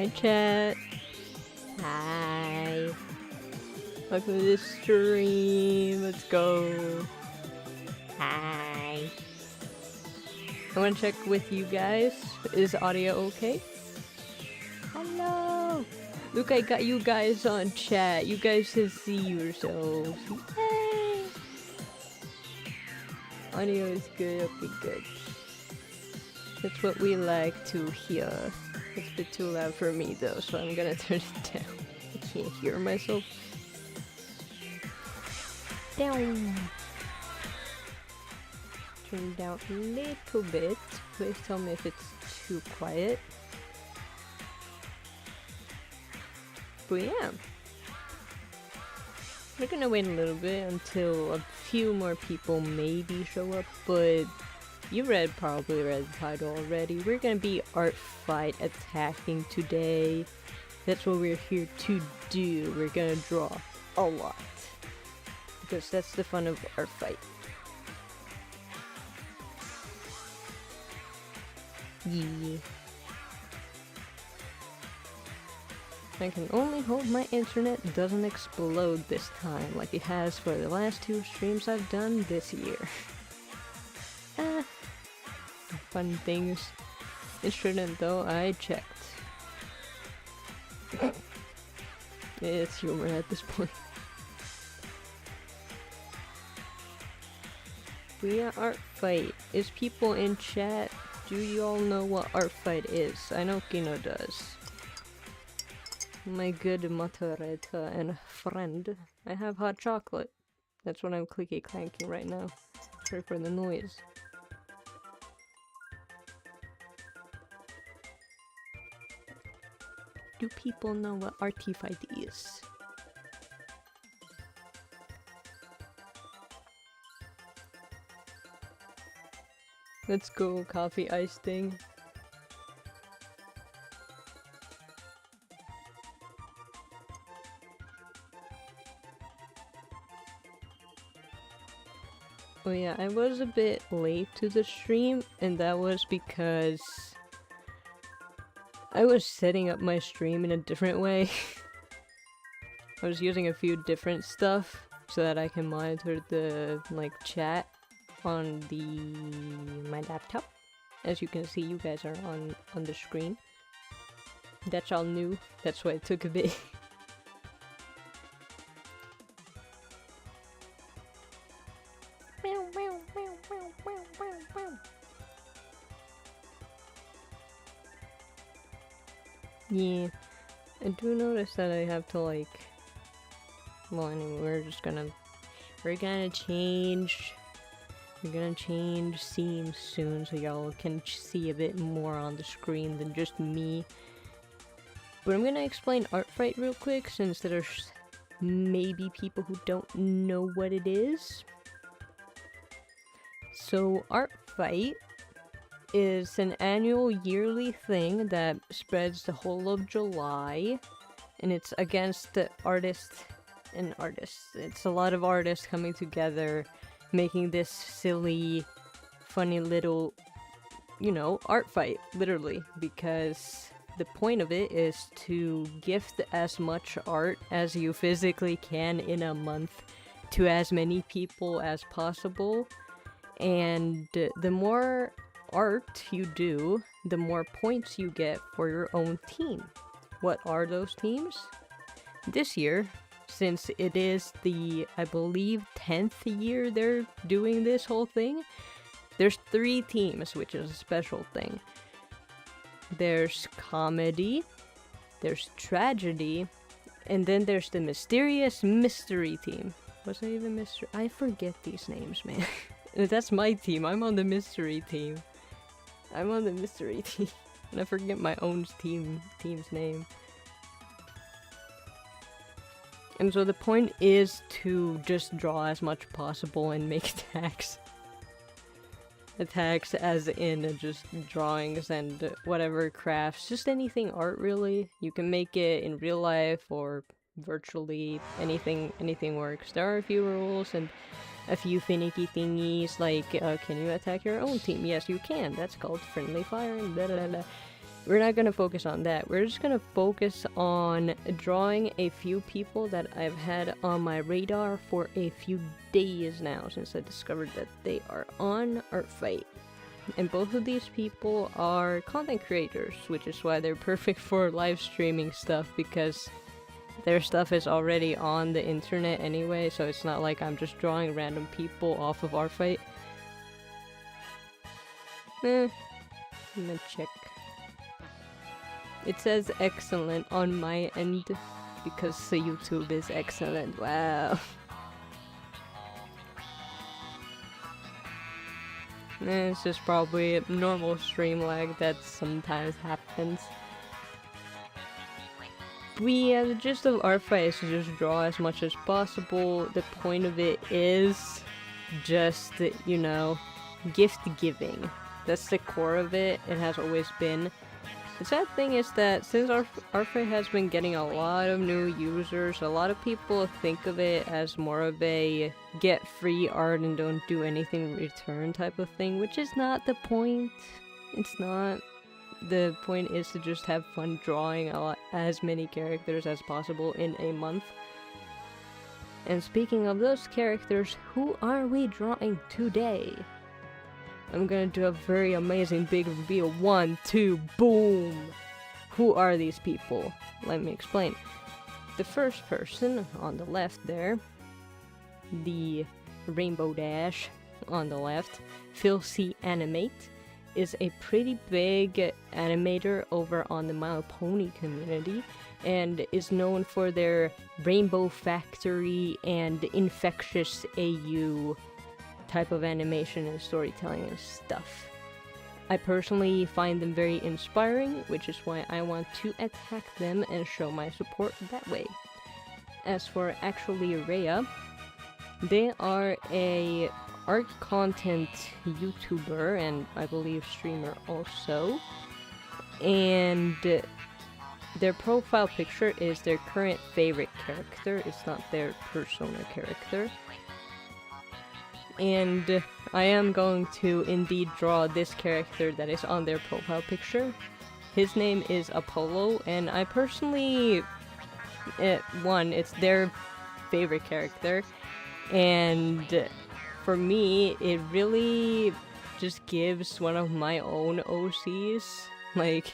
chat. Hi. Welcome to the stream. Let's go. Hi. I want to check with you guys. Is audio okay? Hello. Look, I got you guys on chat. You guys can see yourselves. Yay. Audio is good. Okay, good. That's what we like to hear. It's a bit too loud for me though, so I'm gonna turn it down. I can't hear myself. Down. Turn down a little bit. Please tell me if it's too quiet. But yeah. We're gonna wait a little bit until a few more people maybe show up, but you probably read the title already. We're gonna be Artfight attacking today. That's what we're here to do. We're gonna draw a lot. Because that's the fun of Artfight. Yeah. I can only hope my internet doesn't explode this time like it has for the last 2 streams I've done this year. Fun things. Internet though, I checked. It's humor at this point. We are Artfight. Is people in chat? Do you all know what Artfight is? I know Kino does. My good moderator and friend. I have hot chocolate. That's what I'm clicky clanking right now. Sorry for the noise. Do people know what Artfight is? Let's go, coffee ice thing. Oh yeah, I was a bit late to the stream, and that was because I was setting up my stream in a different way. I was using a few different stuff so that I can monitor the chat on my laptop. As you can see, you guys are on the screen. That's all new. That's why it took a bit. Yeah, I do notice that I have to well anyway, we're gonna change scenes soon so y'all can see a bit more on the screen than just me. But I'm gonna explain Artfight real quick since there's maybe people who don't know what it is. So Artfight is an annual yearly thing that spreads the whole of July, and it's against the artists. It's a lot of artists coming together, making this silly, funny little, art fight, literally, because the point of it is to gift as much art as you physically can in a month to as many people as possible, and the more art you do, the more points you get for your own team. What are those teams? This year, since it is the, I believe, 10th year they're doing this whole thing, there's 3 teams, which is a special thing. There's comedy, there's tragedy, and then there's the mysterious mystery team. Was it even mystery? I forget these names, man. That's my team. I'm on the mystery team. And I forget my own team's name. And so the point is to just draw as much possible and make attacks. Attacks as in just drawings and whatever crafts. Just anything art, really. You can make it in real life or virtually. Anything works. There are a few rules and a few finicky thingies, like, can you attack your own team? Yes, you can. That's called friendly fire and blah blah blah. we're not gonna focus on that. We're just gonna focus on drawing a few people that I've had on my radar for a few days now since I discovered that they are on Artfight. And both of these people are content creators, which is why they're perfect for live streaming stuff, because their stuff is already on the internet anyway, so it's not like I'm just drawing random people off of Artfight. I'm gonna check. It says excellent on my end because the YouTube is excellent. Wow. It's just probably a normal stream lag that sometimes happens. The gist of Artfight is to just draw as much as possible. The point of it is just, you know, gift giving. That's the core of it. It has always been. The sad thing is that since Artfight has been getting a lot of new users, a lot of people think of it as more of a get free art and don't do anything in return type of thing, which is not the point. It's not. The point is to just have fun drawing as many characters as possible in a month. And speaking of those characters, who are we drawing today? I'm gonna do a very amazing big reveal. 1, 2, boom! Who are these people? Let me explain. The first person on the left there, the Rainbow Dash on the left, Foxy Animate, is a pretty big animator over on the My Little Pony community and is known for their Rainbow Factory and Infectious AU type of animation and storytelling and stuff. I personally find them very inspiring, which is why I want to attack them and show my support that way. As for actually Rhea, they are a art content YouTuber and I believe streamer also, and their profile picture is their current favorite character. It's not their persona character. And I am going to indeed draw this character that is on their profile picture. His name is Apollo, and I personally, it's their favorite character, and for me, it really just gives one of my own OCs. Like,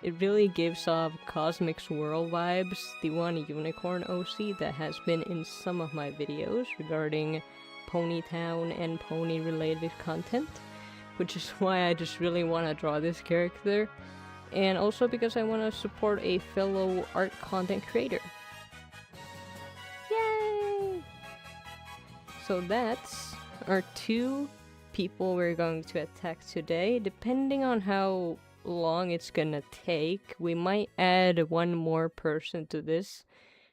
it really gives off Cosmic Swirl vibes, the one unicorn OC that has been in some of my videos regarding Ponytown and pony related content, which is why I just really want to draw this character, and also because I want to support a fellow art content creator. Yay! So that's our 2 people we're going to attack today. Depending on how long it's gonna take, we might add one more person to this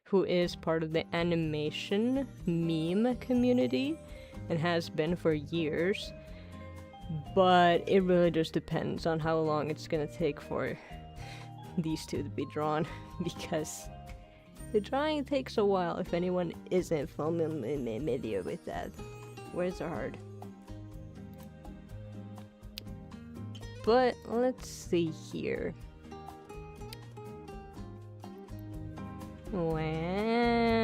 who is part of the animation meme community and has been for years, but it really just depends on how long it's gonna take for these 2 to be drawn, because the drawing takes a while if anyone isn't familiar with that. Where's the heart? But let's see here. Wow,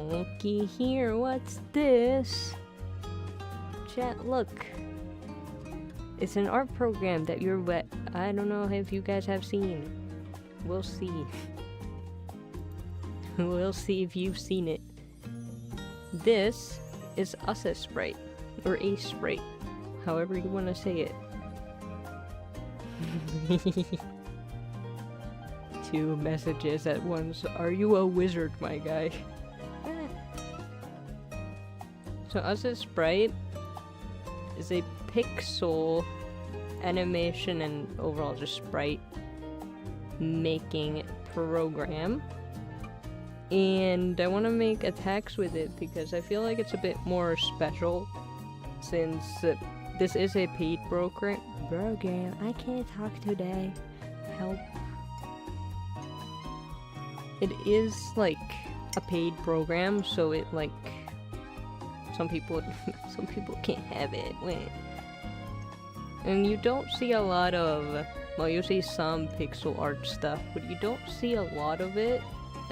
looky here, what's this? Chat, look. It's an art program that I don't know if you guys have seen. We'll see. We'll see if you've seen it. This is a sprite, or a sprite, however you want to say it. 2 messages at once. Are you a wizard, my guy? So a sprite is a pixel animation and overall just sprite making program, and I want to make attacks with it because I feel like it's a bit more special since this is a paid program. I can't talk today. Help. It is like a paid program, so it like some people can't have it. Wait. And you don't see a lot of, well, you see some pixel art stuff, but you don't see a lot of it,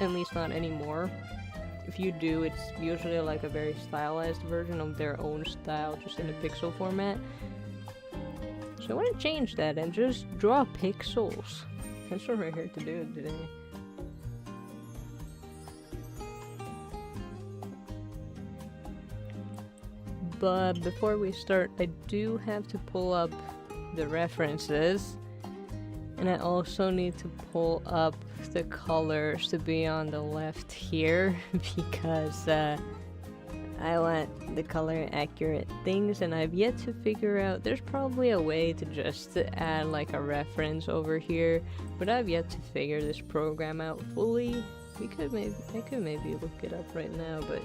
at least not anymore. If you do, it's usually like a very stylized version of their own style, just in a pixel format. So I want to change that and just draw pixels. That's what we're here to do today. But before we start, I do have to pull up the references. And I also need to pull up the colors to be on the left here because I want the color accurate things, and I've yet to figure out. There's probably a way to just add like a reference over here, but I've yet to figure this program out fully. I could maybe look it up right now, but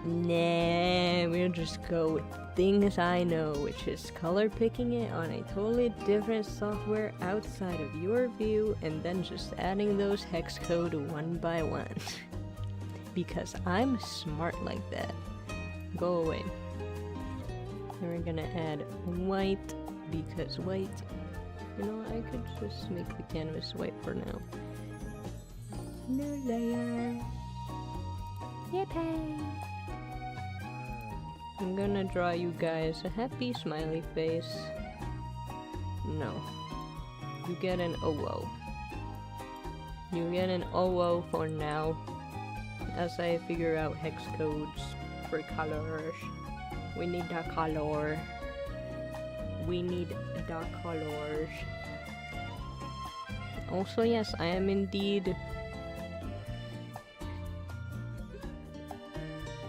nah, we'll just go with things I know, which is color picking it on a totally different software outside of your view, and then just adding those hex code one by one. Because I'm smart like that. Go away. And we're gonna add white, because white, you know, I could just make the canvas white for now. No layer. Yippee! I'm gonna draw you guys a happy smiley face. No. You get an OO. You get an OO for now, as I figure out hex codes for colors. We need the color. We need the colors. Also, yes, I am indeed...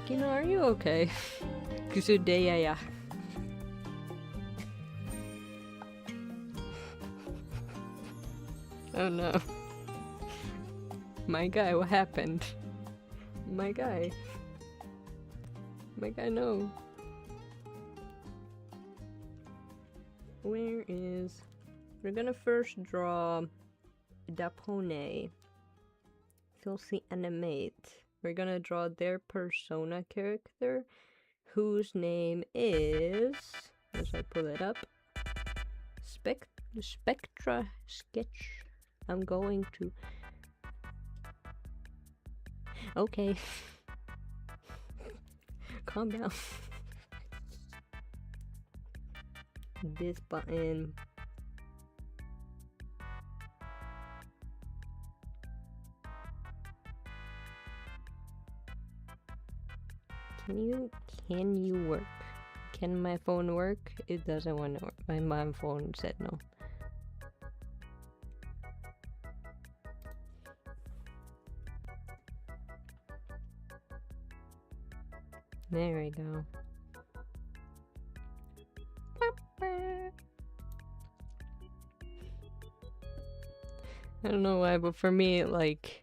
You know, are you okay? Kusudeyaya. Oh no. My guy, what happened? My guy, no. Where is... We're gonna first draw the pony. Filthy animate. We're gonna draw their persona character, whose name is... As I pull it up. Spectra Sketch. I'm going to... Okay. Calm down. This button. Can you work? Can my phone work? It doesn't want to work. My mom phone said no. There we go. I don't know why, but for me, it like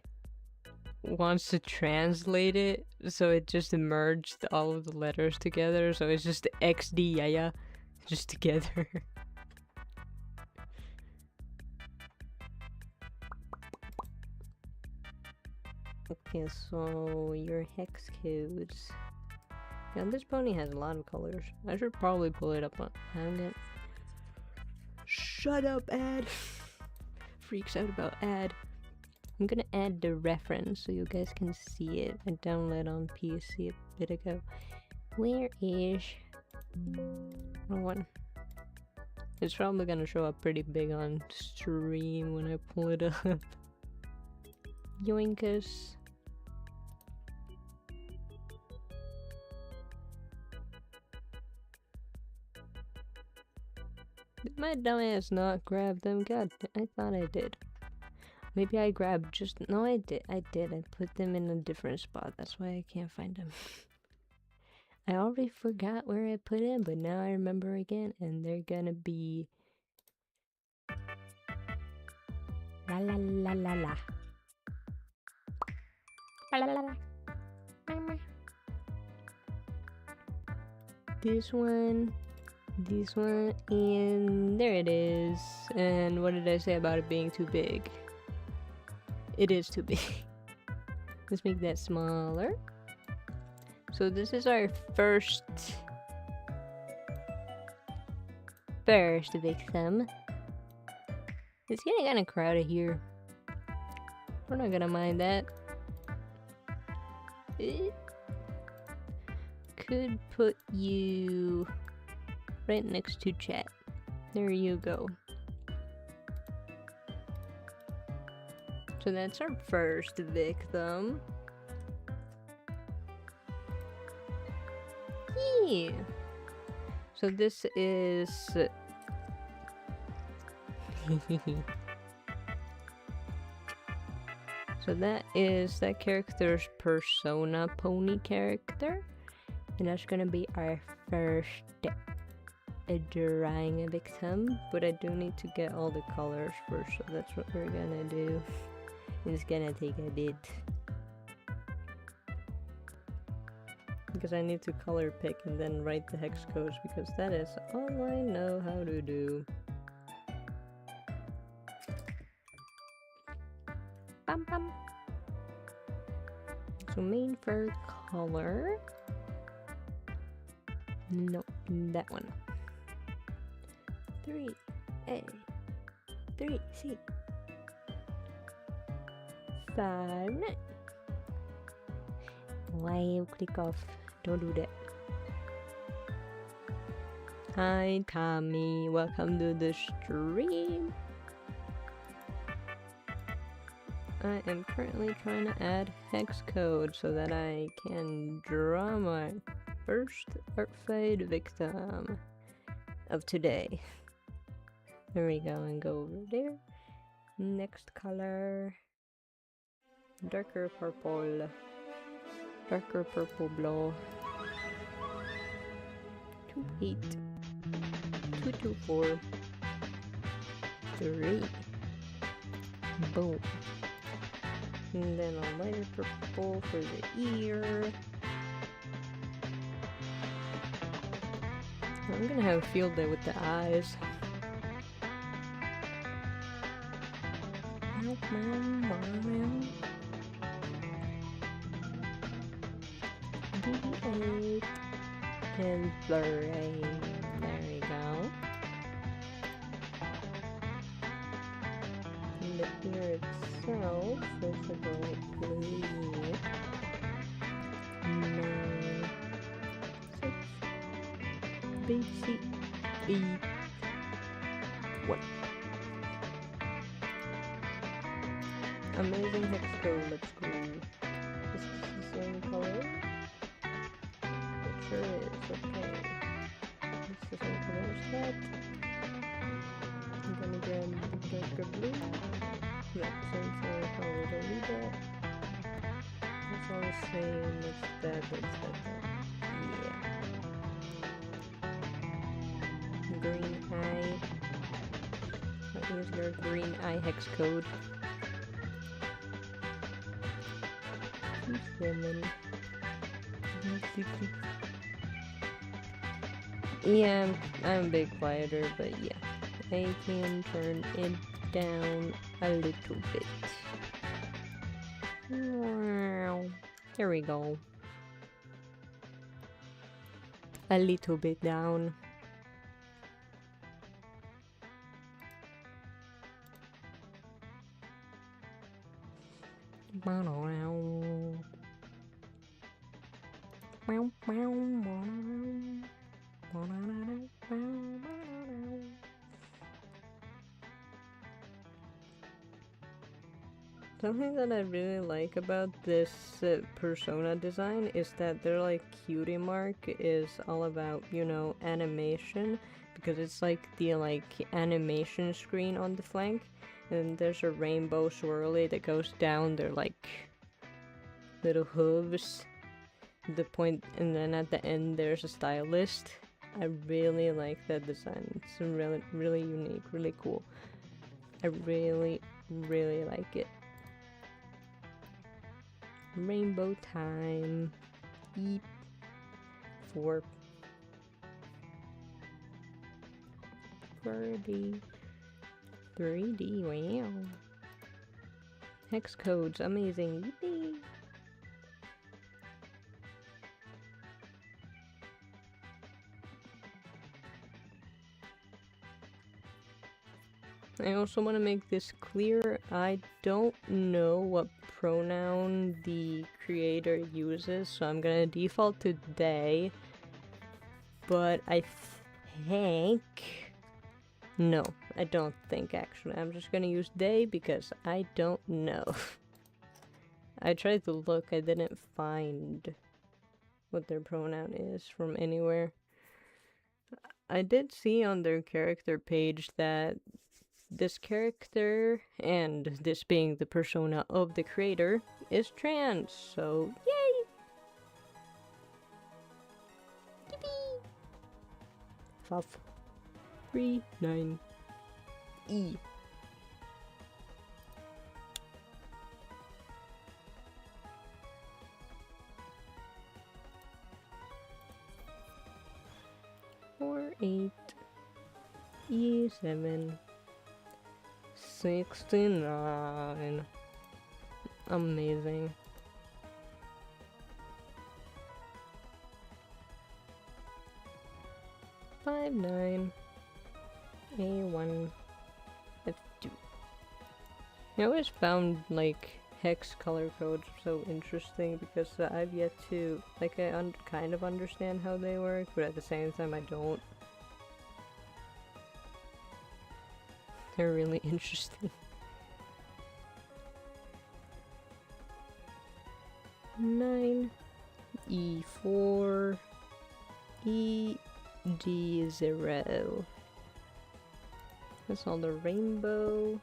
wants to translate it, so it just merged all of the letters together, so it's just XD yaya just together. Okay, so your hex codes. Yeah, this pony has a lot of colors. I should probably pull it up on... I'm gonna... Shut up, ad! Freaks out about ad. I'm gonna add the reference so you guys can see it. I downloaded on PC a bit ago. Where is... one? It's probably gonna show up pretty big on stream when I pull it up. Yoinkus. Did my dumbass not grab them? God, I thought I did. Maybe I grabbed just... No, I did. I put them in a different spot. That's why I can't find them. I already forgot where I put them, but now I remember again, and they're gonna be... La la la la la. La la la la. This one, and there it is. And what did I say about it being too big? It is too big. Let's make that smaller. So this is our first first victim. It's getting kind of crowded here. We're not gonna mind that. Could put you right next to chat. There you go. So that's our first victim. Yeah. So this is so that is that character's persona pony character, and that's gonna be our first drawing victim. But I do need to get all the colors first, so that's what we're gonna do. It's gonna take a bit because I need to color pick and then write the hex codes, because that is all I know how to do. Bum bum. So main fur color. No, that one. 3A, 3C, 5, 9. Why you click off? Don't do that. Hi Tommy, welcome to the stream. I am currently trying to add hex code so that I can draw my first Artfight victim of today. There we go, and go over there. Next color. Darker purple. Darker purple blue. 28. 224. 3. Boom. And then a lighter purple for the ear. I'm gonna have a field day with the eyes. D8 and blurry. There we go. And the ear itself is about blue. 9, 6, BC, 8, 1. Amazing hex code, let's go. Is this the same color? It sure is, okay. It's the same color as that. I'm gonna grab the darker blue. Not the same color, probably don't need that. It's all the same, it's that. Yeah. Green eye. What is your green eye hex code? Yeah, I'm a bit quieter, but yeah, I can turn it down a little bit. There we go. A little bit down. Something that I really like about this persona design is that their like cutie mark is all about, you know, animation, because it's like the animation screen on the flank, and there's a rainbow swirly that goes down their like little hooves, the point, and then at the end there's a stylist. I really like that design. It's really unique, really cool. I really like it. Rainbow time. Eep. 4. 4D. 3D. Wow. Hex codes. Amazing. Yippee. I also want to make this clear. I don't know what pronoun the creator uses, so I'm gonna default to they. But I think... No, I don't think actually. I'm just gonna use they because I don't know. I tried to look, I didn't find what their pronoun is from anywhere. I did see on their character page that this character, and this being the persona of the creator, is trans, so yay! Yippee! 539E. Four, 8, E7, 69. Amazing. Five, 9, A1, F2. I always found like hex color codes so interesting because I've yet to, like, I kind of understand how they work, but at the same time I don't. They're really interesting. 9, E4, ED0. That's all the rainbow.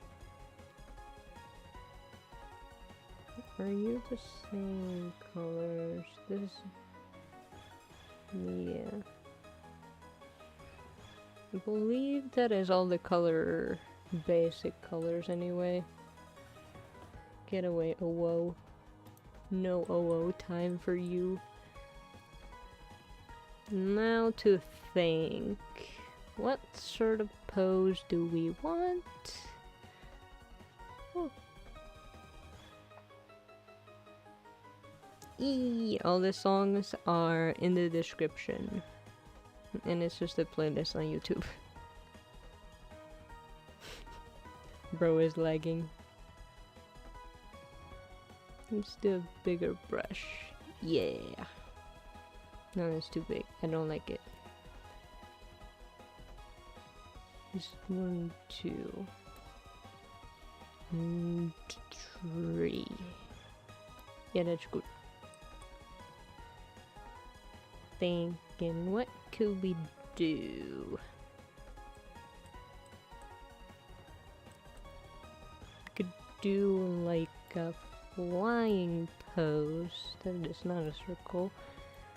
Are you the same colors? This... yeah. I believe that is all the color... basic colors anyway. Get away, OO. No OO time for you. Now to think. What sort of pose do we want? Oh. All the songs are in the description. And it's just a playlist on YouTube. Bro is lagging. Let's do a bigger brush. Yeah. No, it's too big. I don't like it. Just 1, 2, 3. Yeah, that's good. Thinking, what could we do? Could do like a flying pose that is not a circle.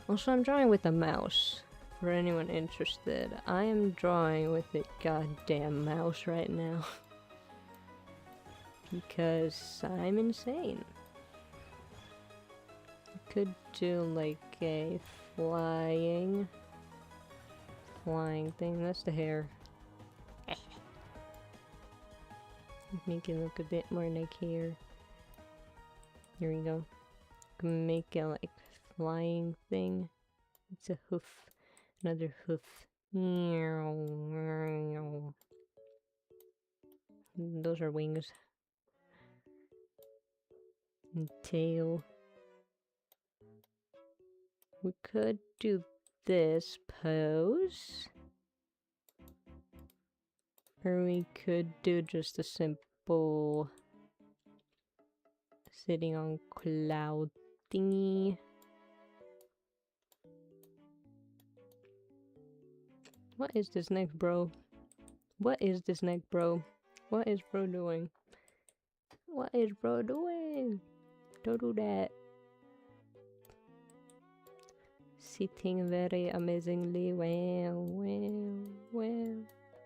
Also, I'm drawing with a mouse. For anyone interested, I am drawing with a goddamn mouse right now. Because I'm insane. I could do like a flying thing. That's the hair. Make it look a bit more like hair. Here we go. Make a like flying thing. It's a hoof. Another hoof. Those are wings. And tail. We could do this pose. Or we could do just a simple sitting on cloud thingy. What is this neck, bro? What is this neck, bro? What is bro doing? What is bro doing? Don't do that. Sitting very amazingly well.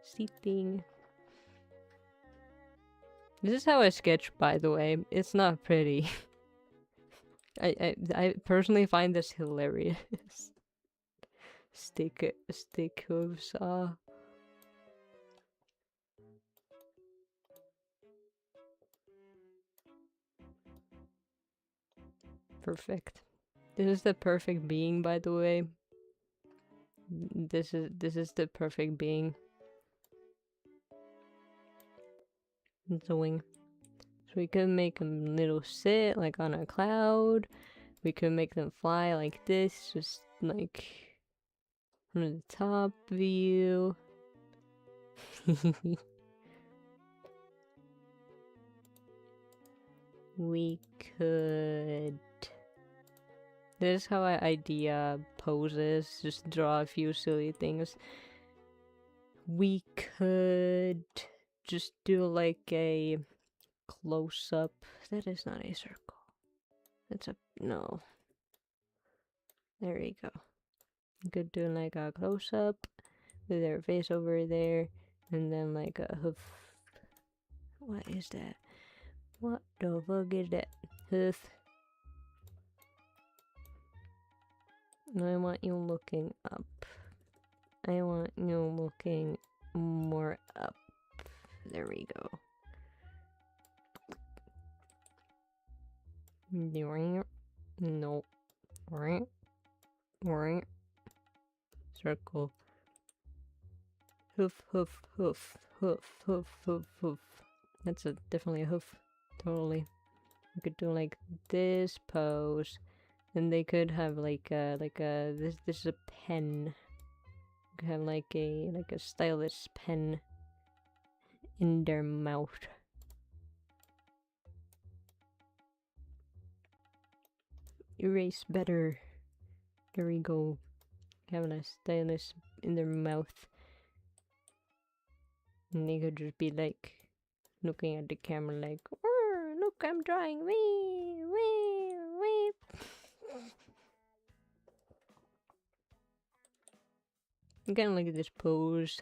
Sitting. This is how I sketch, by the way. It's not pretty. I personally find this hilarious. Stick hooves. Perfect. This is the perfect being, by the way. This is the perfect being. It's a wing. So we could make them little sit like on a cloud. We could make them fly like this, just like from the top view. We could... This is how I idea poses, just draw a few silly things. We could just do like a close-up. That is not a circle. That's a... no. There we go. We could do like a close-up with their face over there, and then like a hoof. What is that? What the fuck is that? Hoof. I want you looking up. I want you looking more up. There we go. No. Circle. Hoof, hoof, hoof, hoof, hoof, hoof, hoof. That's definitely a hoof. Totally. We could do like this pose, and they could have like this is a pen. We could have like a stylus pen in their mouth. Erase better. There we go. Having a stylus in their mouth. And they could just be like looking at the camera like, look, I'm drawing. Wee, wee, wee. I kind of like this pose.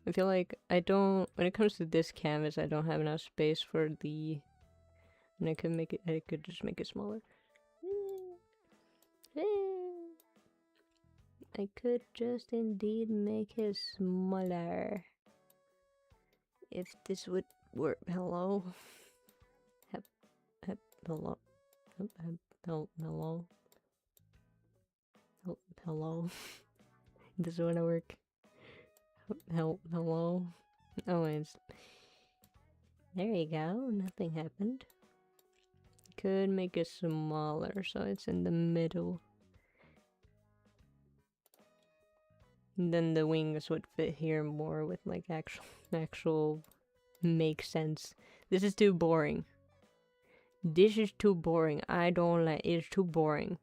I feel like I don't, when it comes to this canvas, I don't have enough space for the, and I could just make it smaller. I could just indeed make it smaller. If this would work. Hello? Hello? Hello? Hello? Does it wanna work? Hello? Oh, it's... There you go, nothing happened. Could make it smaller so it's in the middle. And then the wings would fit here more with like actual make sense. This is too boring. This is too boring. I don't like it's too boring.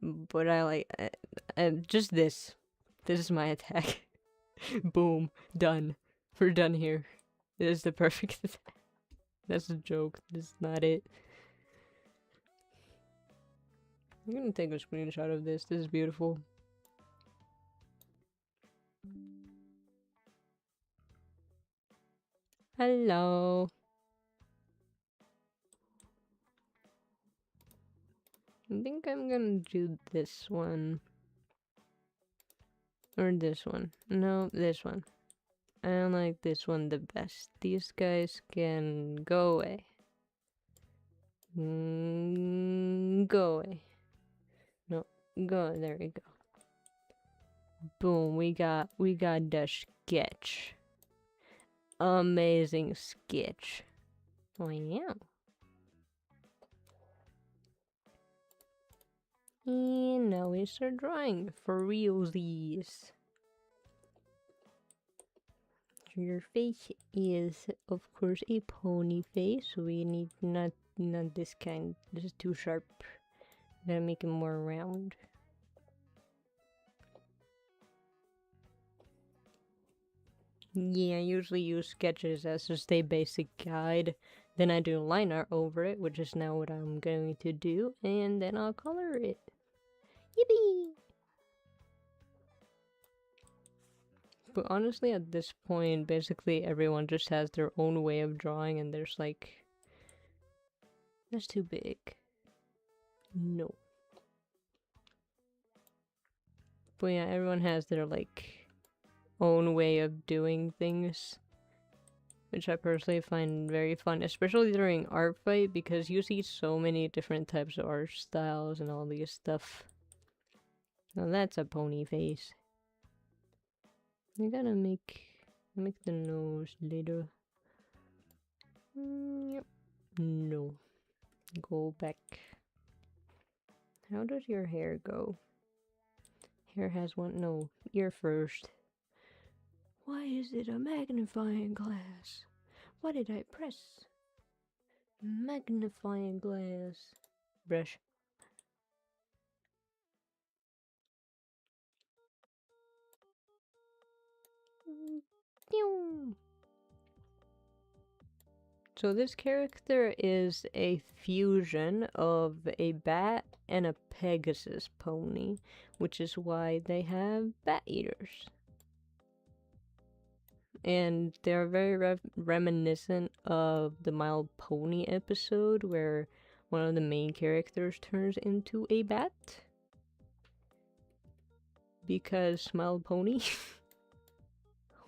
But I like just this. This is my attack. Boom. Done. We're done here. This is the perfect attack. That's a joke. This is not it. I'm gonna take a screenshot of this. This is beautiful. Hello. I think I'm gonna do this one. Or this one. No, this one. I like this one the best. These guys can go away. Go away. No, go. There we go. Boom. We got the sketch. Amazing sketch. Oh yeah. And now we start drawing for realsies. Your face is, of course, a pony face. So we need not this kind. This is too sharp. Gotta make it more round. Yeah, I usually use sketches as just a basic guide. Then I do line art over it, which is now what I'm going to do, and then I'll color it. Yippee! But honestly, at this point, basically everyone just has their own way of drawing, and there's like... That's too big. No. But yeah, everyone has their like own way of doing things, which I personally find very fun, especially during Artfight, because you see so many different types of art styles and all these stuff. Now that's a pony face. I gotta make Make the nose little. Yep. No. Go back. How does your hair go? Hair has one. No, ear first. Why is it a magnifying glass? What did I press? Magnifying glass. Brush. So this character is a fusion of a bat and a Pegasus pony, which is why they have bat eaters. And they're very reminiscent of the My Little Pony episode where one of the main characters turns into a bat. Because My Little Pony,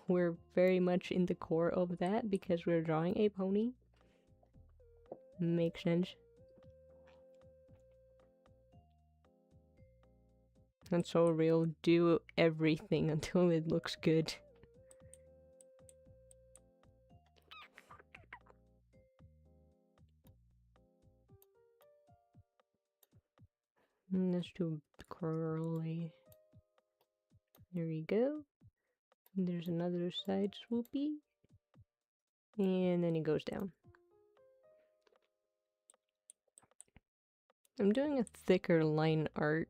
we're very much in the core of that because we're drawing a pony. Makes sense. That's so real. Do everything until it looks good. And that's too curly. There we go. And there's another side swoopy. And then he goes down. I'm doing a thicker line art.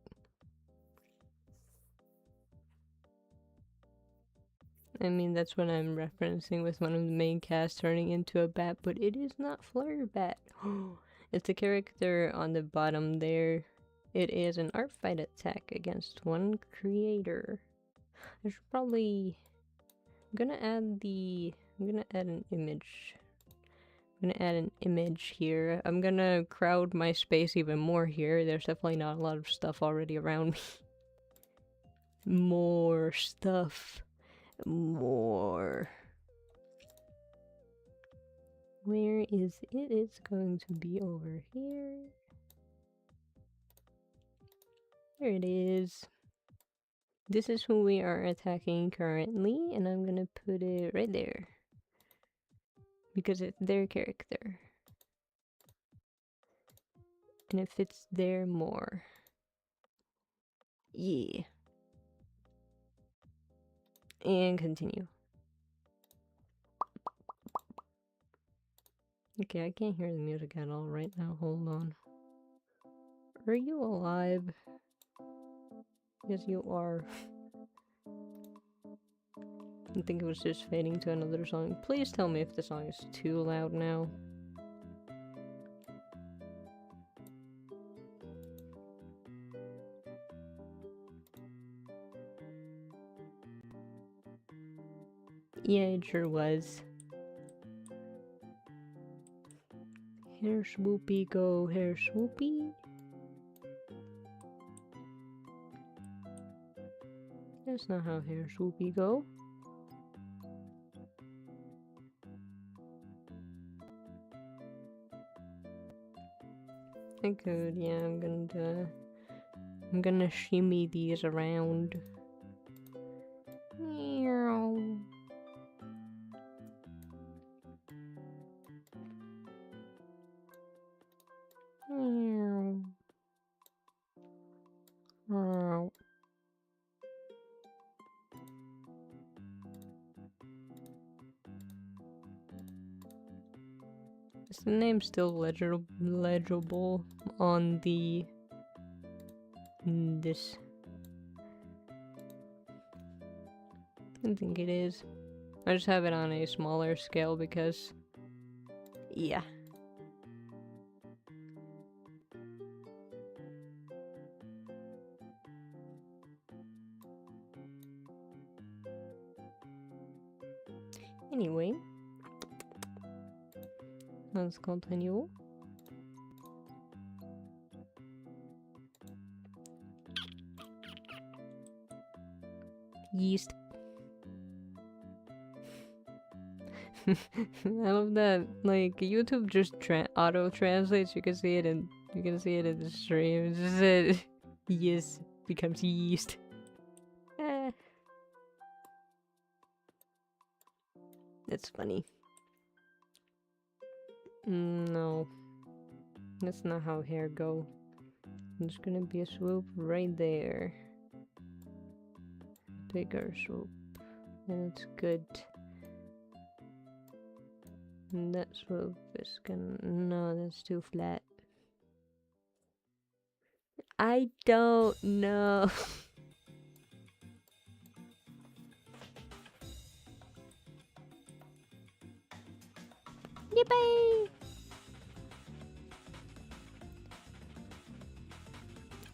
I mean, that's what I'm referencing with one of the main cast turning into a bat, but it is not Flare Bat. It's a character on the bottom there. It is an Artfight attack against one creator. I should probably... I'm gonna add an image. I'm gonna add an image here. I'm gonna crowd my space even more here. There's definitely not a lot of stuff already around me. More stuff. More. Where is it? It's going to be over here. There it is. This is who we are attacking currently, and I'm gonna put it right there. Because it's their character. And it fits there more. Yeah. And continue. Okay, I can't hear the music at all right now. Hold on. Are you alive? Yes, you are. I think it was just fading to another song. Please tell me if the song is too loud now. Yeah, it sure was. Hair swoopy go, hair swoopy. That's not how hair swoopy go. I could, yeah, I'm gonna shimmy these around. Meow. Meow. Meow. Is the name still legible on the this? I think it is. I just have it on a smaller scale because, yeah. Anyway, let's continue. Yeast. I love that. Like YouTube just auto translates. You can see it in the stream. It just said yes becomes yeast. That's funny. No. That's not how hair go. There's gonna be a swoop right there. Bigger swoop. And it's good. And that swoop is gonna... No, that's too flat. I don't know. Yippee!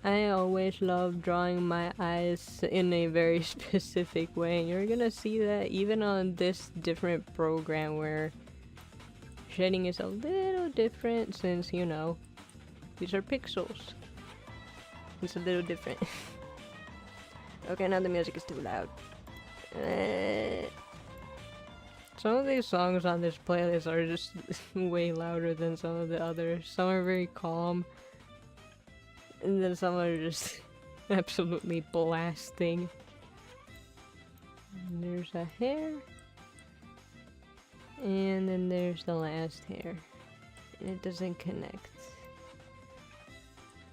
I always love drawing my eyes in a very specific way. You're gonna see that even on this different program where shading is a little different since, you know, these are pixels. It's a little different. Okay, now the music is too loud. Some of these songs on this playlist are just way louder than some of the others. Some are very calm. And then some are just absolutely blasting. And there's a hair. And then there's the last hair. And it doesn't connect.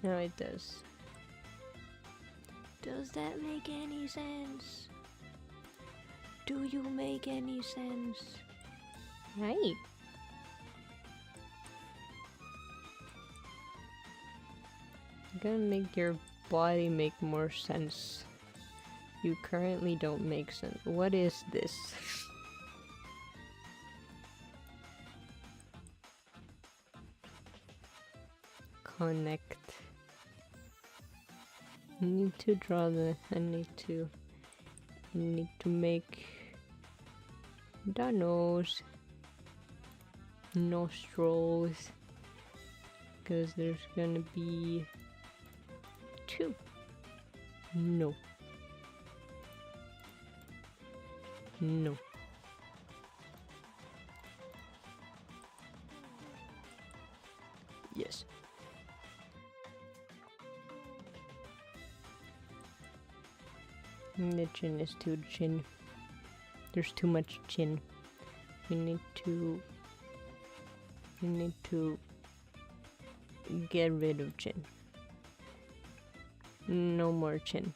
No, it does. Does that make any sense? Do you make any sense? Right. I'm gonna make your body make more sense. You currently don't make sense. What is this? Connect. I need to draw the... I need to make the nose. Nostrils. Because there's gonna be 2. No. No. Yes. The chin is too chin. There's too much chin. We need to get rid of chin. No more chin.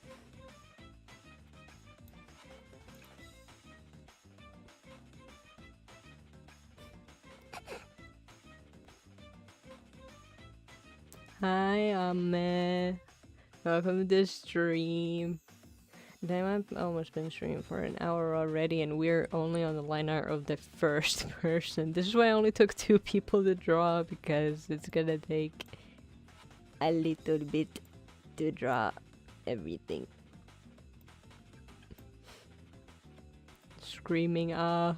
Hi, Ahmed. Welcome to the stream. Damn, I've almost been streaming for an hour already, and we're only on the line art of the first person. This is why I only took 2 people to draw, because it's gonna take a little bit to draw everything. Screaming, ah.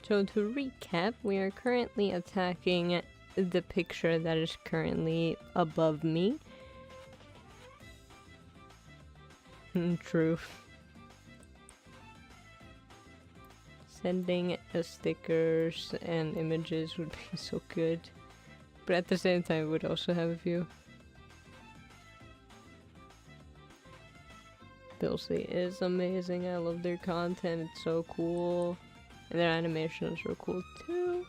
So to recap, we are currently attacking the picture that is currently above me. True. Sending stickers and images would be so good. But at the same time, it would also have a few. Bilsey is amazing. I love their content. It's so cool. And their animations are cool too.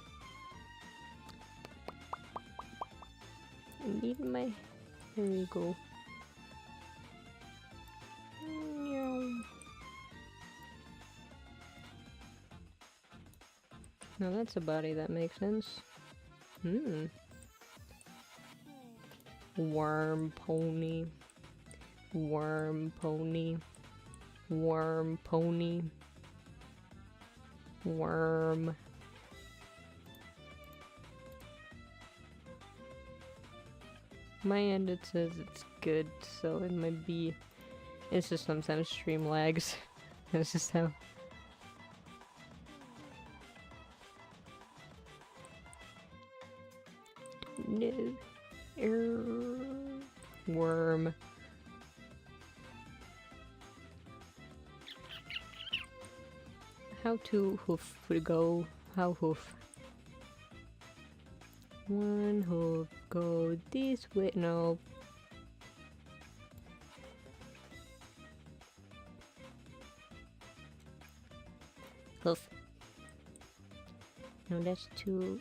I need my... There we go. Now that's a body that makes sense. Worm pony. Worm pony. Worm pony. Worm. My end it says it's good, so it might be... It's just sometimes stream lags. It's just how... No. Worm. How to hoof would go. How hoof. One hoof, go this way. No. Hoof. No, that's too...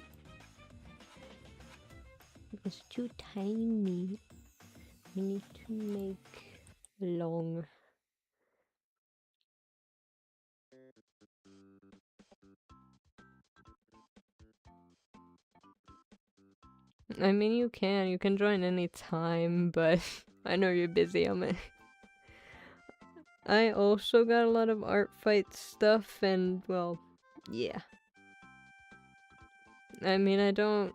It's too tiny. We need to make long. I mean, you can join any time, but I know you're busy. I also got a lot of Artfight stuff, and well, yeah. I mean, I don't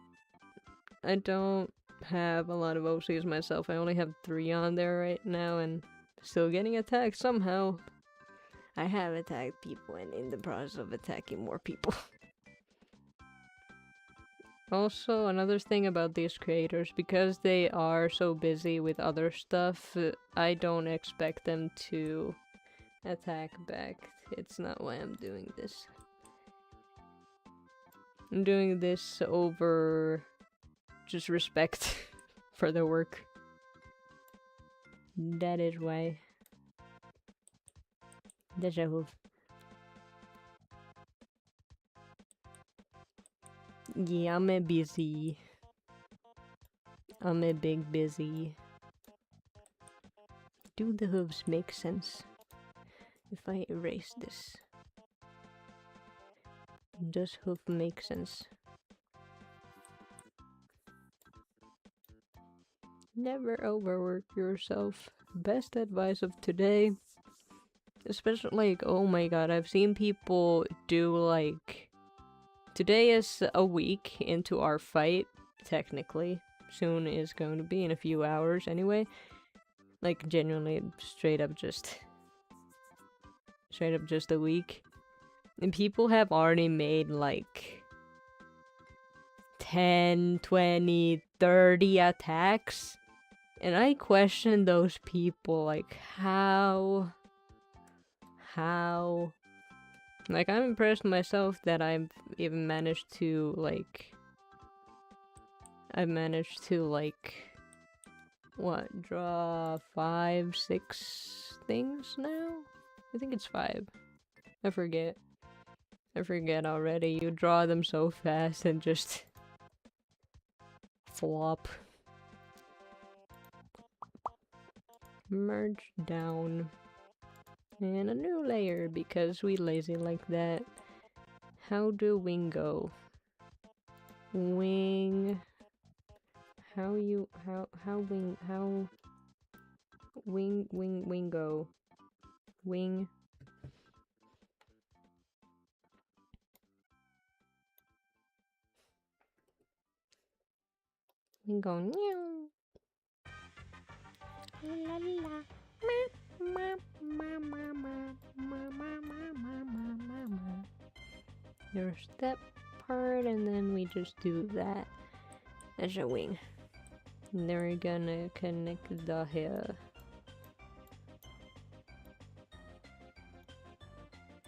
have a lot of OCs myself. I only have 3 on there right now, and still getting attacked somehow. I have attacked people and in the process of attacking more people. Also, another thing about these creators, because they are so busy with other stuff, I don't expect them to attack back. It's not why I'm doing this. I'm doing this over just respect for their work. That is why. Deja vu. Yeah, I'm a busy. I'm a big busy. Do the hooves make sense? If I erase this. Does hoof make sense? Never overwork yourself. Best advice of today. Especially like, oh my god, I've seen people do like... Today is a week into our fight, technically. Soon is going to be in a few hours anyway. Like, genuinely, straight up just a week. And people have already made like 10, 20, 30 attacks. And I question those people, like, how? Like, I'm impressed myself that I've even managed to, like... What? Draw 5, 6 things now? I think it's 5. I forget already. You draw them so fast and just... flop. Merge down. And a new layer, because we lazy like that. How do wing go? Wing... How wing go? Wing... Wing go meow. La la. There's that part, and then we just do that as a wing. And then we're gonna connect the hair.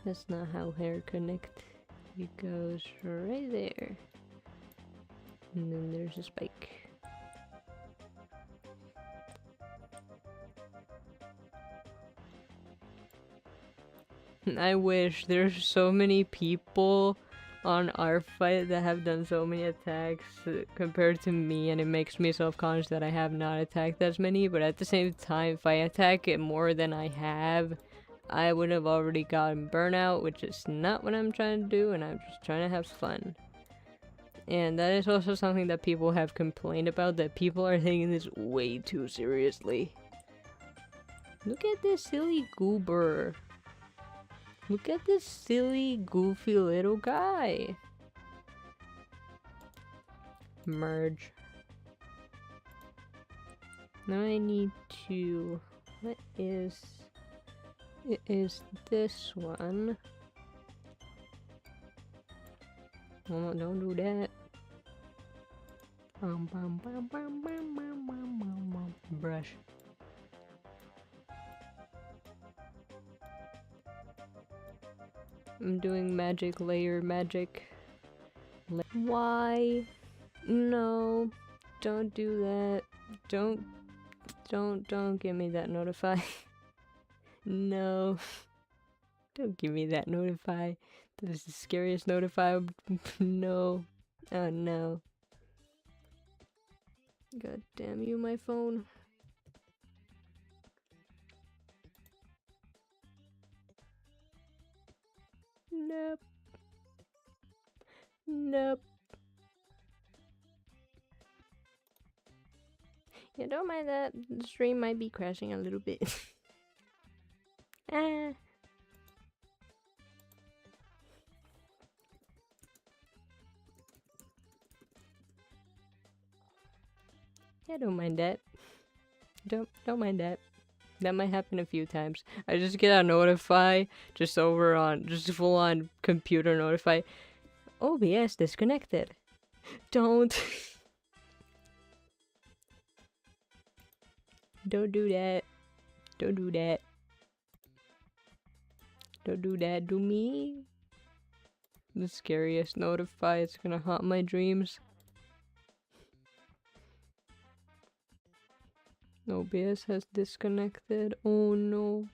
That's not how hair connect. It goes right there. And then there's a spike. I wish there's so many people on Artfight that have done so many attacks compared to me, and it makes me self-conscious that I have not attacked as many, but at the same time, if I attack it more than I have, I would have already gotten burnout, which is not what I'm trying to do, and I'm just trying to have fun. And that is also something that people have complained about, that people are taking this way too seriously. Look at this silly goober. Look at this silly, goofy little guy. Merge. Now I need to... What is... It is this one. Oh, no, don't do that. Brush. I'm doing magic layer magic. Why? No, don't do that. Don't give me that notify. No, don't give me that notify. That is the scariest notify. No. Oh no. God damn you, my phone. Nope. Nope. Yeah, don't mind that. The stream might be crashing a little bit. Ah. Yeah, don't mind that. Don't mind that. That might happen a few times. I just get a notify just over on just full on computer notify. OBS disconnected. Don't. Don't do that. Don't do that. Don't do that to me. The scariest notify. It's gonna haunt my dreams. OBS has disconnected. Oh no.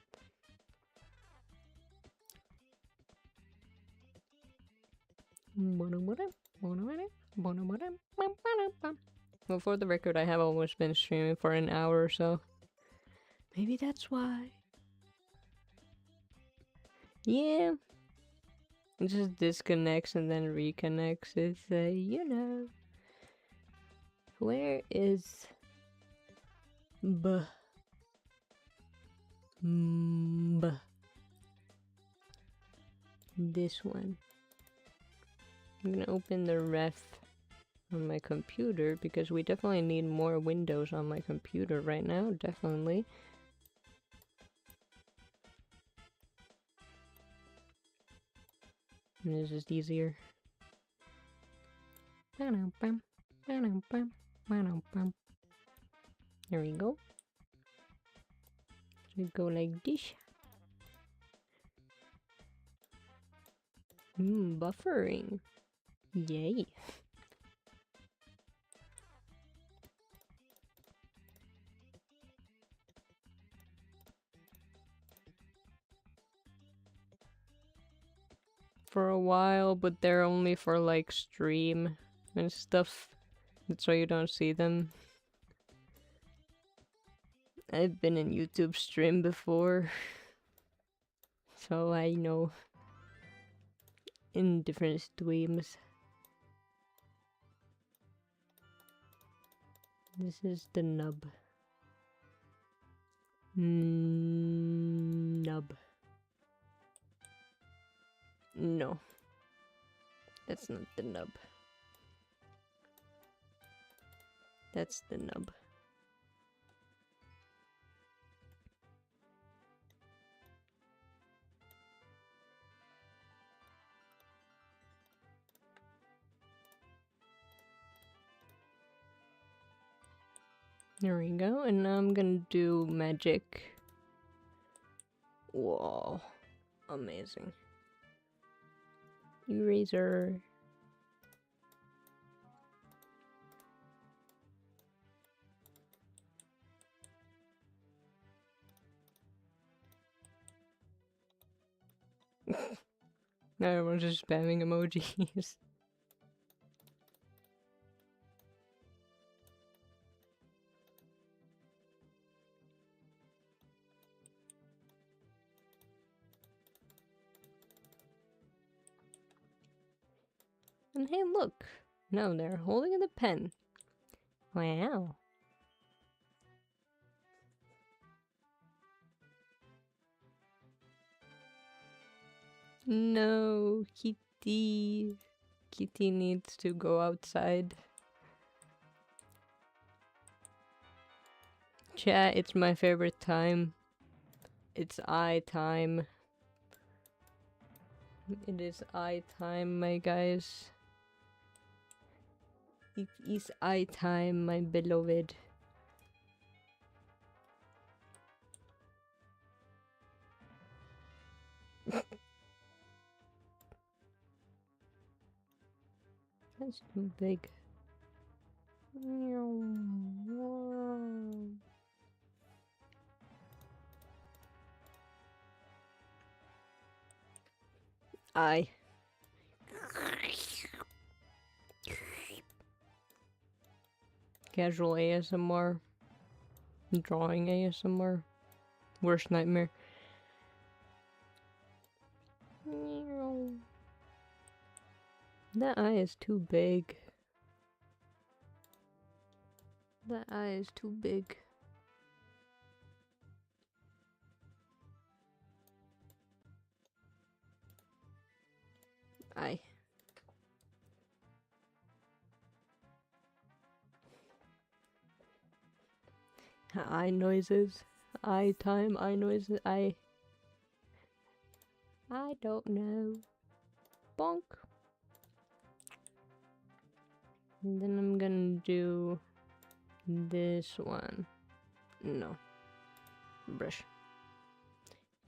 Well, for the record, I have almost been streaming for an hour or so. Maybe that's why. Yeah. It just disconnects and then reconnects. It's, you know. Where is... B. This one. I'm gonna open the ref on my computer because we definitely need more windows on my computer right now. Definitely. And it's just easier. There we go. We go like this. Buffering. Yay. For a while, but they're only for like stream and stuff. That's why you don't see them. I've been in YouTube stream before. So I know. In different streams. This is the nub. Nub. No. That's not the nub. That's the nub. There we go, and now I'm gonna do magic. Whoa. Amazing. Eraser. Now everyone's just spamming emojis. And hey, look! No, they're holding the pen. Wow. No, Kitty. Kitty needs to go outside. Chat, it's my favorite time. It's eye time. It is eye time, my guys. It is eye time, my beloved. That's too big. eye. Casual ASMR. Drawing ASMR. Worst nightmare. That eye is too big. That eye is too big. Eye. Eye noises. Eye time. Eye noises. I don't know. Bonk. And then I'm gonna do this one. No. Brush.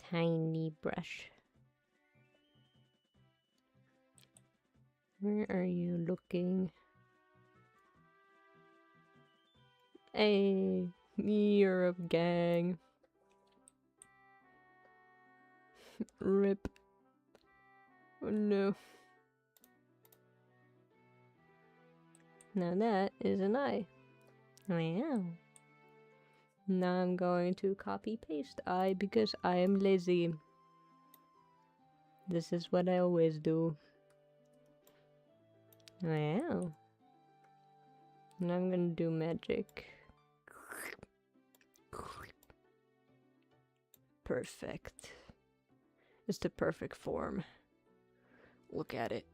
Tiny brush. Where are you looking? Hey, Europe gang. Rip. Oh no. Now that is an eye. Wow. Now I'm going to copy paste eye because I am lazy. This is what I always do. Wow. Now I'm gonna do magic. Perfect. It's the perfect form. Look at it.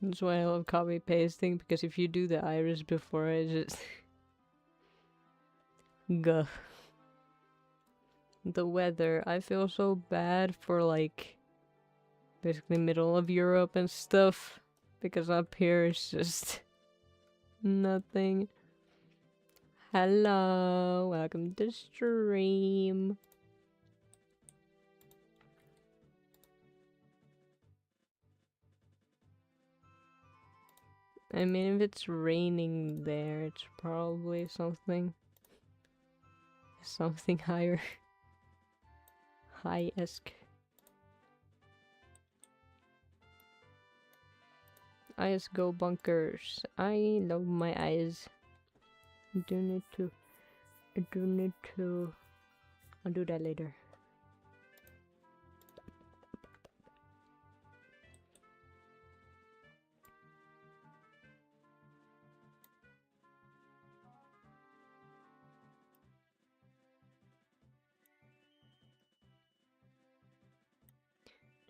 That's why I love copy pasting, because if you do the iris before it, just Gah. The weather. I feel so bad for like basically middle of Europe and stuff, because up here it's just nothing. Hello, welcome to stream. I mean, if it's raining there, it's probably something higher. High-esque. Eyes go bunkers. I love my eyes. I do need to. I'll do that later.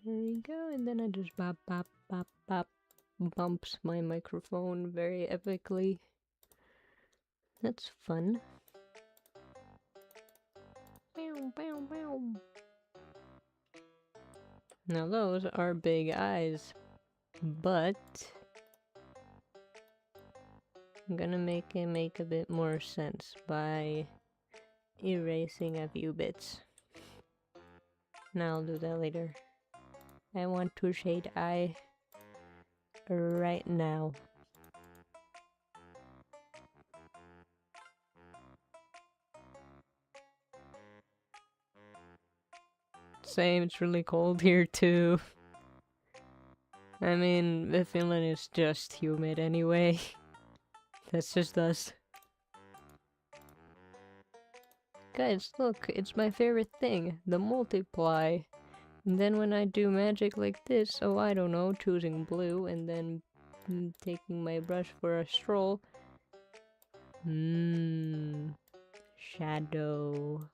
There we go, and then I just bop bop bop bop bumps my microphone very epically. That's fun. Bow, bow, bow. Now those are big eyes, but I'm gonna make it make a bit more sense by erasing a few bits. Now I'll do that later. I want to shade eye right now. Same, it's really cold here too. I mean, Finland is just humid anyway. That's just us. Guys, look, it's my favorite thing, the multiply. And then when I do magic like this, oh I don't know, choosing blue and then taking my brush for a stroll. Shadow.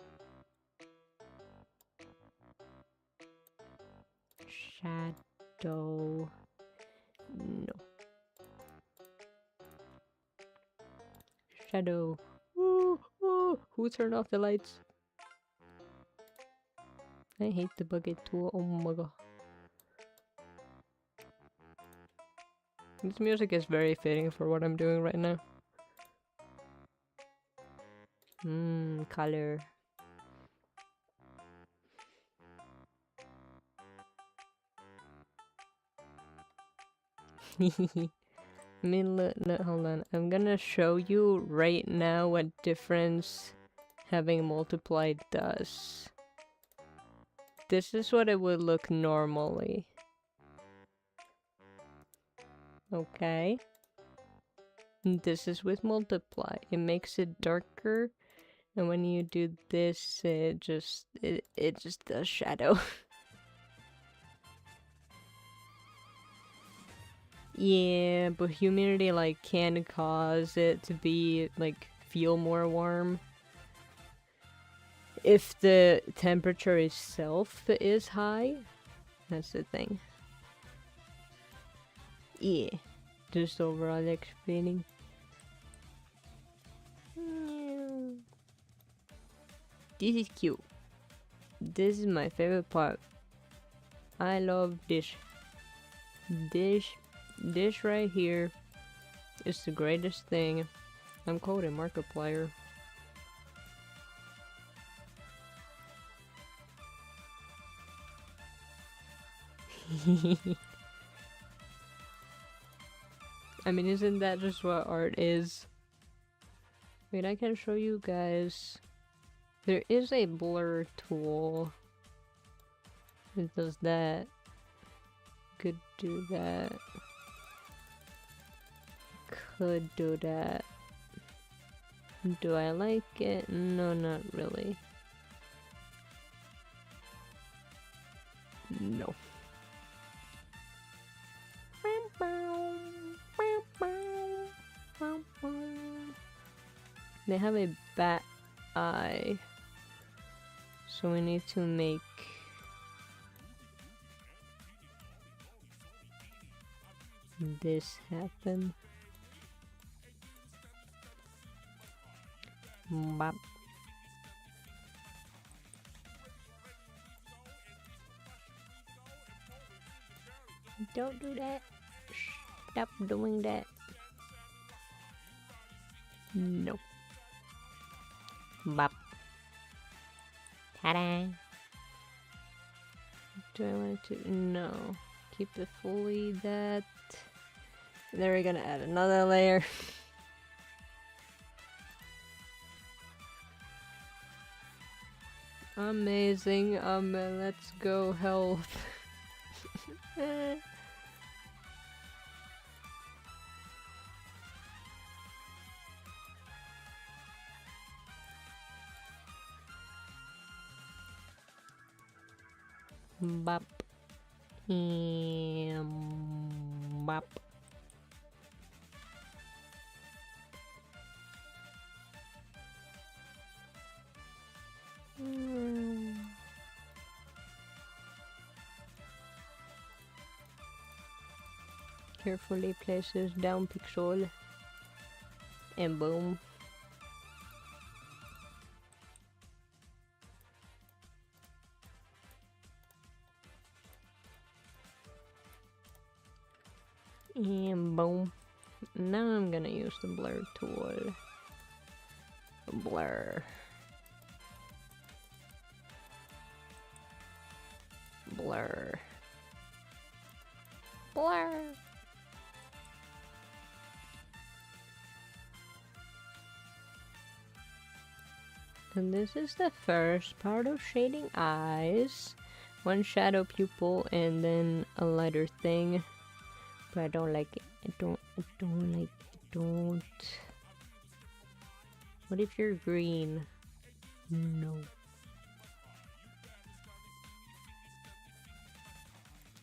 Shadow. No. Shadow. Ooh, ooh. Who turned off the lights? I hate the bucket tool. Oh my god. This music is very fitting for what I'm doing right now. Color. I mean, look, hold on. I'm gonna show you right now what difference having multiplied does. this is what it would look normally. Okay. And this is with multiply. It makes it darker, and when you do this, it just does shadow. Yeah, but humidity like can cause it to be like feel more warm. If the temperature itself is high, that's the thing. Yeah, just overall explaining. This is cute. This is my favorite part. I love this. This right here is the greatest thing. I'm called a Markiplier. I mean, isn't that just what art is? Wait, I can show you guys. There is a blur tool. It does that. Could do that. Could do that. Do I like it? No, not really. No. They have a bat eye, so we need to make this happen. Bop. Don't do that. Stop doing that. No. Bop. Ta-da! Do I want to? No. Keep it fully that. Then we're gonna add another layer. Amazing. Let's go health. Bop. Bop. Carefully places down pixel. And boom. And boom. Now I'm gonna use the blur tool. Blur. Blur. Blur. And this is the first part of shading eyes. One shadow pupil and then a lighter thing. But I don't like it. I don't like it. Don't. What if you're green? No.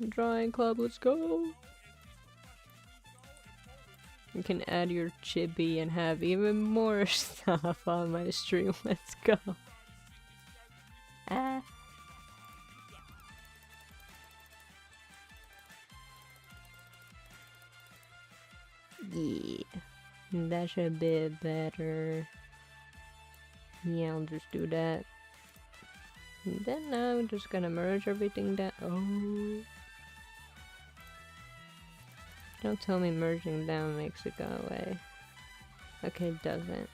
Drawing club, let's go. You can add your chibi and have even more stuff on my stream. Let's go. Ah. Yeah. That should be better. Yeah, I'll just do that. And then now I'm just gonna merge everything down. Oh. Don't tell me merging down makes it go away. Okay, it doesn't.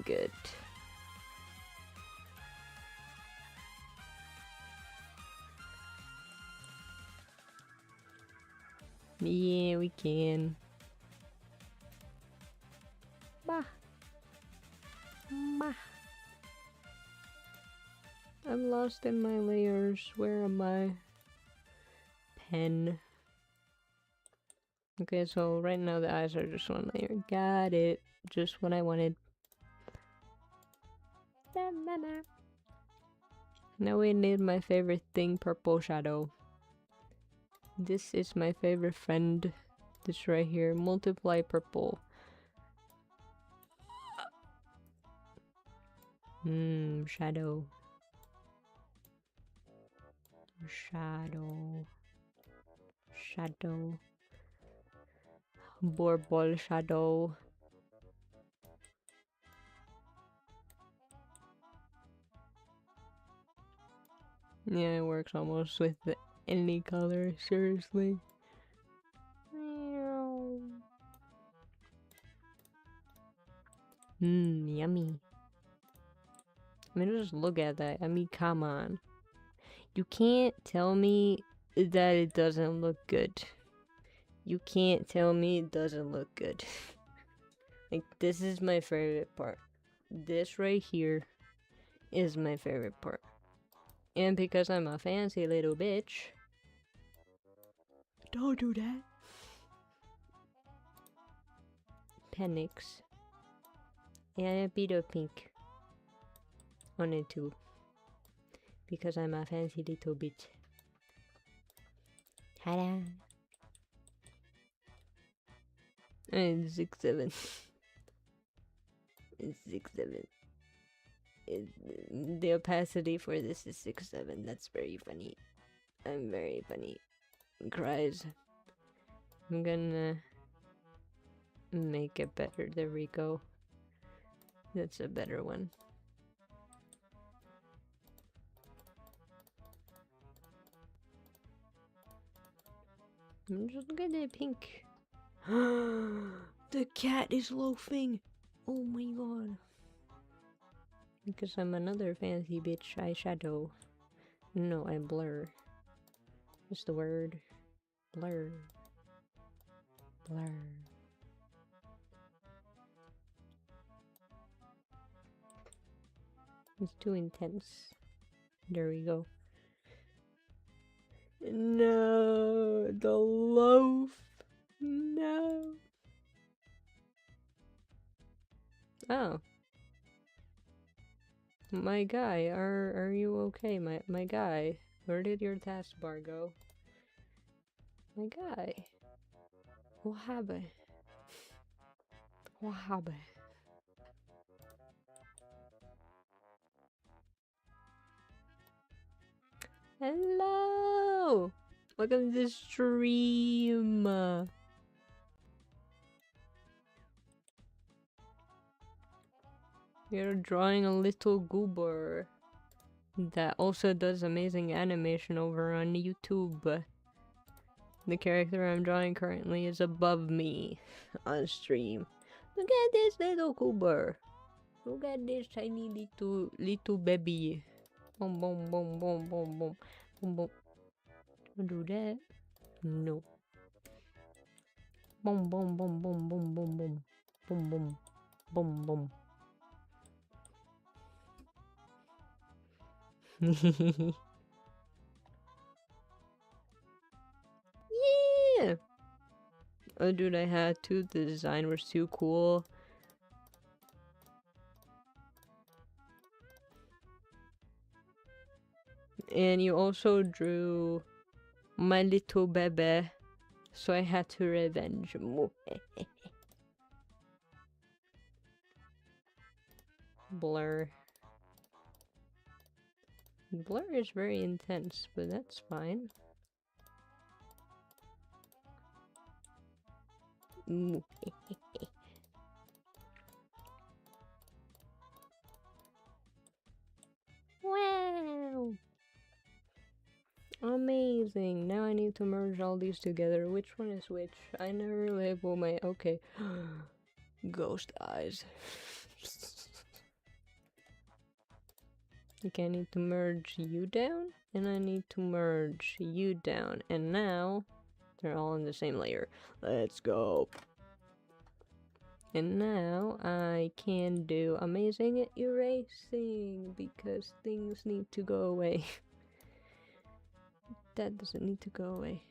Good. Yeah, we can. Bah. Bah. I'm lost in my layers. Where am I? Pen. Okay, so right now the eyes are just one layer. Got it. Just what I wanted. Now we need my favorite thing, purple shadow. This is my favorite friend. This right here. Multiply purple. Shadow. Shadow. Shadow. Borbol shadow. Yeah, it works almost with any color, seriously. Yummy. I mean, just look at that. I mean, come on. You can't tell me that it doesn't look good. You can't tell me it doesn't look good. Like, this is my favorite part. This right here is my favorite part. And because I'm a fancy little bitch. Don't do that. Panics. And a bit of pink on it too. Because I'm a fancy little bitch. Ta-da! And 6'7". It's 6'7". The opacity for this is 6'7". That's very funny. I'm very funny. Cries. I'm gonna make it better. There we go. That's a better one. Just look at that pink. The cat is loafing. Oh my god. Because I'm another fancy bitch eyeshadow. No, I blur. What's the word? Blur. Blur. It's too intense. There we go. No, the loaf. No. Oh. My guy, are you okay? My guy. Where did your taskbar go? My guy. What happened? What happened? Hello! Welcome to the stream! You're drawing a little goober that also does amazing animation over on YouTube. The character I'm drawing currently is above me on stream. Look at this little goober. Look at this tiny little baby. Boom, boom, boom, boom, boom, boom, boom, boom. Don't do that. No. Boom, boom, boom, boom, boom, boom, boom, boom, boom, boom, boom. Yeah. Oh, dude, I had to. The design was too cool. And you also drew my little baby, so I had to revenge. Blur. Blur is very intense, but that's fine. Wow! Amazing! Now I need to merge all these together. Which one is which? I never label my... Okay. Ghost eyes. Okay, I need to merge you down, and I need to merge you down. And now, they're all in the same layer. Let's go. And now I can do amazing erasing because things need to go away. That doesn't need to go away.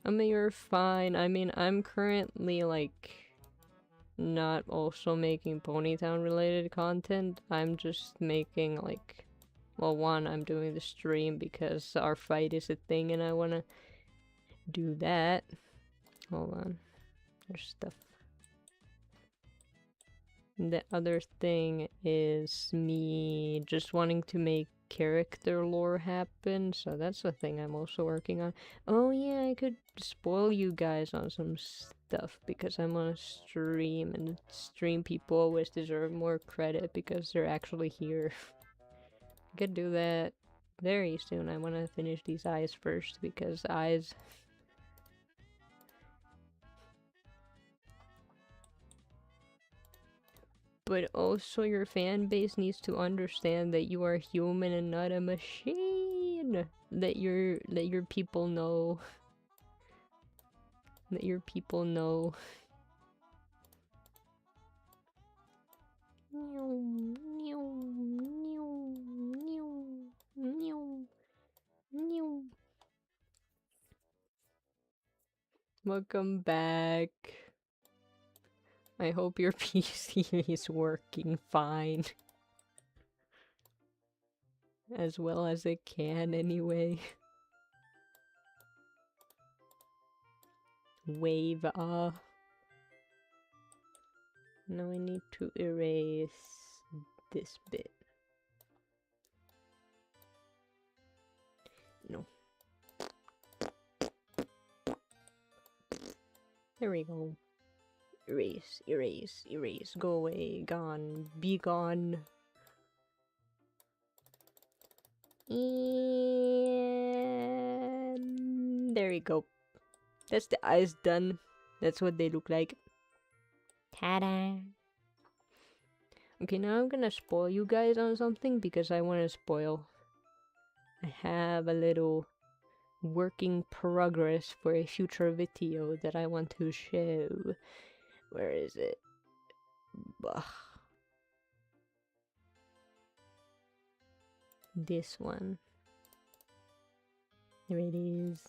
I mean, you're fine. I mean, I'm currently, like, not also making Ponytown related content. I'm just making, like, well, one, I'm doing the stream because Artfight is a thing and I wanna do that. Hold on. There's stuff. The other thing is me just wanting to make character lore happen, so that's the thing I'm also working on. Oh yeah, I could spoil you guys on some stuff because I'm on a stream, and stream people always deserve more credit because they're actually here. I could do that very soon. I want to finish these eyes first because eyes... But also your fan base needs to understand that you are human and not a machine. That your people know. That your people know. Welcome back. I hope your PC is working fine. As well as it can, anyway. Wave off. Now I need to erase this bit. No. There we go. Erase, erase, erase. Go away, gone, be gone. And there we go. That's the eyes done. That's what they look like. Ta-da! Okay, now I'm gonna spoil you guys on something because I want to spoil. I have a little working progress for a future video that I want to show. Where is it? Bah. This one. There it is.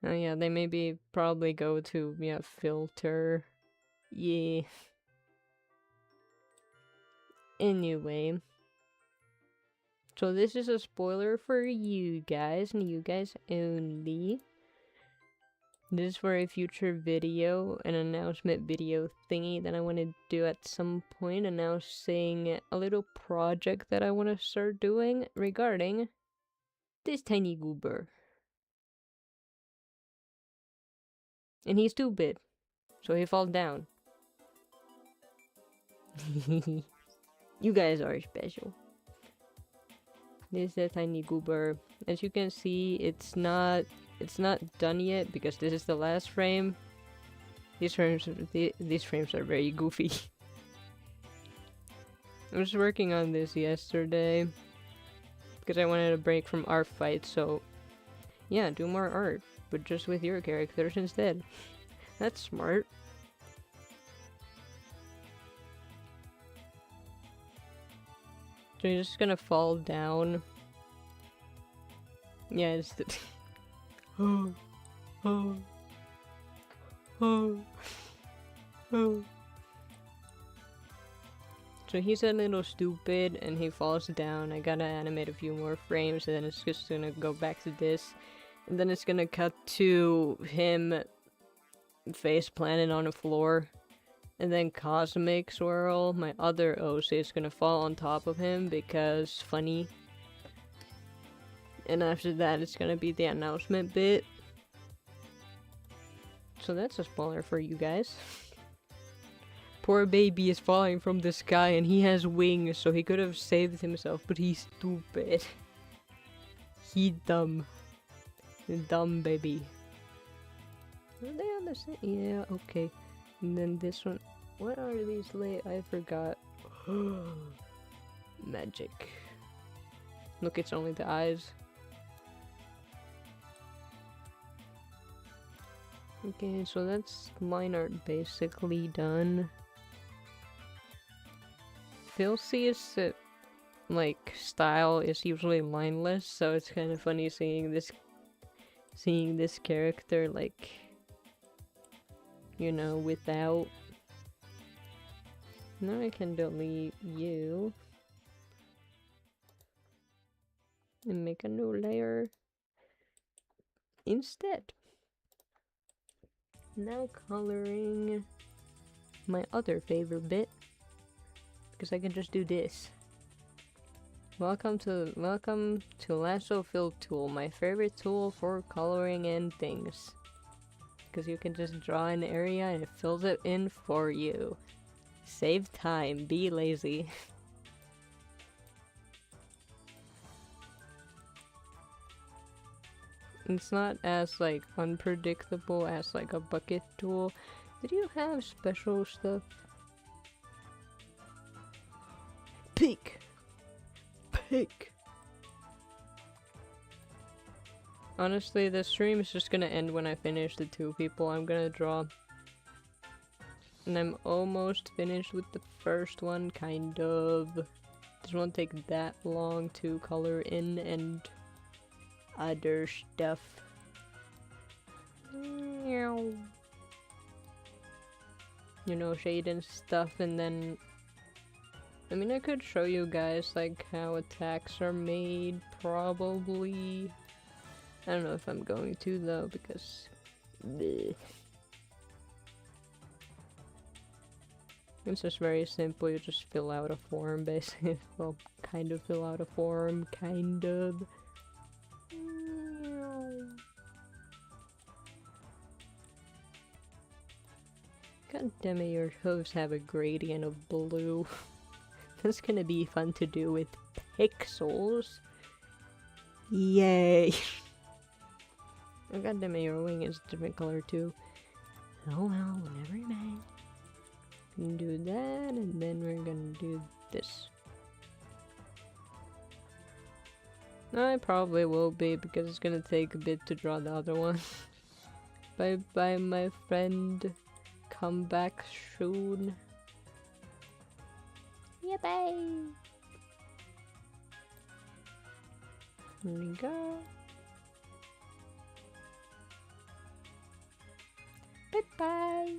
Oh yeah, they maybe probably go to, yeah, filter. Yeah. Anyway. So this is a spoiler for you guys, and you guys only. This is for a future video, an announcement video thingy that I want to do at some point, announcing a little project that I want to start doing regarding this tiny goober. And he's stupid, so he falls down. You guys are special. This is a tiny goober. As you can see, it's not done yet because this is the last frame. These frames are very goofy. I was working on this yesterday because I wanted a break from Artfight, so yeah, do more art, but just with your characters instead. That's smart. So you're just gonna fall down. Yeah, it's the oh, oh, oh, oh. So he's a little stupid and he falls down. I gotta animate a few more frames and then it's just gonna go back to this. And then it's gonna cut to him face planted on the floor. And then Cosmic Swirl, my other OC, is gonna fall on top of him because funny. And after that, it's gonna be the announcement bit. So that's a spoiler for you guys. Poor baby is falling from the sky and he has wings, so he could have saved himself, but he's stupid. He dumb. Dumb baby. Are they on the same? Yeah, okay. And then this one. What are these I forgot. Magic. Look, it's only the eyes. Okay, so that's line art basically done. Filthy's like style is usually lineless, so it's kind of funny seeing this character like, you know, without. Now I can delete you and make a new layer instead. Now coloring my other favorite bit, because I can just do this. Welcome to Lasso Fill Tool, my favorite tool for coloring and things. Because you can just draw an area and it fills it in for you. Save time, be lazy. It's not as like unpredictable as like a bucket tool. Did you have special stuff? Pick! Pick! Honestly, the stream is just gonna end when I finish the 2 people I'm gonna draw. And I'm almost finished with the first one, kind of. This won't take that long to color in and other stuff. You know, shade and stuff, and then... I mean, I could show you guys, like, how attacks are made, probably. I don't know if I'm going to, though, because... bleh. It's just very simple, you just fill out a form, basically. Well, kind of fill out a form, kind of. God damn it, your hooves have a gradient of blue. That's gonna be fun to do with pixels. Yay! Oh god damn it, your wing is a different color too. Oh well, never mind. Can do that, and then we're gonna do this. I probably will be, because it's gonna take a bit to draw the other one. Bye bye, my friend. Come back soon. Yeah, bye. There we go. Bye bye.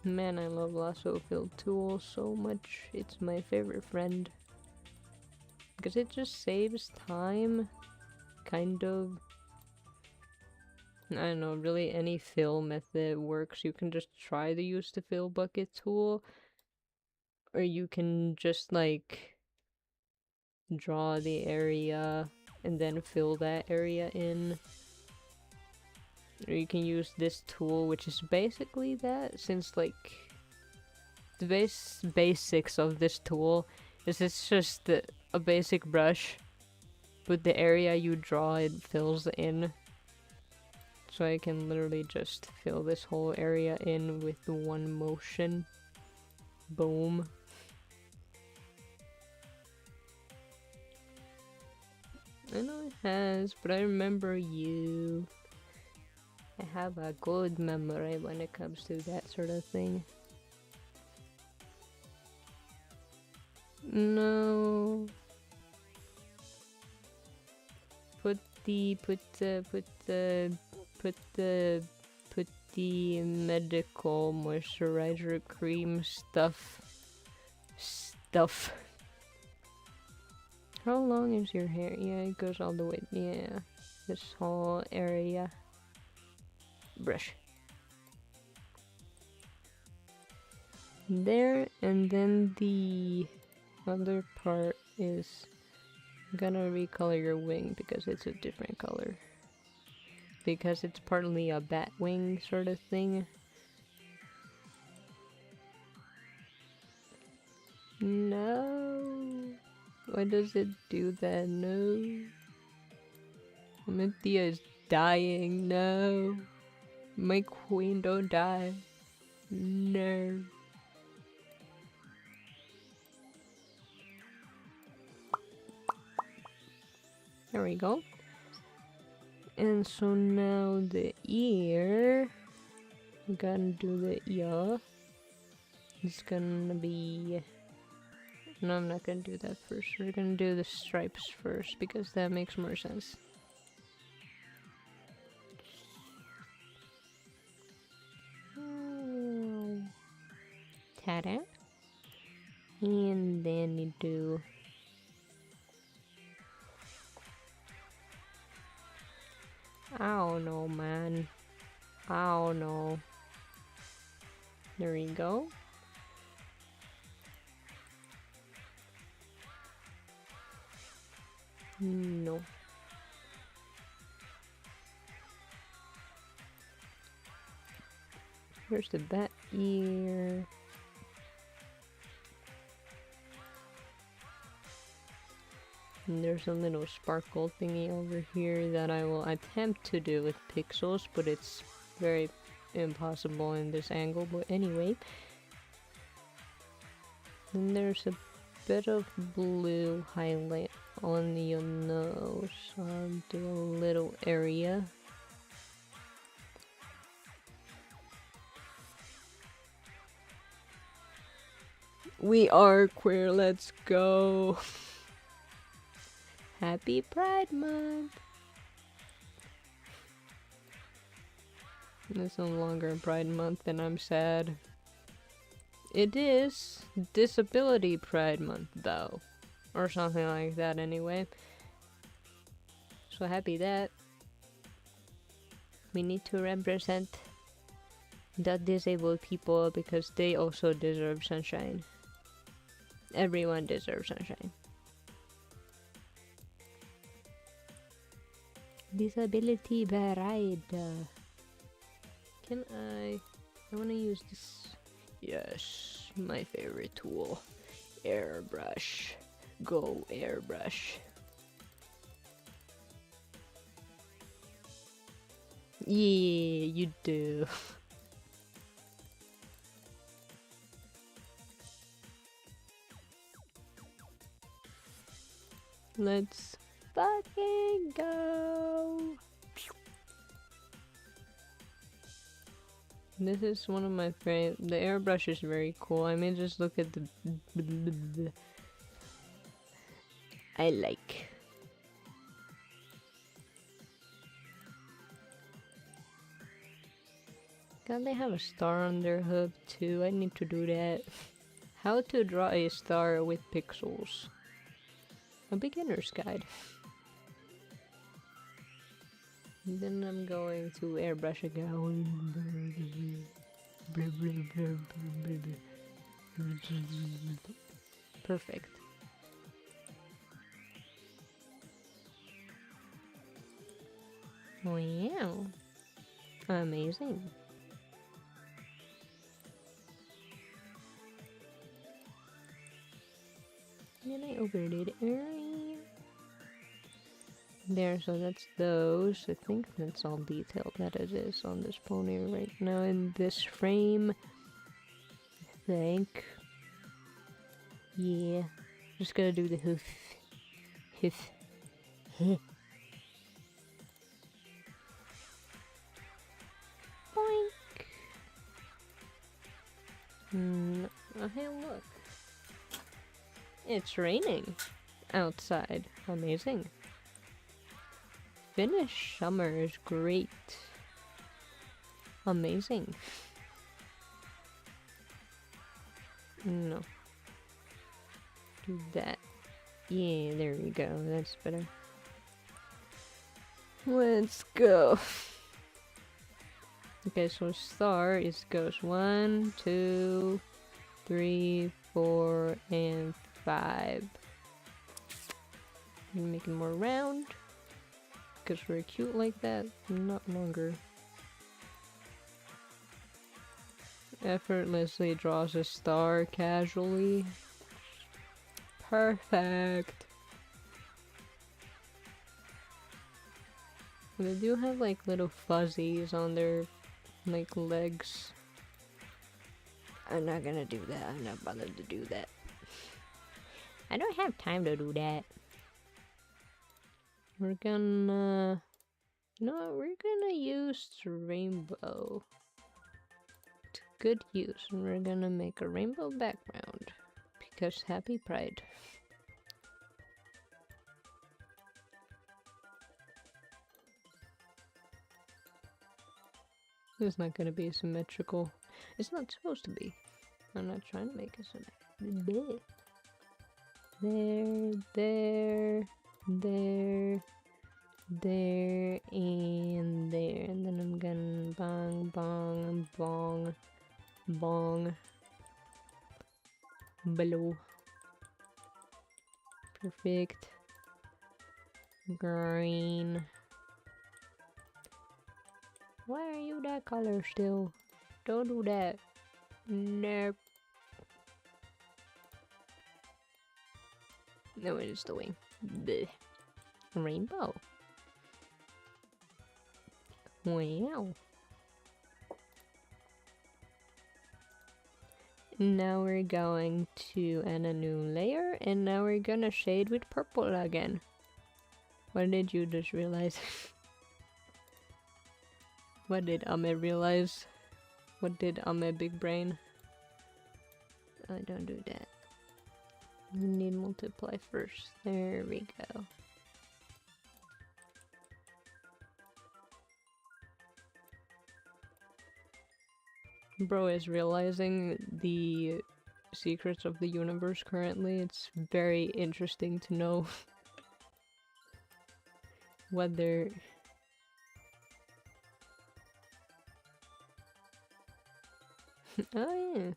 Man, I love Lasso Fill Tool so much. It's my favorite friend. Because it just saves time. Kind of. I don't know, really any fill method works. You can just try to use the fill bucket tool. Or you can just like draw the area and then fill that area in. Or you can use this tool, which is basically that, since like the basics of this tool is it's just a basic brush, but the area you draw it fills in. So I can literally just fill this whole area in with one motion. Boom. I know it has, but I remember you. I have a good memory when it comes to that sort of thing. No. Put the medical moisturizer cream stuff. How long is your hair? Yeah, it goes all the way. Yeah, this whole area. Brush. There, and then the other part is I'm gonna recolor your wing because it's a different color. Because it's partly a bat wing sort of thing. Why does it do that? No. Amithia is dying. No. My queen, don't die. No. There we go. And so now the ear. We're gonna do the ear. It's gonna be... No, I'm not gonna do that first. We're gonna do the stripes first because that makes more sense. Ta-da. And then you do... I don't know, man. I don't know. There we go. No. Here's the bat ear. And there's a little sparkle thingy over here that I will attempt to do with pixels, but it's very impossible in this angle. But anyway, then there's a bit of blue highlight on your nose. I'll do a little area. We are queer, let's go. Happy Pride Month. It's no longer Pride Month and I'm sad. It is Disability Pride Month though. Or something like that anyway. So happy that. We need to represent the disabled people because they also deserve sunshine. Everyone deserves sunshine. Disability Pride. Can I wanna use this. Yes, my favorite tool. Airbrush. Go airbrush. Yeah, you do. Let's fucking go. This is one of my favorite. The airbrush is very cool. I mean, just look at the. I like. God, they have a star on their hub too. I need to do that. How to draw a star with pixels. A beginner's guide. And then I'm going to airbrush again. Perfect. Wow. Amazing. Then I opened it early. There, so that's those. I think that's all detailed that it is on this pony right now in this frame. I think. Yeah. Just gotta do the hoof. Hoof. Heh. Boink. Oh, hey, look. It's raining outside. Amazing. Finnish summer is great. Amazing. No. Do that. Yeah, there we go. That's better. Let's go. Okay, so star goes 1, 2, 3, 4, and 5. Make it more round. Because we're cute like that, not longer. Effortlessly draws a star casually. perfect. They do have like little fuzzies on their like legs. I'm not gonna do that. I'm not bothered to do that. I don't have time to do that. We're gonna... No, we're gonna use rainbow. To good use. And we're gonna make a rainbow background. Because happy pride. It's not gonna be symmetrical. It's not supposed to be. I'm not trying to make it symmetrical. There, there, there, there, and there. And then I'm gonna bong, bong, bong, bong. Below. Perfect. Green. Why are you that color still? Don't do that. Nope. No, it is the wing. Blech. Rainbow. Wow. Now we're going to add a new layer, and now we're gonna shade with purple again. What did you just realize? What did Ame realize? What did Ame big brain? I don't do that. We need multiply first. There we go. Bro is realizing the secrets of the universe currently. It's very interesting to know what they're... Oh yeah.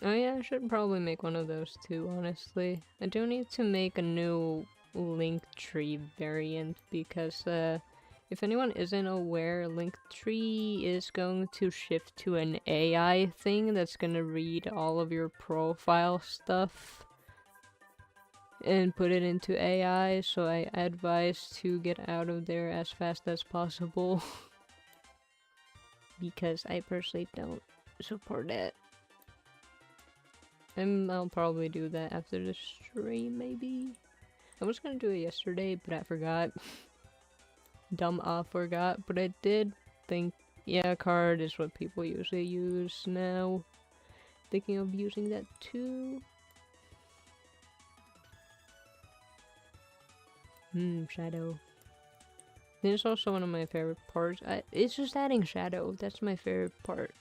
Oh yeah, I should probably make one of those too, honestly. I do need to make a new Linktree variant because if anyone isn't aware, Linktree is going to shift to an AI thing that's gonna read all of your profile stuff and put it into AI, so I advise to get out of there as fast as possible. Because I personally don't support it. I'll probably do that after the stream, maybe? I was gonna do it yesterday, but I forgot. Dumb forgot, but I did think, yeah, card is what people usually use now. Thinking of using that too. Shadow. This is also one of my favorite parts. It's just adding shadow. That's my favorite part.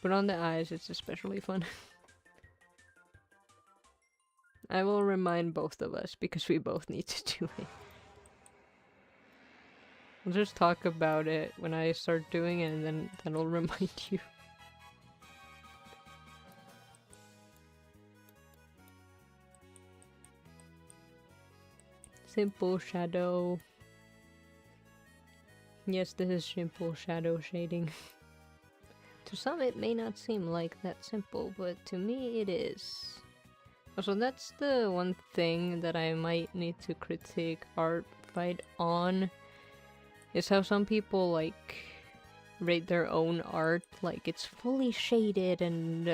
But on the eyes, it's especially fun. I will remind both of us because we both need to do it. We'll just talk about it when I start doing it, and then that'll remind you. Simple shadow. Yes, this is simple shadow shading. To some it may not seem like that simple, but to me it is. Also, that's the one thing that I might need to critique Artfight on, is how some people like rate their own art like it's fully shaded and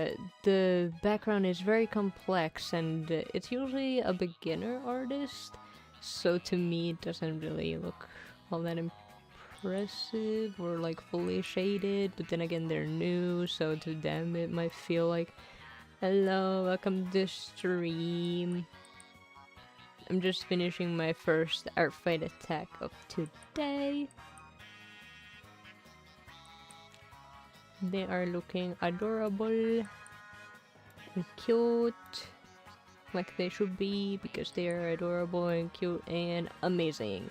the background is very complex, and it's usually a beginner artist, so to me it doesn't really look all that impressive or like fully shaded, but then again they're new, so to them it might feel like, hello, welcome to the stream. I'm just finishing my first Artfight attack of today. They are looking adorable and cute, like they should be, because they are adorable and cute and amazing.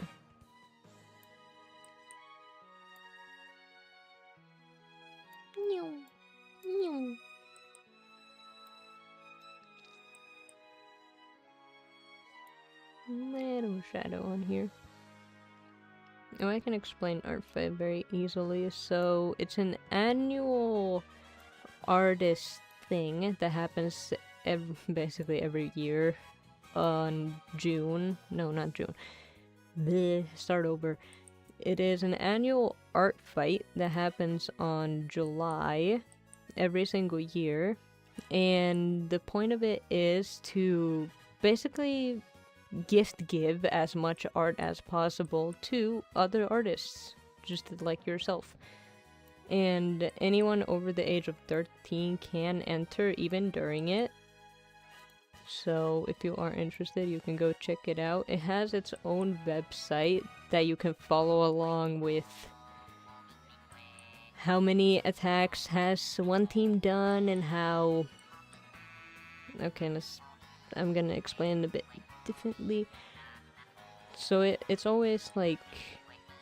Little shadow on here. Oh, I can explain Artfight very easily. So it's an annual artist thing that happens basically every year on June. No, not June. Bleh, start over. It is an annual art fight that happens on July every single year. And the point of it is to basically give as much art as possible to other artists, just like yourself. And anyone over the age of 13 can enter even during it. So if you are interested, you can go check it out. It has its own website that you can follow along with how many attacks has one team done and how... Okay, I'm gonna explain a bit differently. So it's always like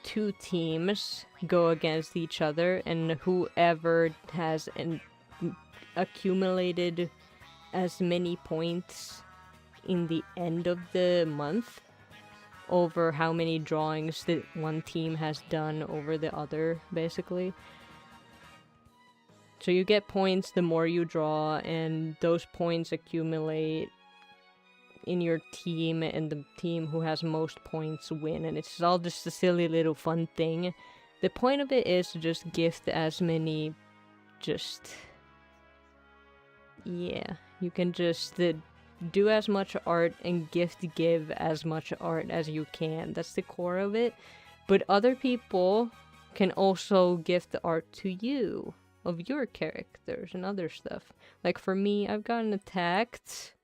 2 teams go against each other, and whoever has accumulated as many points in the end of the month over how many drawings that one team has done over the other, basically. So you get points the more you draw, and those points accumulate in your team, and the team who has most points win, and it's all just a silly little fun thing. The point of it is to just gift as many, yeah, you can just do as much art and give as much art as you can. That's the core of it. But other people can also gift the art to you of your characters and other stuff. Like for me, I've gotten attacked,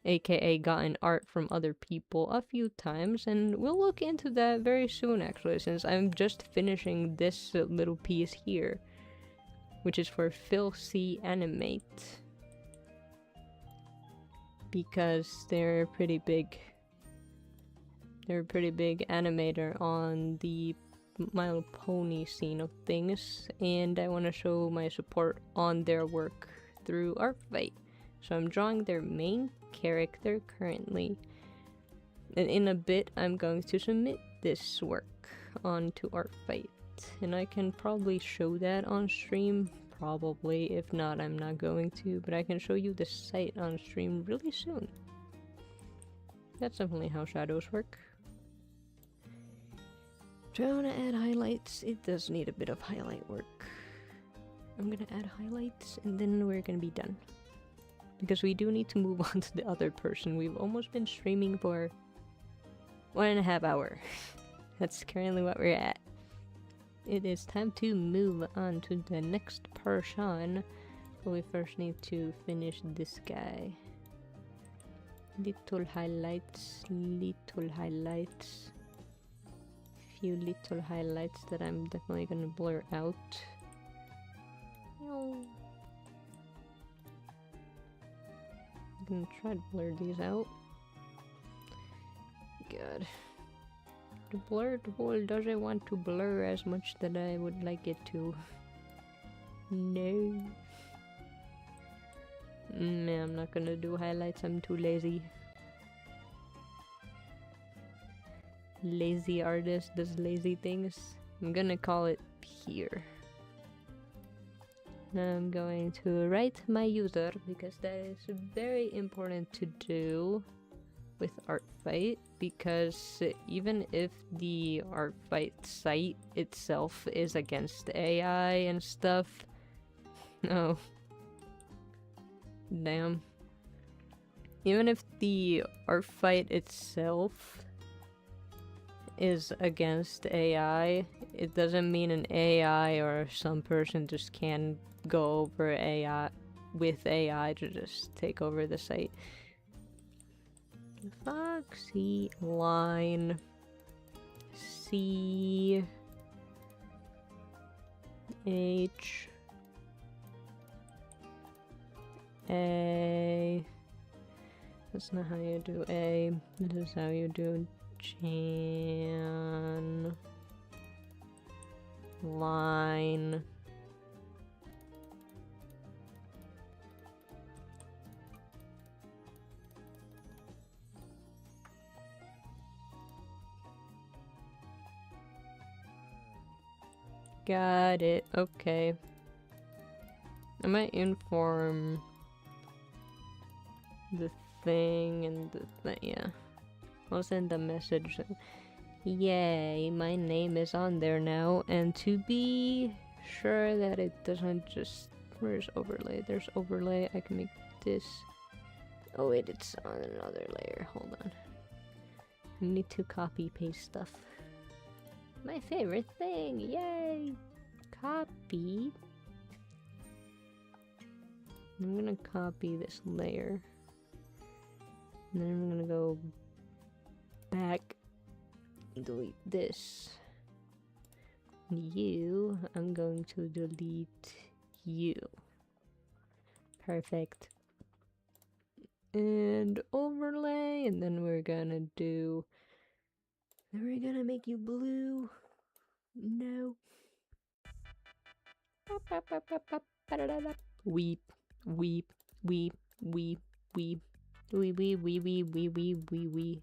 aka gotten art from other people a few times, and we'll look into that very soon actually, since I'm just finishing this little piece here, which is for Foxy Animate, because they're a pretty big animator on the My Little Pony scene of things, and I want to show my support on their work through Artfight. So I'm drawing their main character currently, and in a bit I'm going to submit this work onto Artfight, and I can probably show that on stream, probably. If not, I'm not going to, but I can show you the site on stream really soon. That's definitely how shadows work. Trying to add highlights. It does need a bit of highlight work. I'm gonna add highlights and then we're gonna be done, because we do need to move on to the other person. We've almost been streaming for 1.5 hours. That's currently what we're at. It is time to move on to the next person, but we first need to finish this guy. Little highlights. Few little highlights that I'm definitely gonna blur out. I'm gonna try to blur these out. God. The blurred hole doesn't want to blur as much that I would like it to. No. I'm not gonna do highlights, I'm too lazy. Lazy artist does lazy things. I'm gonna call it here. Now I'm going to write my user, because that is very important to do with Artfight, because even if the Artfight site itself is against AI and stuff... Oh. Damn. Even if the Artfight itself is against AI, it doesn't mean an AI or some person just can go over AI with AI to just take over the site. Foxy line C H A. That's not how you do A. This is how you do Chan line. Got it. Okay. I might inform the thing and the thing, yeah. I'll send a message. Yay, my name is on there now, and to be sure that it doesn't just... Where's overlay? There's overlay. I can make this... Oh wait, it's on another layer. Hold on. I need to copy paste stuff. My favorite thing! Yay! Copy. I'm gonna copy this layer. And then I'm gonna go back and delete this. You, I'm going to delete you. Perfect. And overlay, and then we're gonna do... Then we're gonna make you blue. No. Weep, weep, weep, weep, weep. Wee wee wee wee wee wee wee wee.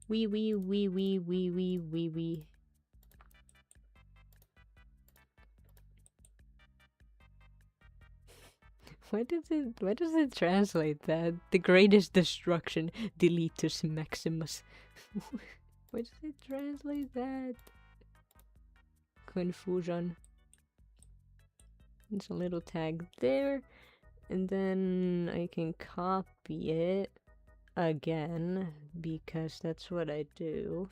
Wee wee wee wee wee wee wee wee. Why does it translate that? The greatest destruction, deletus maximus. Why does it translate that? Confusion. There's a little tag there. And then I can copy it again, because that's what I do.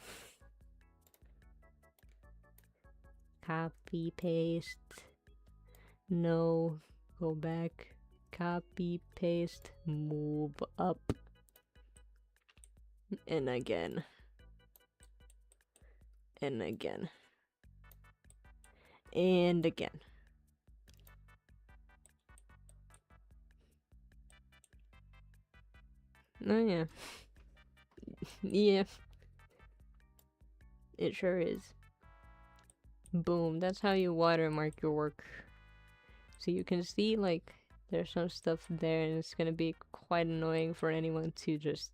Copy, paste. No, go back. Copy, paste, move up. And again. And again. And again. Oh yeah. Yeah. It sure is. Boom. That's how you watermark your work. So you can see, like, there's some stuff there, and it's gonna be quite annoying for anyone to just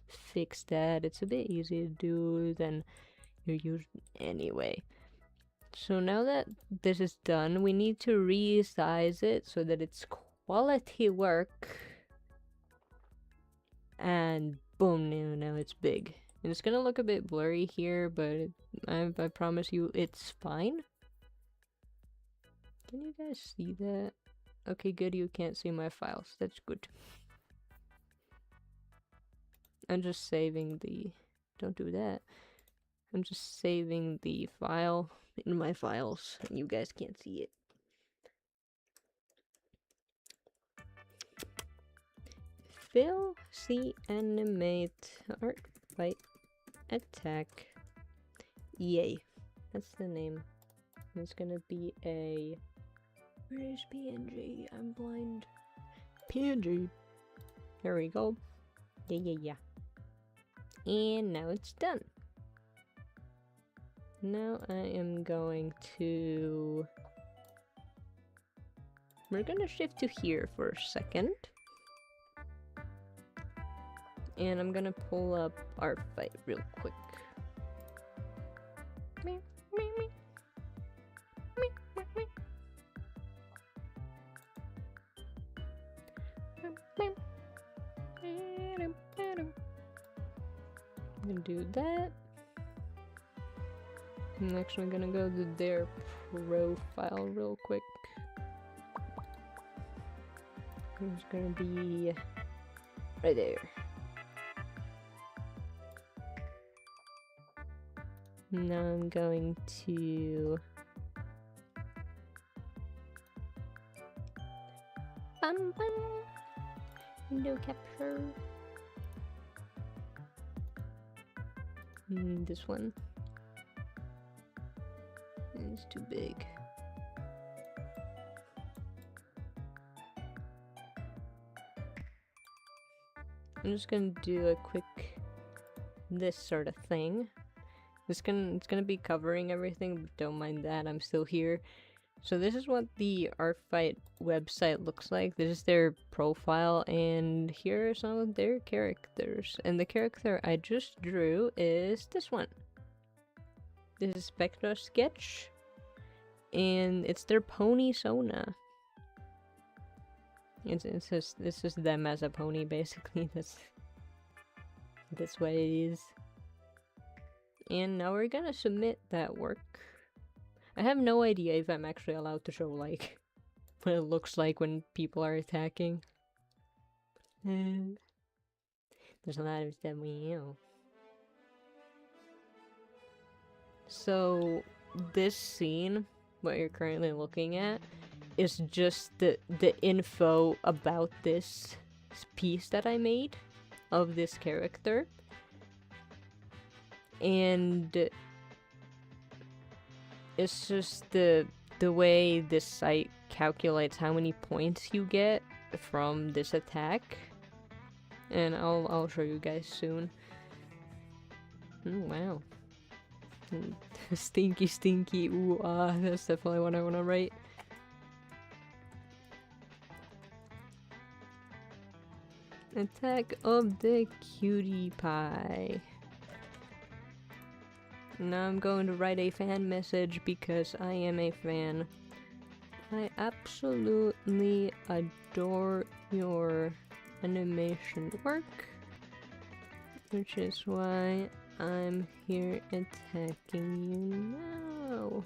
fix that. It's a bit easier to do than you use anyway. So now that this is done, we need to resize it so that it's quality work. And boom, now it's big. And it's gonna look a bit blurry here, but I promise you it's fine. Can you guys see that? Okay, good, you can't see my files. That's good. I'm just saving the... Don't do that. I'm just saving the file in my files, and you guys can't see it. Fill, see, animate, Artfight, attack. Yay. That's the name. It's gonna be a... Where is PNG? I'm blind. PNG. There we go. Yeah. And now it's done. Now I am going to... We're gonna shift to here for a second. And I'm gonna pull up Artfight real quick. I'm gonna do that. I'm actually gonna go to their profile real quick. It's gonna be right there. Now I'm going to window capture. This one. It's too big. I'm just gonna do a quick this sort of thing. It's gonna be covering everything, but don't mind that, I'm still here. So this is what the Artfight website looks like. This is their profile, and here are some of their characters. And the character I just drew is this one. This is Spectra Sketch, and it's their pony Sona. It's just them as a pony, basically. That's what it is. And now we're gonna submit that work. I have no idea if I'm actually allowed to show, like, what it looks like when people are attacking. There's a lot of stuff we know. So, this scene, what you're currently looking at, is just the info about this piece that I made of this character. And it's just the way this site calculates how many points you get from this attack. And I'll show you guys soon. Oh, wow. Stinky, stinky, ooh, ah, that's definitely what I want to write. Attack of the cutie pie. Now I'm going to write a fan message because I am a fan. I absolutely adore your animation work, which is why I'm here attacking you now.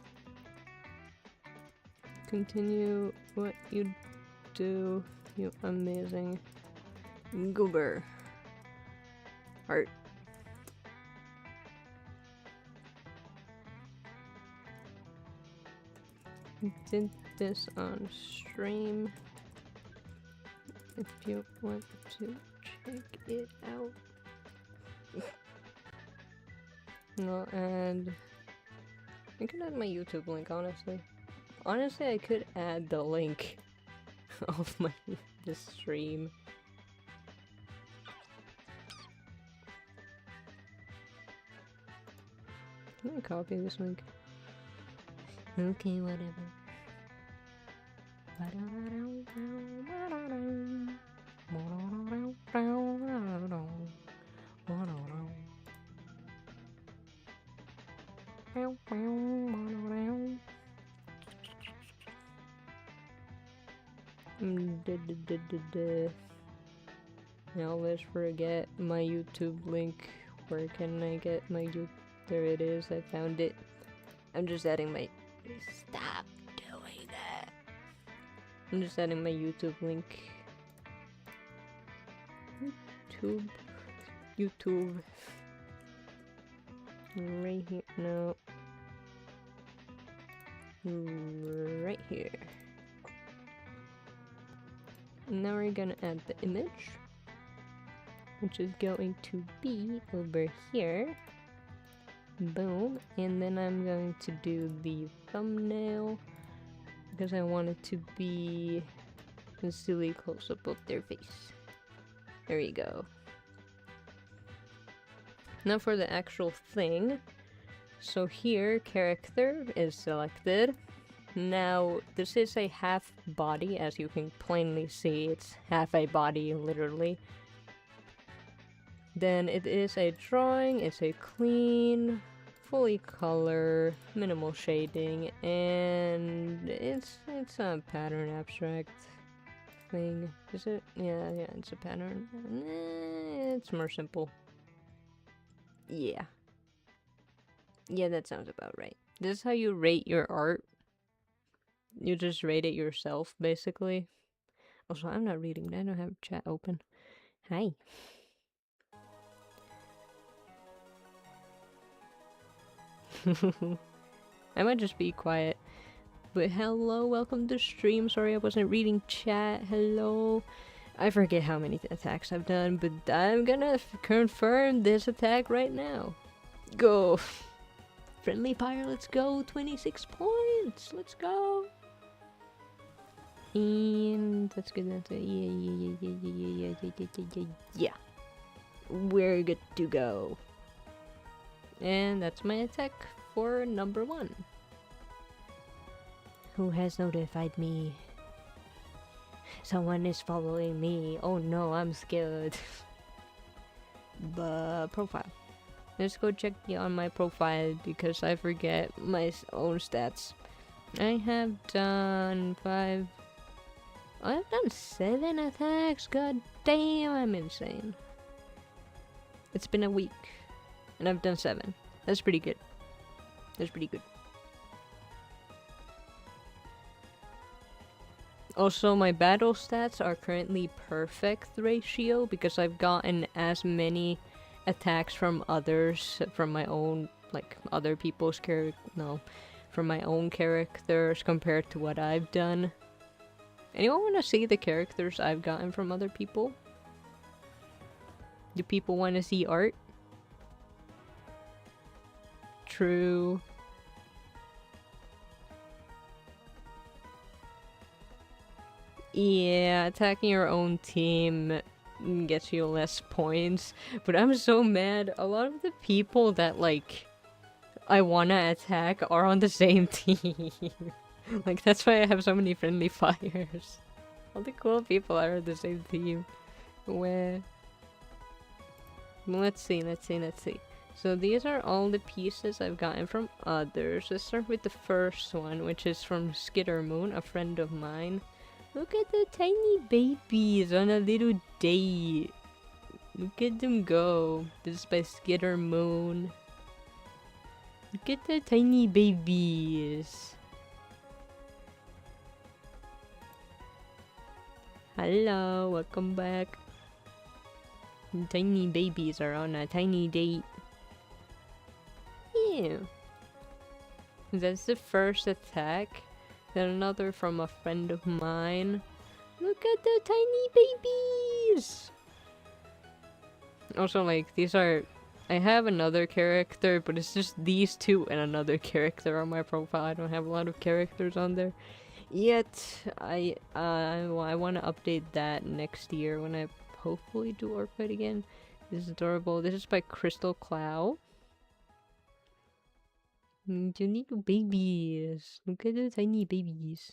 Continue what you do, you amazing goober. Heart. Did this on stream. If you want to check it out. No, and I could add my YouTube link, honestly. Honestly, I could add the link of this stream. Can I copy this link? Okay, whatever. I always forget my YouTube link. Where can I get my YouTube? There it is, I found it. I'm just adding my... Stop doing that. I'm just adding my YouTube link. YouTube. Right here. No. Right here. Now we're gonna add the image, which is going to be over here. Boom. And then I'm going to do the thumbnail because I want it to be a silly close-up of their face. There you go. Now for the actual thing. So here, character is selected. Now, this is a half body, as you can plainly see. It's half a body, literally. Then it is a drawing, it's a clean, fully color, minimal shading, and it's a pattern abstract thing. Is it? Yeah, it's a pattern. It's more simple. Yeah. Yeah, that sounds about right. This is how you rate your art. You just rate it yourself, basically. Also, I'm not reading. I don't have chat open. Hi. I might just be quiet. But hello, welcome to stream. Sorry I wasn't reading chat. Hello. I forget how many attacks I've done, but I'm gonna confirm this attack right now. Go. Friendly fire, let's go. 26 points. Let's go. And that's good. That's it. Yeah. We're good to go. And that's my attack for number 1. Who has notified me? Someone is following me. Oh no, I'm scared. But profile. Let's go check on my profile because I forget my own stats. I have done 5. I've done 7 attacks. God damn, I'm insane. It's been a week, and I've done 7. That's pretty good. That's pretty good. Also, my battle stats are currently perfect ratio because I've gotten as many attacks from others, from my own, like, other people's from my own characters compared to what I've done. Anyone want to see the characters I've gotten from other people? Do people want to see art? True. Yeah, attacking your own team gets you less points, but I'm so mad. A lot of the people that, like, I wanna attack are on the same team. Like, that's why I have so many friendly fires. All the cool people are on the same team. Where? Let's see. So these are all the pieces I've gotten from others. Let's start with the first one, which is from Skittermoon, a friend of mine. Look at the tiny babies on a little date. Look at them go. This is by Skittermoon. Look at the tiny babies. Hello, welcome back. Tiny babies are on a tiny date. Yeah. That's the first attack. Then another from a friend of mine. Look at the tiny babies! Also, like, these are... I have another character, but it's just these two and another character on my profile. I don't have a lot of characters on there yet. I want to update that next year when I hopefully do Artfight again. This is adorable. This is by Crystal Cloud. The little babies. Look at the tiny babies.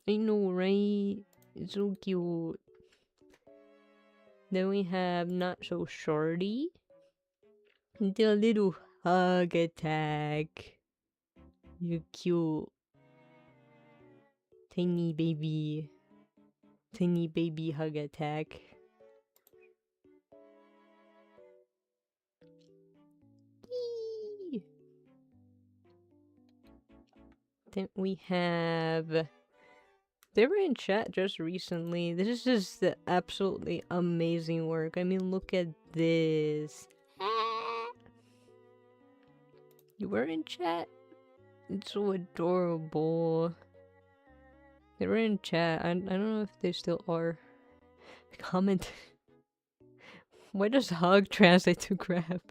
I know, right? It's so cute. Then we have Not So Shorty. The little hug attack. You cute. Tiny baby. Tiny baby hug attack. Eee! Then we have... They were in chat just recently. This is just the absolutely amazing work. I mean, look at this. You were in chat? It's so adorable. They were in chat. I don't know if they still are. Comment. Why does hug translate to grab?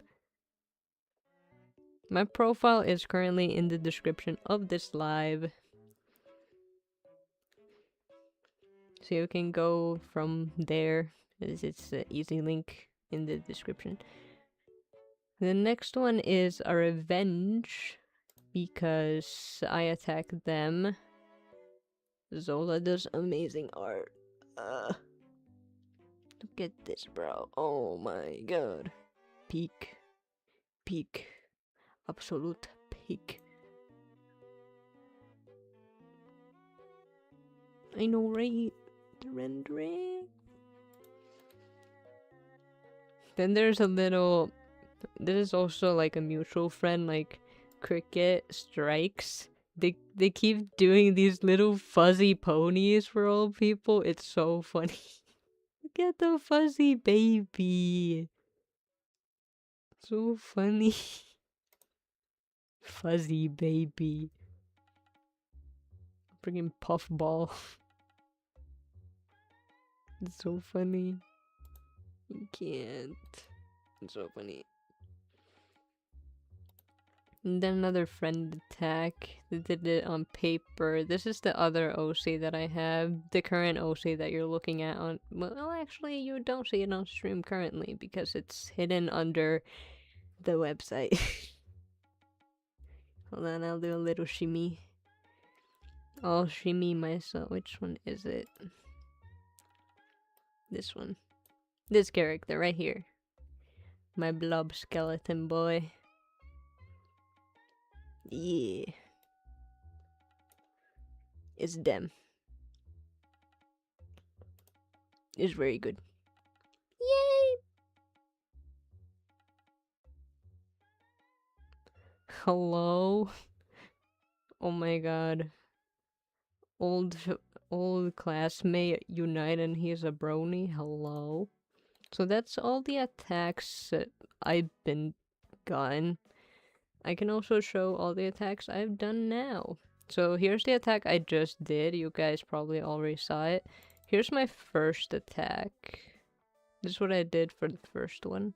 My profile is currently in the description of this live. So you can go from there. It's an easy link in the description. The next one is a revenge because I attacked them. Zola does amazing art. Look at this, bro. Oh my god. Peak. Peak. Absolute peak. I know, right? The rendering. Then there's a little... This is also like a mutual friend, like Cricket Strikes. They keep doing these little fuzzy ponies for old people. It's so funny. Look at the fuzzy baby. So funny. Fuzzy baby. Freaking puffball. It's so funny. You can't. It's so funny. And then another friend attack. They did it on paper. This is the other OC that I have. The current OC that you're looking at on... Well, actually, you don't see it on stream currently because it's hidden under the website. Hold on, I'll do a little shimmy. I'll shimmy myself. Which one is it? This one. This character right here. My blob skeleton boy. Yeah. It's them. It's very good. Yay! Hello? Oh my god. Old classmate unite and he's a brony. Hello? So that's all the attacks that I've been gotten. I can also show all the attacks I've done now. So here's the attack I just did. You guys probably already saw it. Here's my first attack. This is what I did for the first one.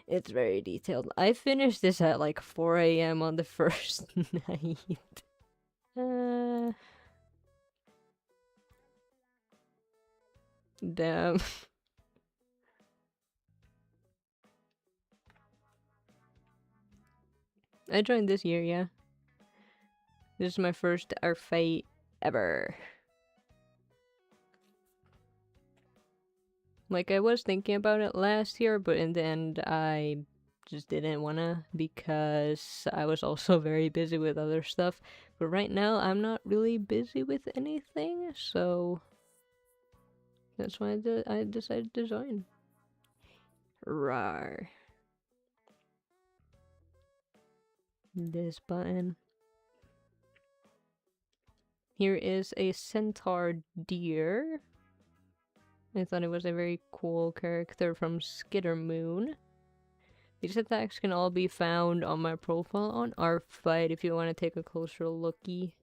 It's very detailed. I finished this at like 4 a.m. on the first night. Damn. I joined this year, yeah. This is my first Artfight ever. Like, I was thinking about it last year, but in the end, I just didn't wanna because I was also very busy with other stuff. But right now, I'm not really busy with anything, so that's why I decided to join. Rawr. This button. Here is a centaur deer. I thought it was a very cool character from Skittermoon. These attacks can all be found on my profile on Artfight if you want to take a closer looky.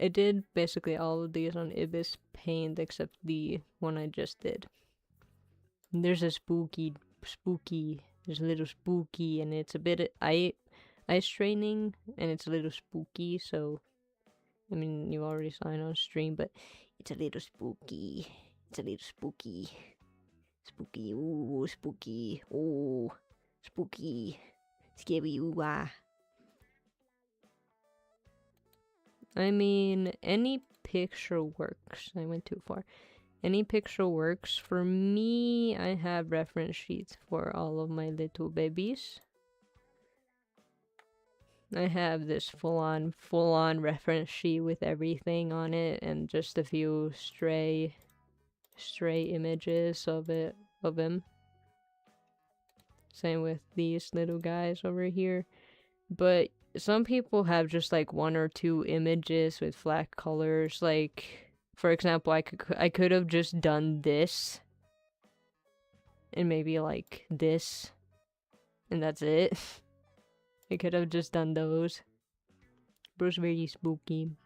I did basically all of these on Ibis Paint except the one I just did. And there's a spooky, there's a little spooky and it's a bit ice training and it's a little spooky, so I mean you already saw it on stream, but it's a little spooky. It's a little spooky. Spooky, ooh, spooky, ooh, spooky, scary, ooh, ah. I mean, any picture works. I went too far. Any picture works. For me, I have reference sheets for all of my little babies. I have this full-on reference sheet with everything on it and just a few stray images of him. Same with these little guys over here. But some people have just like 1 or 2 images with flat colors. Like, for example, I could have just done this and maybe like this and that's it. I could have just done those. Bro's very spooky,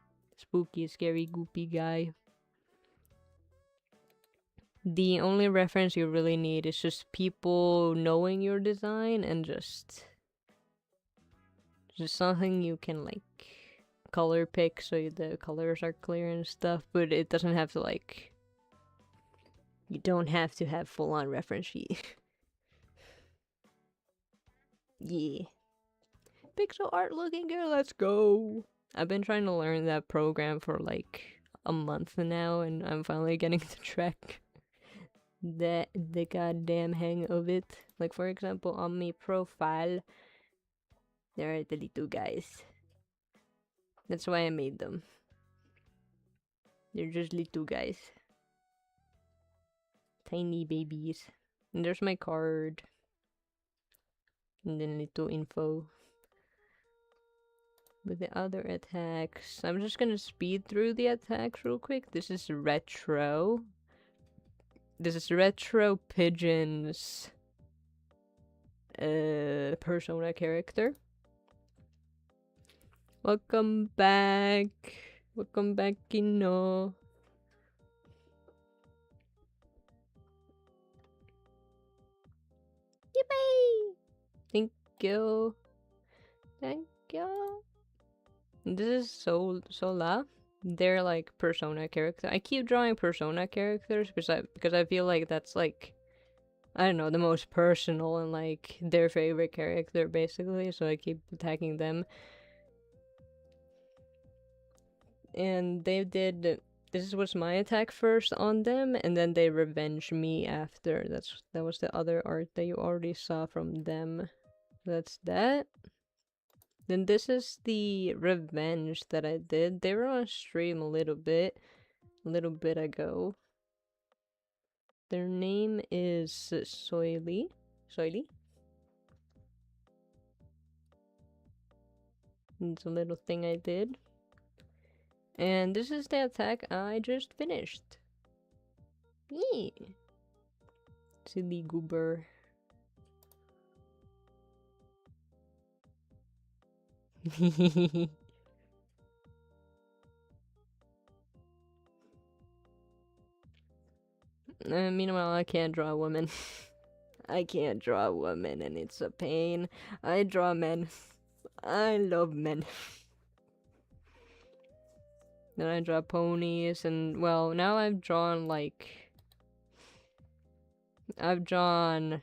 scary, goopy guy. The only reference you really need is just people knowing your design and just something you can like color pick so the colors are clear and stuff, but it doesn't have to like, you don't have to have full-on reference sheet. Yeah. Pixel art looking good, let's go! I've been trying to learn that program for like a month now and I'm finally getting the track. The goddamn hang of it. Like, for example, on my profile, there are the little guys. That's why I made them. They're just little guys. Tiny babies. And there's my card. And then little info. With the other attacks, I'm just gonna speed through the attacks real quick. This is retro. This is Retro Pigeon's persona character. Welcome back. Welcome back, Kino. Yippee! Thank you. Thank you. This is Sola. They're like persona character. I keep drawing persona characters because I feel like that's like, I don't know, the most personal and like their favorite character basically, so I keep attacking them. And they did, this was my attack first on them and then they revenged me after. That was the other art that you already saw from them. That's that. Then this is the revenge that I did. They were on stream a little bit ago. Their name is Soily. It's a little thing I did. And this is the attack I just finished. Yeah. Silly goober. Meanwhile, I can't draw women. I can't draw women, and it's a pain. I draw men. I love men. Then I draw ponies, and well, now I've drawn like... I've drawn...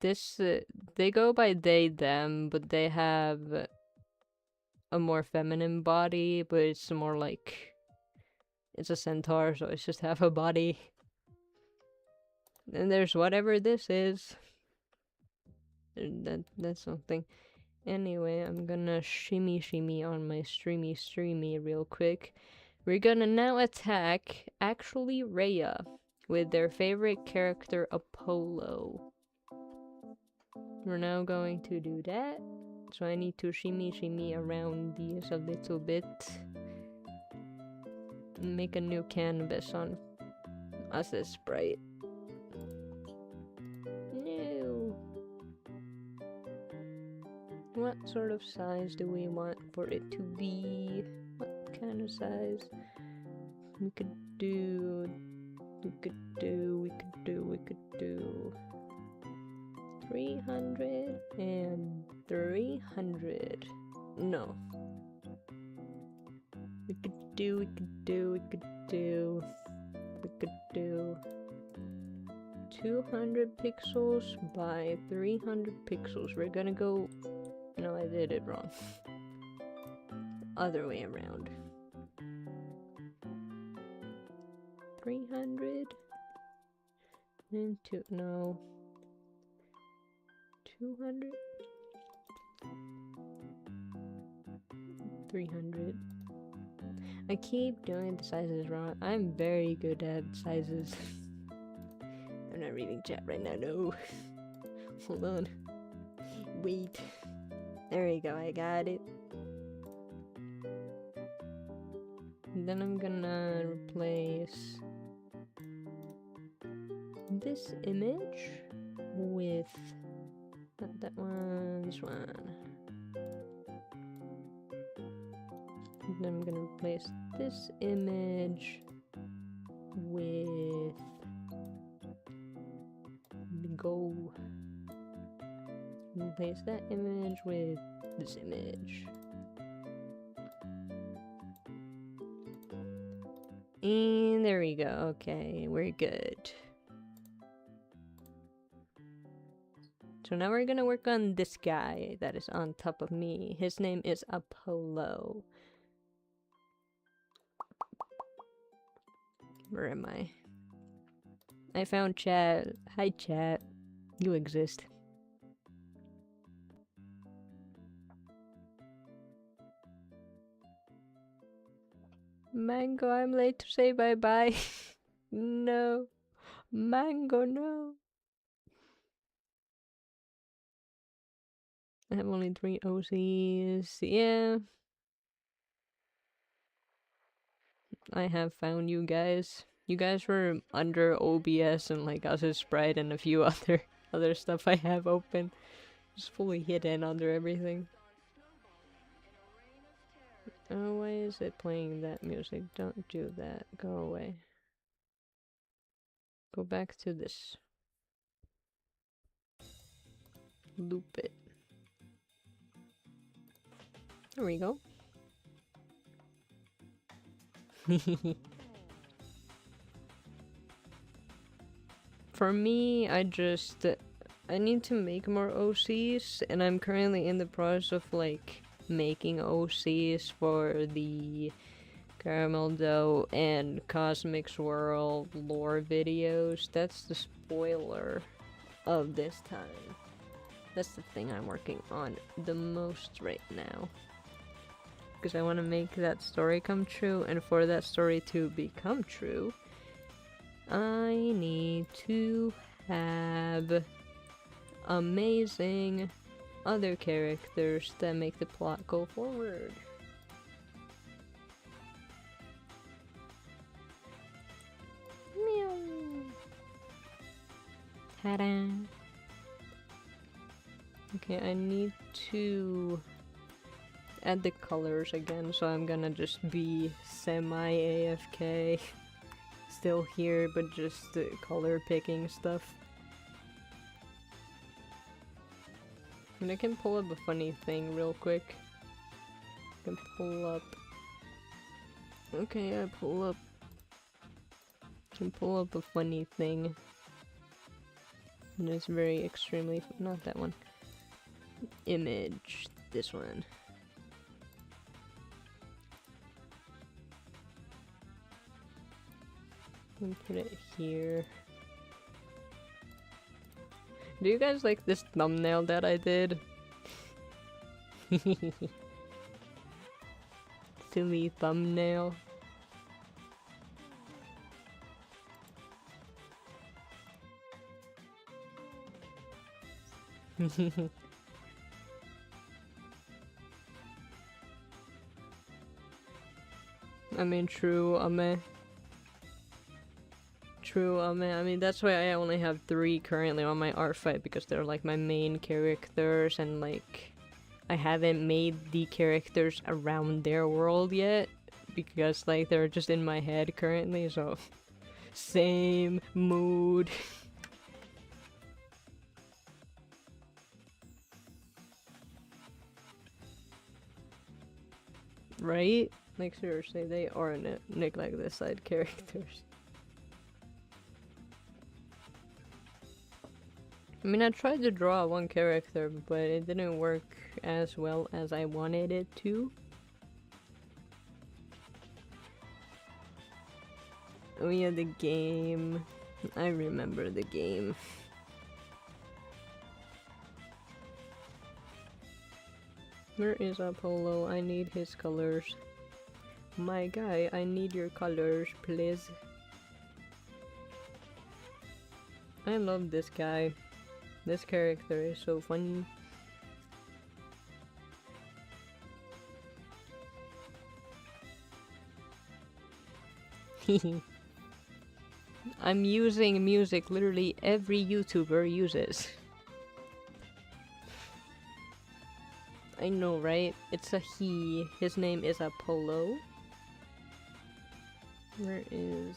This, they go by they, them, but they have a more feminine body, but it's more like... It's a centaur, so it's just half a body. And there's whatever this is. That's something. Anyway, I'm gonna shimmy on my streamy real quick. We're gonna now attack, actually, Rhea with their favorite character, Apollo. We're now going to do that. So I need to shimmy around these a little bit. Make a new canvas on us as sprite. No. What sort of size do we want for it to be? What kind of size? We could do 300 and 300. No. We could do 200 pixels by 300 pixels. We're gonna go... No, I did it wrong. Other way around. 300 and 200 300. I keep doing the sizes wrong. I'm very good at sizes. I'm not reading chat right now, no. Hold on. Wait. There we go, I got it. And then I'm gonna replace this image with not that one, this one. And then I'm gonna replace this image with the goal. Replace that image with this image. And there we go. Okay, we're good. So now we're gonna work on this guy that is on top of me. His name is Apollo. Where am I? I found chat. Hi chat. You exist. Mango, I'm late to say bye-bye. No. Mango, no. I have only 3 OCs. Yeah. I have found you guys. You guys were under OBS and like us as Sprite and a few other stuff I have open. Just fully hidden under everything. Oh, why is it playing that music? Don't do that. Go away. Go back to this. Loop it. There we go. For me, I need to make more OCs, and I'm currently in the process of like making OCs for the Caramel Dough and Cosmic Swirl lore videos. That's the spoiler of this time. That's the thing I'm working on the most right now. Because I want to make that story come true, and for that story to become true, I need to have amazing other characters that make the plot go forward. Meow. Ta-da! Okay, I need to add the colors again, so I'm gonna just be semi-AFK. Still here, but just color picking stuff. And I can pull up a funny thing real quick. I can pull up... Okay, I can pull up a funny thing. And it's very extremely... not that one. Image. This one. And put it here. Do you guys like this thumbnail that I did? Silly thumbnail. I mean, true, I mean, that's why I only have 3 currently on my Artfight, because they're like my main characters, and like, I haven't made the characters around their world yet, because like, they're just in my head currently, so... Same mood. Right? Like, seriously, they are neglect the side characters. I mean, I tried to draw one character, but it didn't work as well as I wanted it to. Oh yeah, the game. I remember the game. Where is Apollo? I need his colors. My guy, I need your colors, please. I love this guy. This character is so funny. I'm using music literally every YouTuber uses. I know, right? It's a he. His name is Apollo. Where is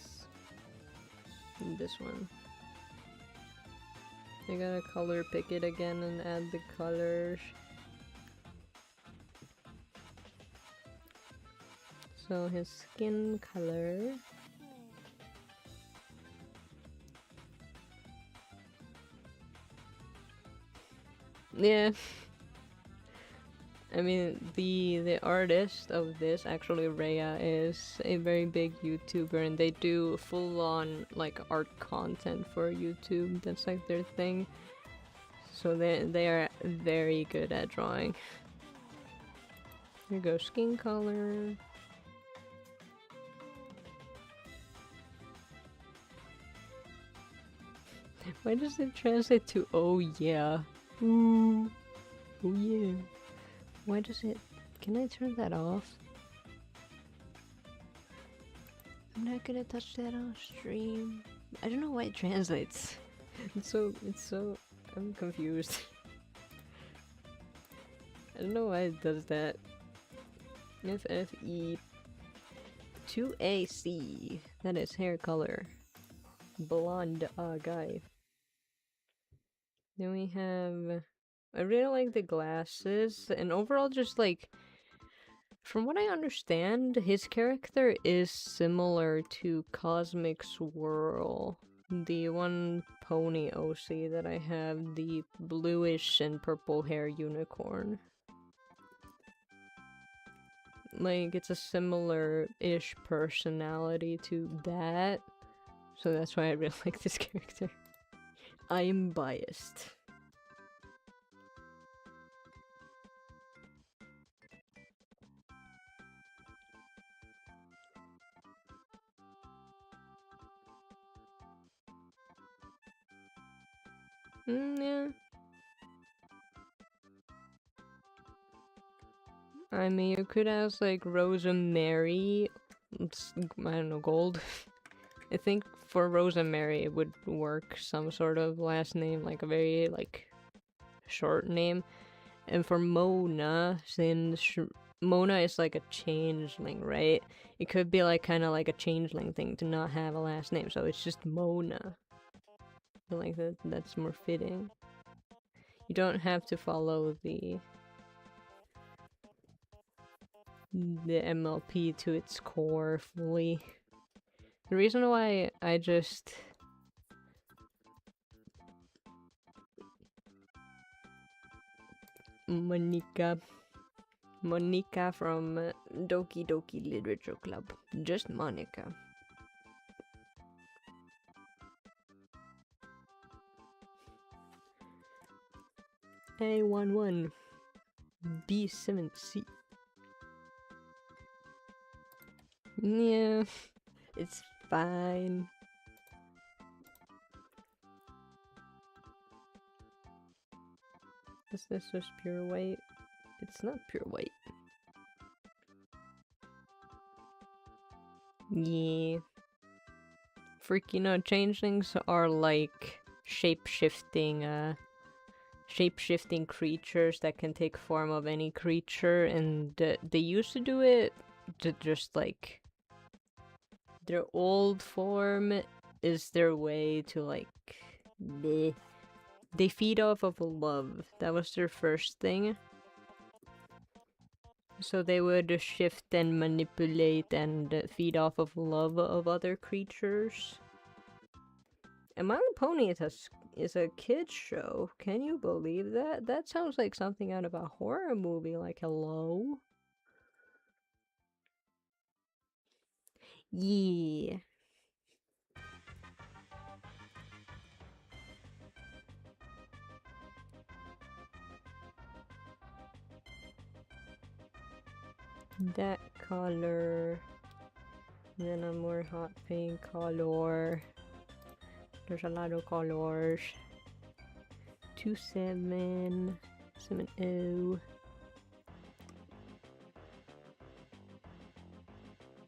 this one? I gotta color pick it again and add the colors. So his skin color. Yeah. I mean, the artist of this, actually Rhea, is a very big YouTuber, and they do full-on like art content for YouTube. That's like their thing. So they are very good at drawing. Here goes skin color. Why does it translate to oh yeah? Ooh. Oh yeah. Why does it... Can I turn that off? I'm not gonna touch that on stream. I don't know why it translates. It's so... I'm confused. I don't know why it does that. FFE 2AC. That is hair color. Blonde guy. Then we have... I really like the glasses, and overall just like, from what I understand, his character is similar to Cosmic Swirl, the one pony OC that I have, the bluish and purple hair unicorn. Like, it's a similar-ish personality to that, so that's why I really like this character. I am biased. Yeah. I mean, you could ask like Rosemary. It's, I don't know, gold. I think for Rosemary it would work some sort of last name, like a very like short name. And for Mona, since Mona is like a changeling, right? It could be like kind of like a changeling thing to not have a last name, so it's just Mona. I feel like that's more fitting. You don't have to follow the MLP to its core fully. The reason why I just Monica from Doki Doki Literature Club. Just Monica. A11 B7C. Yeah, it's fine. Is this just pure white? It's not pure white. Yeah. Freak, you know, changelings are like shape-shifting creatures that can take form of any creature, and they used to do it to just like their old form is their way to like they feed off of love. That was their first thing. So they would shift and manipulate and feed off of love of other creatures. And My Little Pony is a kid's show. Can you believe that? That sounds like something out of a horror movie, like hello? Yeah. That color. Then a more hot pink color. There's a lot of colors. 2770.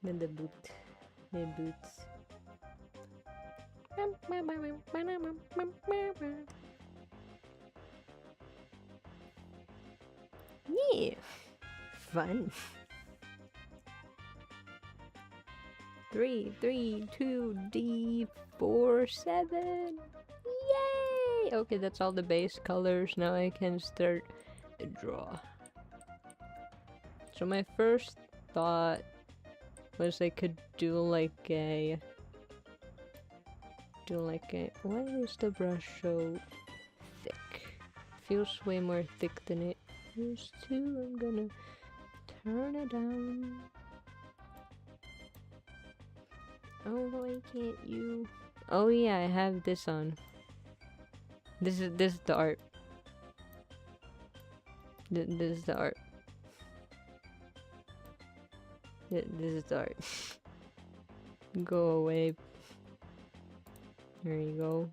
Then the boots. Yeah, fun. 3, 3, 2, D, 4, 7. Yay! Okay, that's all the base colors. Now I can start to draw. So my first thought was I could do like a... Why is the brush so thick? Feels way more thick than it used to. I'm gonna turn it down. Oh, why can't you? Oh yeah, I have this on. This is the art. This is the art. This is the art. Go away. There you go.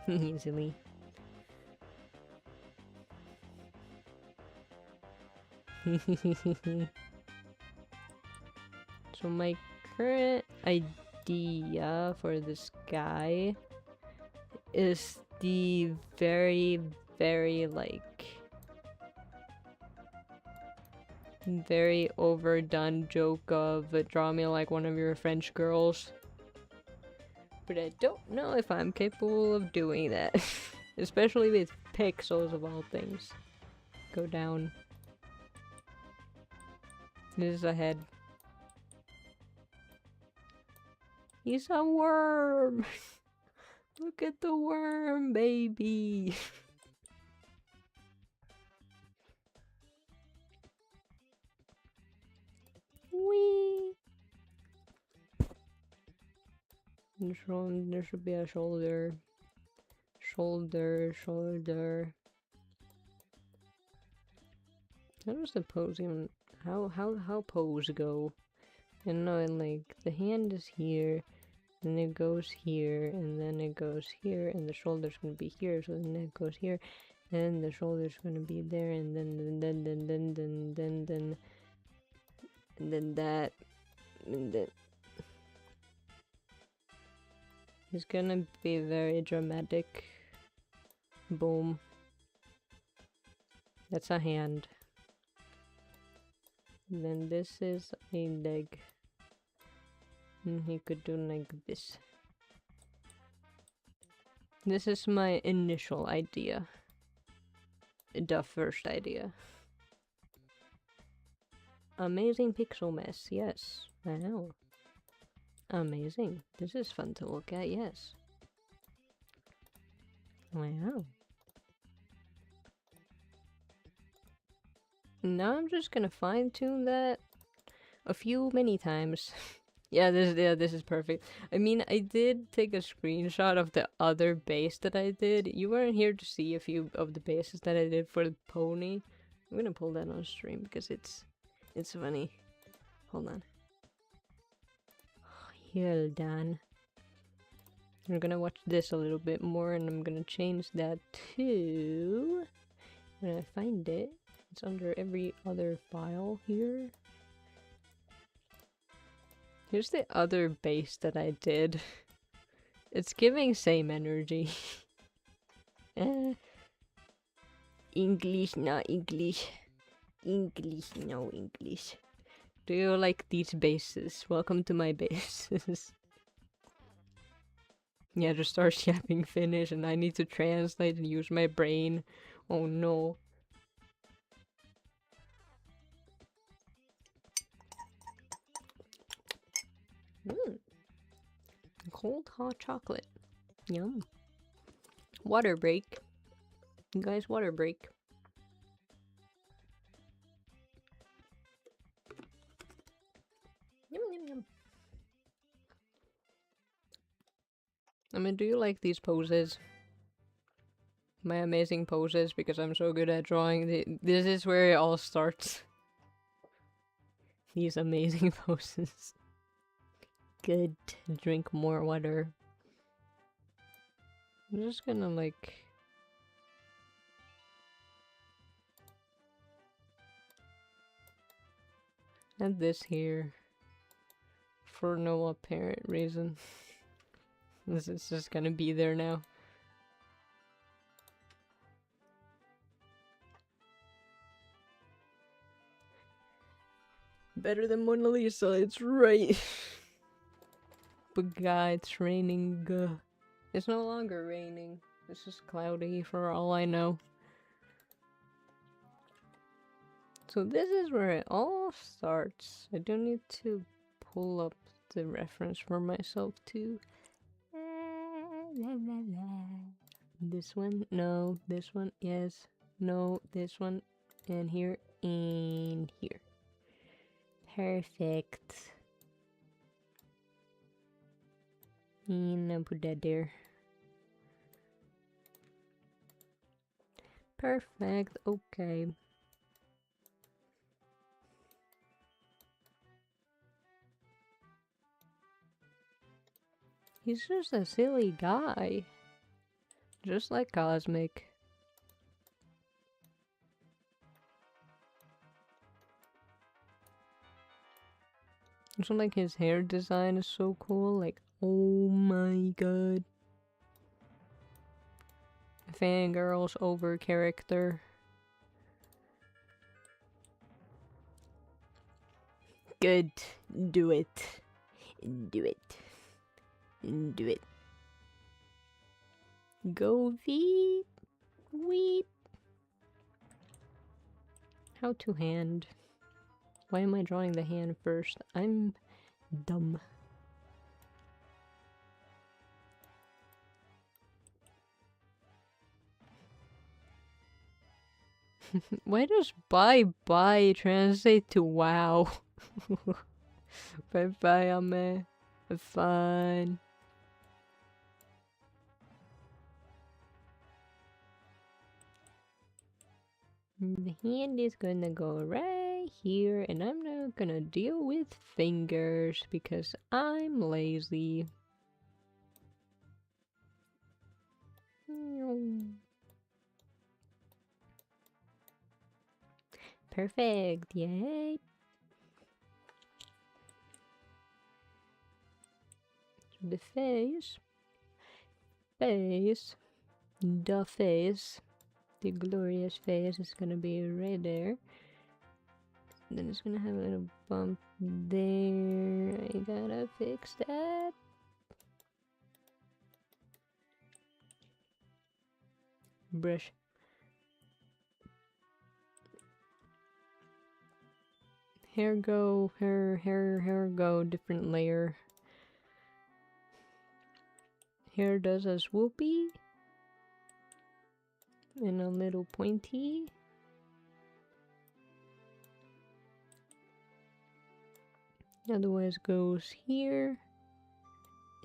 Easily. So my current idea for this guy is the very like very overdone joke of draw me like one of your French girls. But I don't know if I'm capable of doing that. Especially with pixels of all things. Go down. This is a head. He's a worm! Look at the worm, baby! Whee! There should be a shoulder. Shoulder. How does the pose even... How pose go? And no, and like, the hand is here. then it goes here, and then it goes here, and the shoulder's gonna be here, so then it goes here, and the shoulder's gonna be there, and then that, and then it's gonna be very dramatic. Boom. That's a hand. And then this is a leg. And he could do like this. This is my initial idea. The first idea. Amazing pixel mess, yes. Wow. Amazing. This is fun to look at, yes. Wow. Now I'm just gonna fine-tune that many times. This is perfect. I mean, I did take a screenshot of the other base that I did. You weren't here to see a few of the bases that I did for the pony. I'm gonna pull that on stream because it's funny. Hold on. Hold on. I'm gonna watch this a little bit more, and I'm gonna change that to... when I find it, it's under every other file here. Here's the other base that I did. It's giving same energy. English, not English. English, no English. Do you like these bases? Welcome to my bases. Yeah, just start yapping Finnish and I need to translate and use my brain. Oh no. Cold hot chocolate. Yum. Water break. You guys, water break. Yum yum yum. I mean, do you like these poses? My amazing poses, because I'm so good at drawing. This is where it all starts. These amazing poses. Good. Drink more water. I'm just gonna like... add this here. For no apparent reason. This is just gonna be there now. Better than Mona Lisa, it's right. But God, it's raining. It's no longer raining. It's just cloudy for all I know. So this is where it all starts. I do need to pull up the reference for myself too. This one, no. This one, yes. No, this one, and here, and here. Perfect. And I'll put that there. Perfect, okay. He's just a silly guy. Just like Cosmic. Also, like, his hair design is so cool. Like, oh my god. Fangirls over character. Good. Do it. Do it. Do it. Go Veep. Weep. How to hand. Why am I drawing the hand first? I'm dumb. Why does bye-bye translate to wow? Bye-bye, Ame. Have fun. The hand is gonna go right here, and I'm not gonna deal with fingers because I'm lazy. Perfect, yay! So the face, the glorious face is gonna be right there. Then it's gonna have a little bump there. I gotta fix that. Brush. Hair go, hair go, different layer. Hair does a swoopy. And a little pointy. Otherwise goes here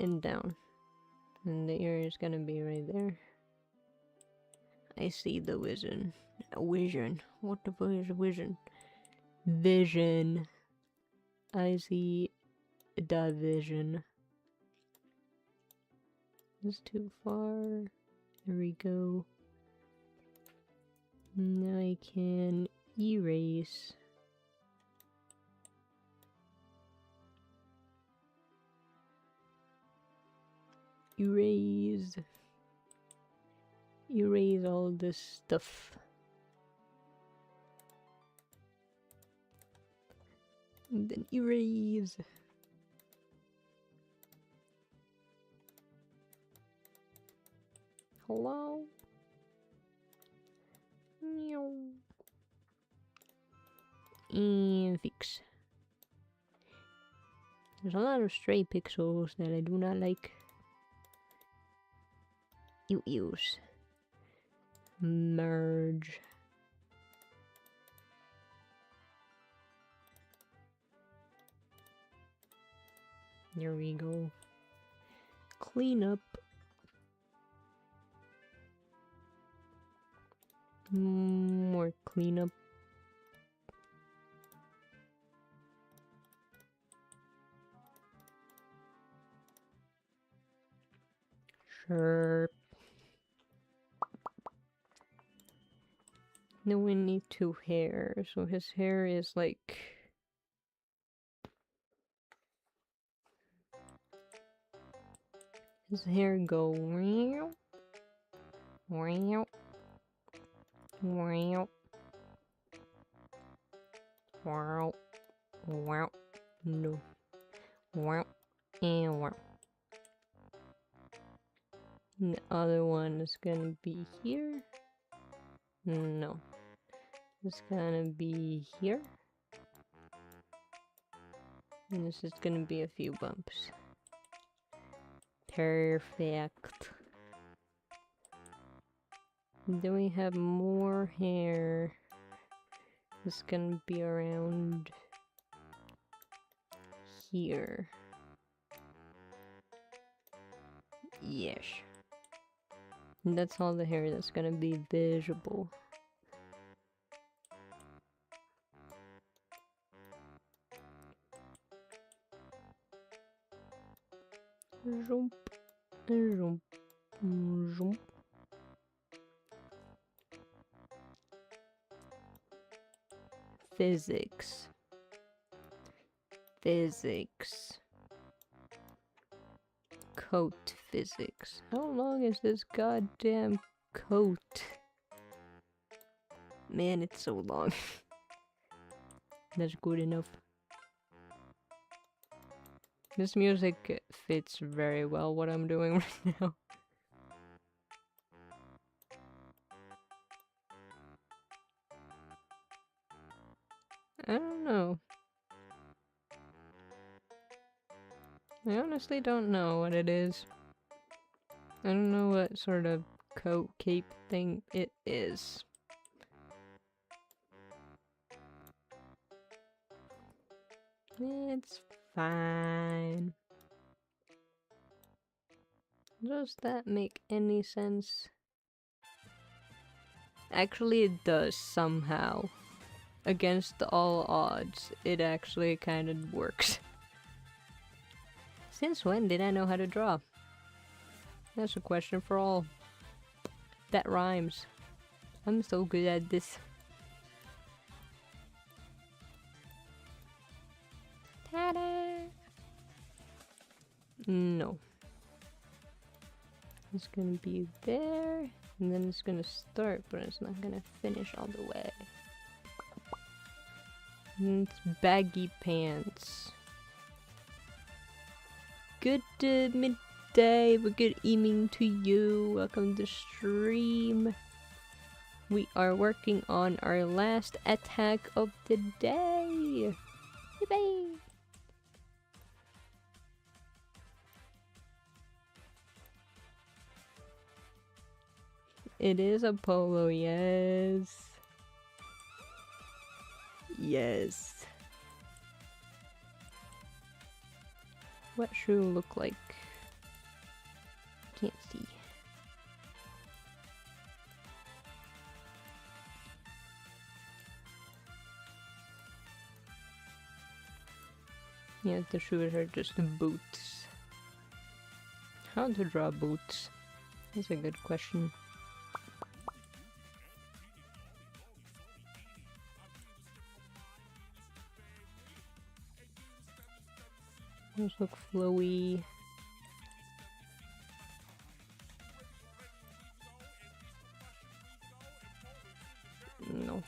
and down. And the ear is gonna be right there. I see the vision. A vision. What the fuck is a vision? Vision. I see the vision. It's too far. There we go. Now I can erase. Erase all this stuff. And then erase. Hello? Meow. And fix. There's a lot of stray pixels that I do not like. Use. Merge. There we go. Clean up. More cleanup. Sure. Then we need two hair. So his hair is like... His hair go... Wow. Wow. Wow. Wow. Wow. No. Wow. And wow. And the other one is gonna be here. No. It's gonna be here. And this is gonna be a few bumps. Perfect. Then we have more hair. It's gonna be around here. Yes. And that's all the hair that's gonna be visible. Jump, jump, jump. Physics. Physics. Coat physics. How long is this goddamn coat? Man, it's so long. That's good enough. This music fits very well what I'm doing right now. I don't know. I honestly don't know what it is. I don't know what sort of coat cape thing it is. It's fine. Does that make any sense? Actually, it does somehow. Against all odds, it actually kind of works. Since when did I know how to draw? That's a question for all. That rhymes. I'm so good at this. No. It's gonna be there, and then it's gonna start, but it's not gonna finish all the way. And it's baggy pants. Good midday, or good evening to you. Welcome to stream. We are working on our last attack of the day. Yippee! It is a polo, yes. Yes. What shoe look like? Can't see. Yeah, the shoes are just boots. How to draw boots? That's a good question. Those look flowy. No.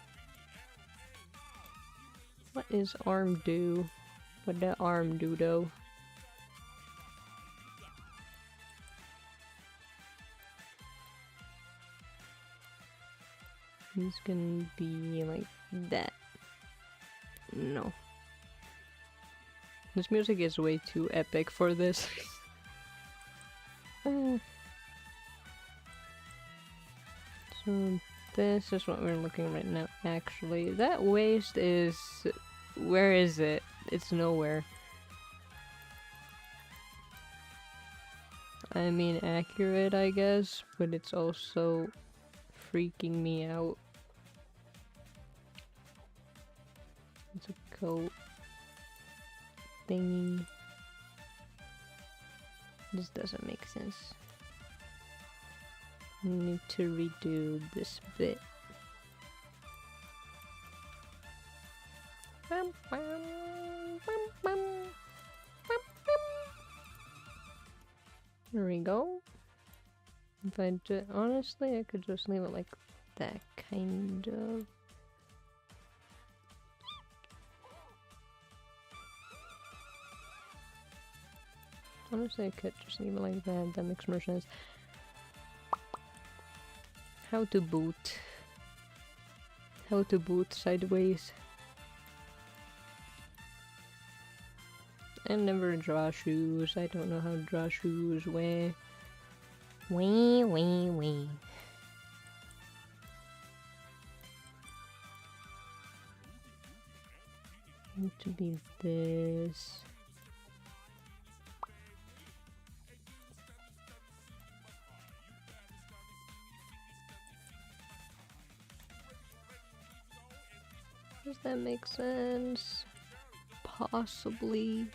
What is arm do? What the arm do though? It's gonna be like that. No. This music is way too epic for this. So this is what we're looking at right now. Actually, that waist is... Where is it? It's nowhere. I mean, accurate, I guess, but it's also freaking me out. It's a coat thingy. This doesn't make sense. I need to redo this bit. There we go. If I do, honestly, I could just leave it like that, kind of. Honestly, I could just leave it like that. That makes more sense. How to boot? How to boot sideways? I never draw shoes. I don't know how to draw shoes. Wee. Need to be this. Does that make sense? Possibly.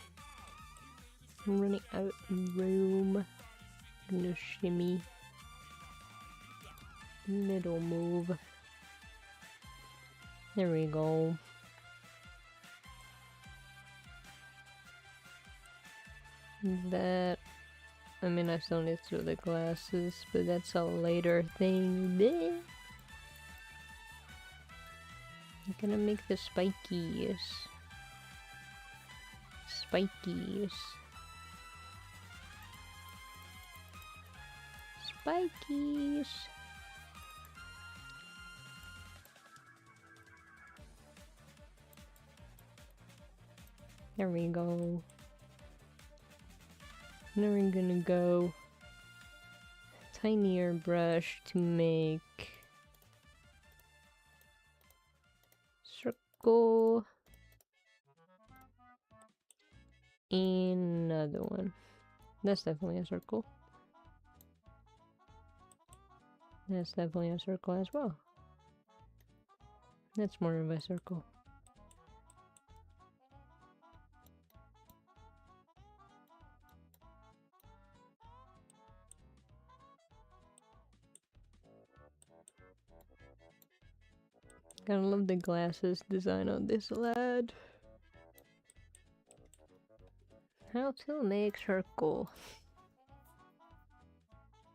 I'm running out of room. Gonna shimmy. Little move. There we go. That... I mean, I still need to do the glasses, but that's a later thing. Bleh. I'm gonna make the spikies. Spikies. Spikies. There we go. Now we're gonna go tinier brush to make circle. Another one. That's definitely a circle. That's definitely a circle as well. That's more of a circle. Gotta love the glasses design on this lad. How to make circle.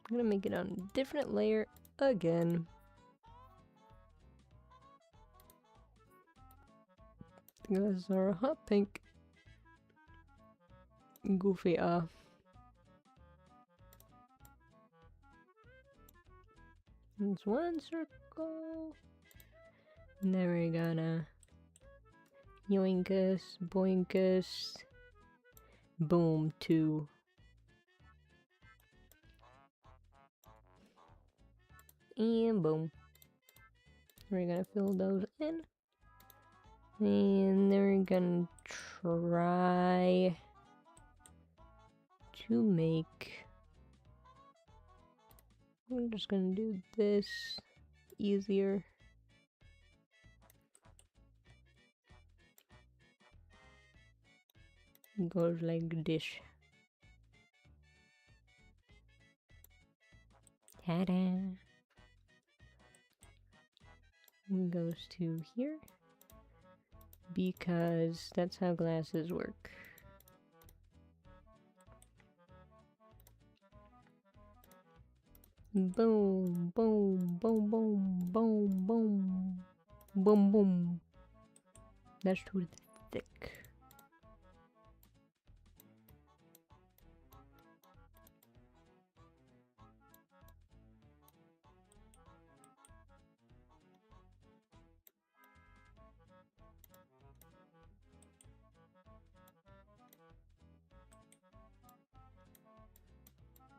I'm gonna make it on a different layer again. These are hot pink. Goofy There's one circle. And then we're gonna yoinkus, boinkus, boom, 2. And boom. We're gonna fill those in. And then we're gonna try to make... I'm just gonna do this easier. It goes like this. Ta-da! It goes to here. Because that's how glasses work. Boom, boom, boom, boom, boom, boom, boom, boom. That's too thick.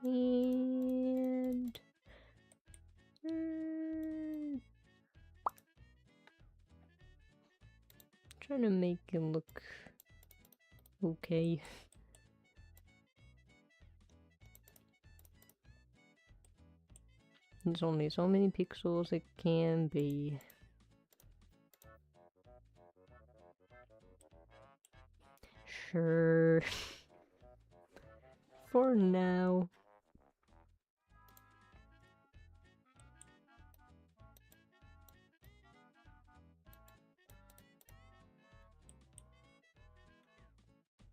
And trying to make it look okay. There's only so many pixels it can be. Sure. For now.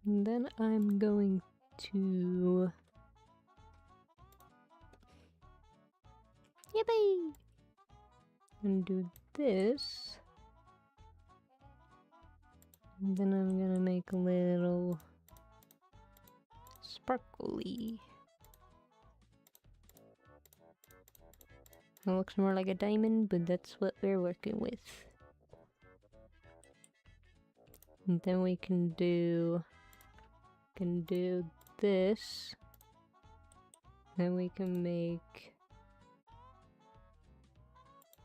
And then I'm going to... Yippee! And do this. And then I'm gonna make a little sparkly. It looks more like a diamond, but that's what we're working with. And then we can do this. Then we can make...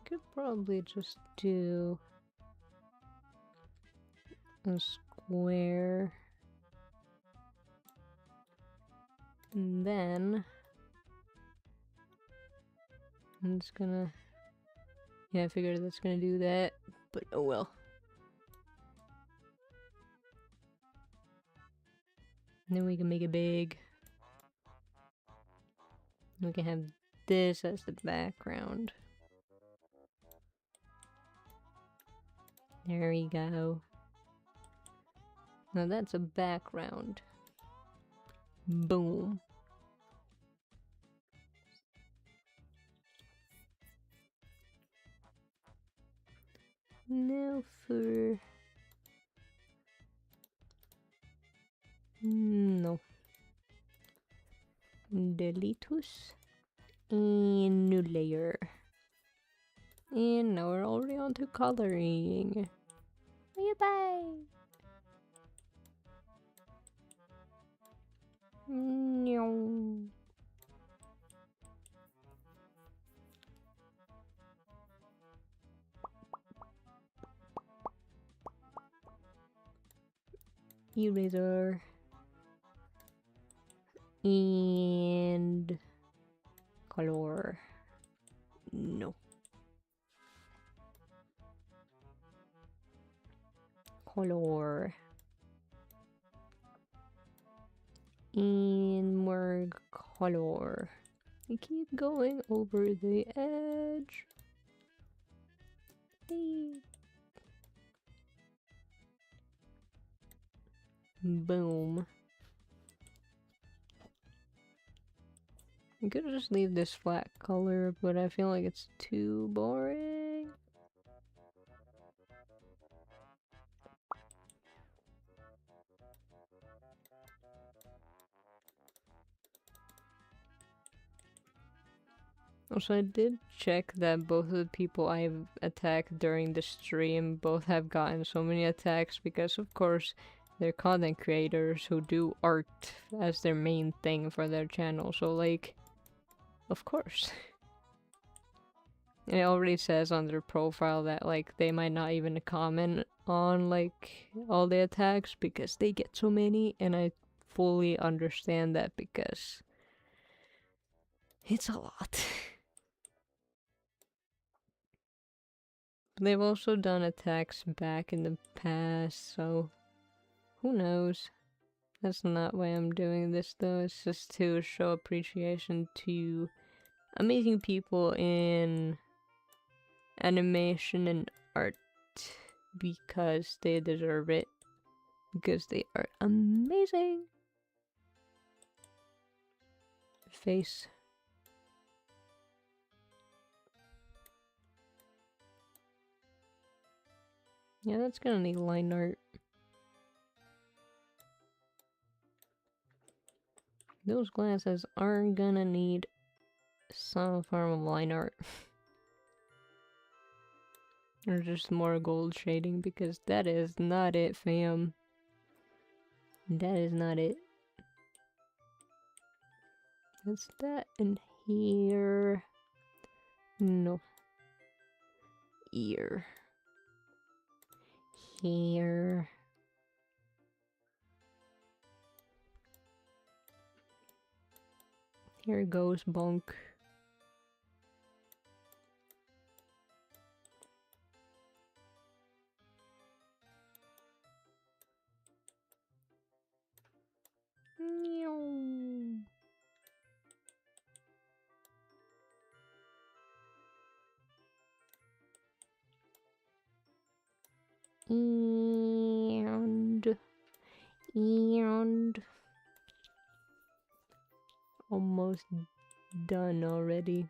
Could probably just do a square. And then I'm just gonna... Yeah, I figured that's gonna do that, but oh well. And then we can make it big. We can have this as the background. There we go. Now that's a background. Boom. Now for... No. Deletus. And new layer. And now we're already on to coloring. Bye. No. Eraser. And color. No. Color. And more color. You keep going over the edge. Boom. could just leave this flat color, but I feel like it's too boring. Also, I did check that both of the people I've attacked during the stream both have gotten so many attacks because, of course, they're content creators who do art as their main thing for their channel. So, like, of course. And it already says on their profile that, like, they might not even comment on, like, all the attacks because they get so many, and I fully understand that because it's a lot. They've also done attacks back in the past, so who knows? That's not why I'm doing this though, it's just to show appreciation to amazing people in animation and art because they deserve it. Because they are amazing. Face. Yeah, that's gonna need line art. Those glasses are gonna need some form of line art. Or just more gold shading, because that is not it, fam. That is not it. What's that in here? No. Ear. Here. Here goes bonk. Meow. And almost done already.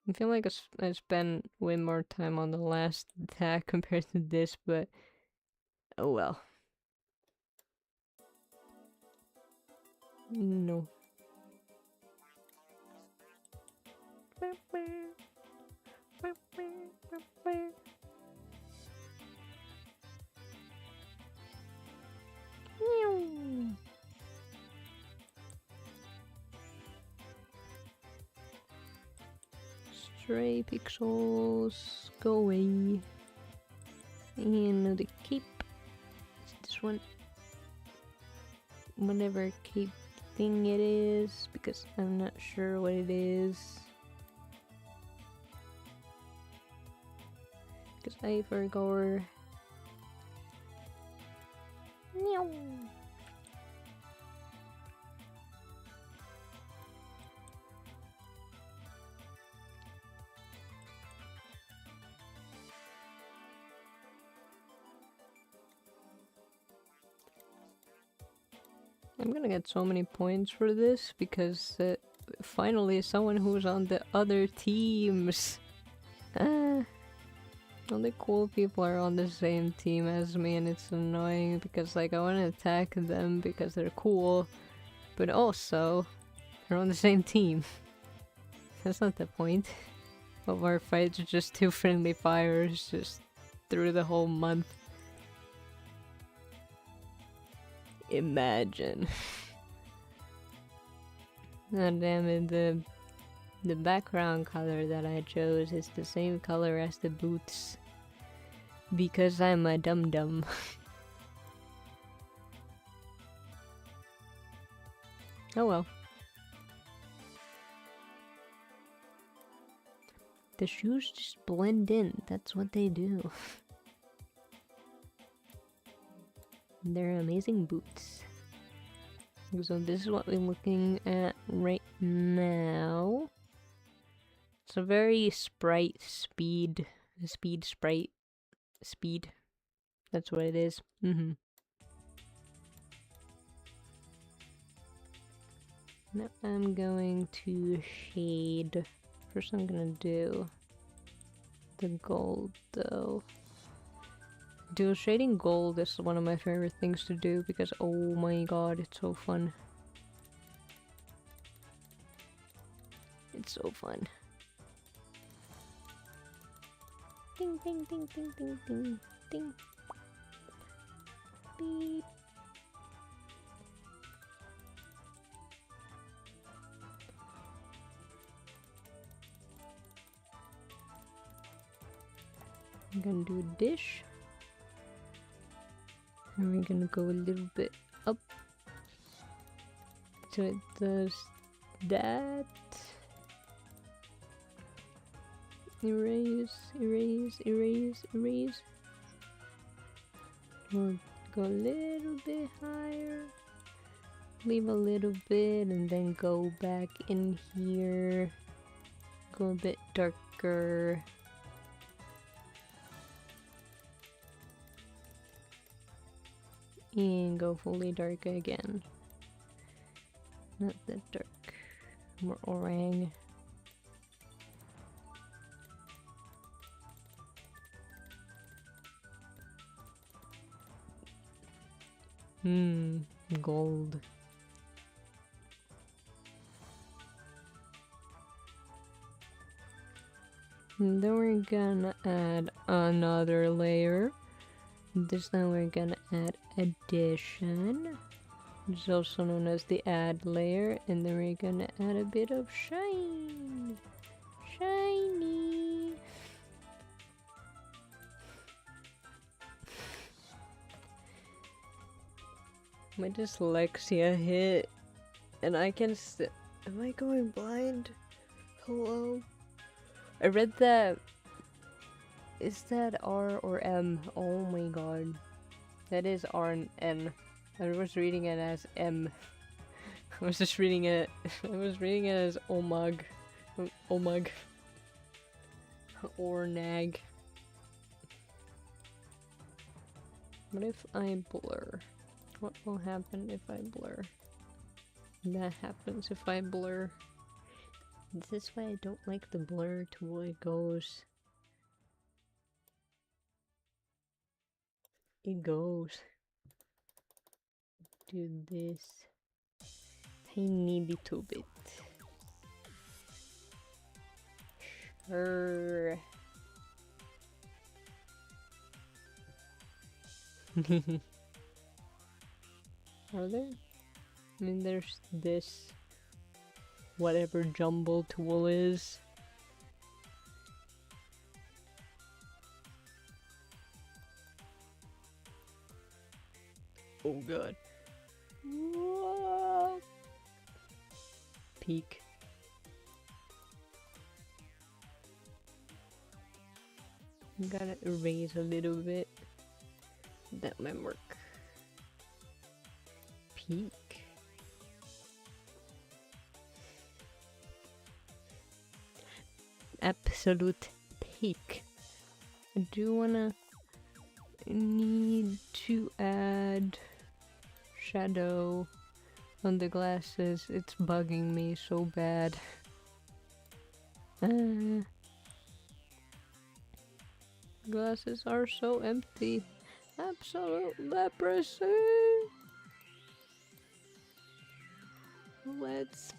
I feel like I spent way more time on the last attack compared to this, but oh well. No. Stray pixels, go away. And the cape. This one. Whatever cape thing it is, because I'm not sure what it is. Because I forgot. Meow. I'm gonna get so many points for this because finally someone who's on the other teams. All the cool people are on the same team as me, and it's annoying because like I want to attack them because they're cool, but also they're on the same team. That's not the point of our fights, just two friendly fires just through the whole month. Imagine. God damn it, the background color that I chose is the same color as the boots. Because I'm a dum-dum. Oh well. The shoes just blend in, that's what they do. They're amazing boots. So this is what we're looking at right now. It's a very sprite speed sprite speed. That's what it is. Now I'm going to shade. First I'm gonna do the gold though. Dude, shading gold is one of my favorite things to do because oh my god, it's so fun. It's so fun. Ding ding ding ding ding ding ding. Beep. I'm gonna do a dish. And we're gonna go a little bit up. So it does that. Erase, erase, erase, erase. We'll go a little bit higher. Leave a little bit and then go back in here. Go a bit darker. And go fully dark again. Not that dark. More orang. Gold. And then we're gonna add another layer. This time we're gonna add addition. It's also known as the add layer. And then we're gonna add a bit of shine. Shiny. My dyslexia hit, and I can am I going blind? Hello? I read that. Is that R or M? Oh my god. That is R and N. I was reading it as M. I was just reading it. I was reading it as Omug. Omug. Or nag. What if I blur? What will happen if I blur? That happens if I blur. This is why I don't like the blur tool. It goes. It goes. Do this. Tiny little bit. Sure. Are there? I mean, there's this. Whatever jumble tool is. Oh god. Whoa. Peak. Gotta erase a little bit. That might work. Peak. Absolute peak. I do wanna need to add shadow on the glasses. It's bugging me so bad. Glasses are so empty. Absolute leprosy. Let's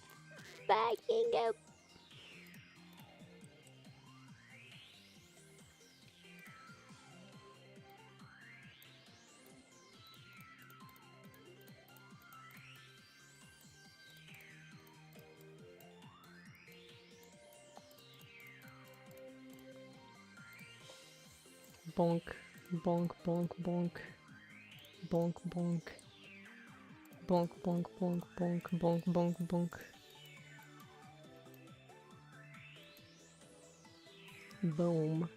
fucking go. Bonk, bonk, bonk, bonk, bonk, bonk, bonk, bonk, bonk, bonk, bonk, bonk, bonk. Boom.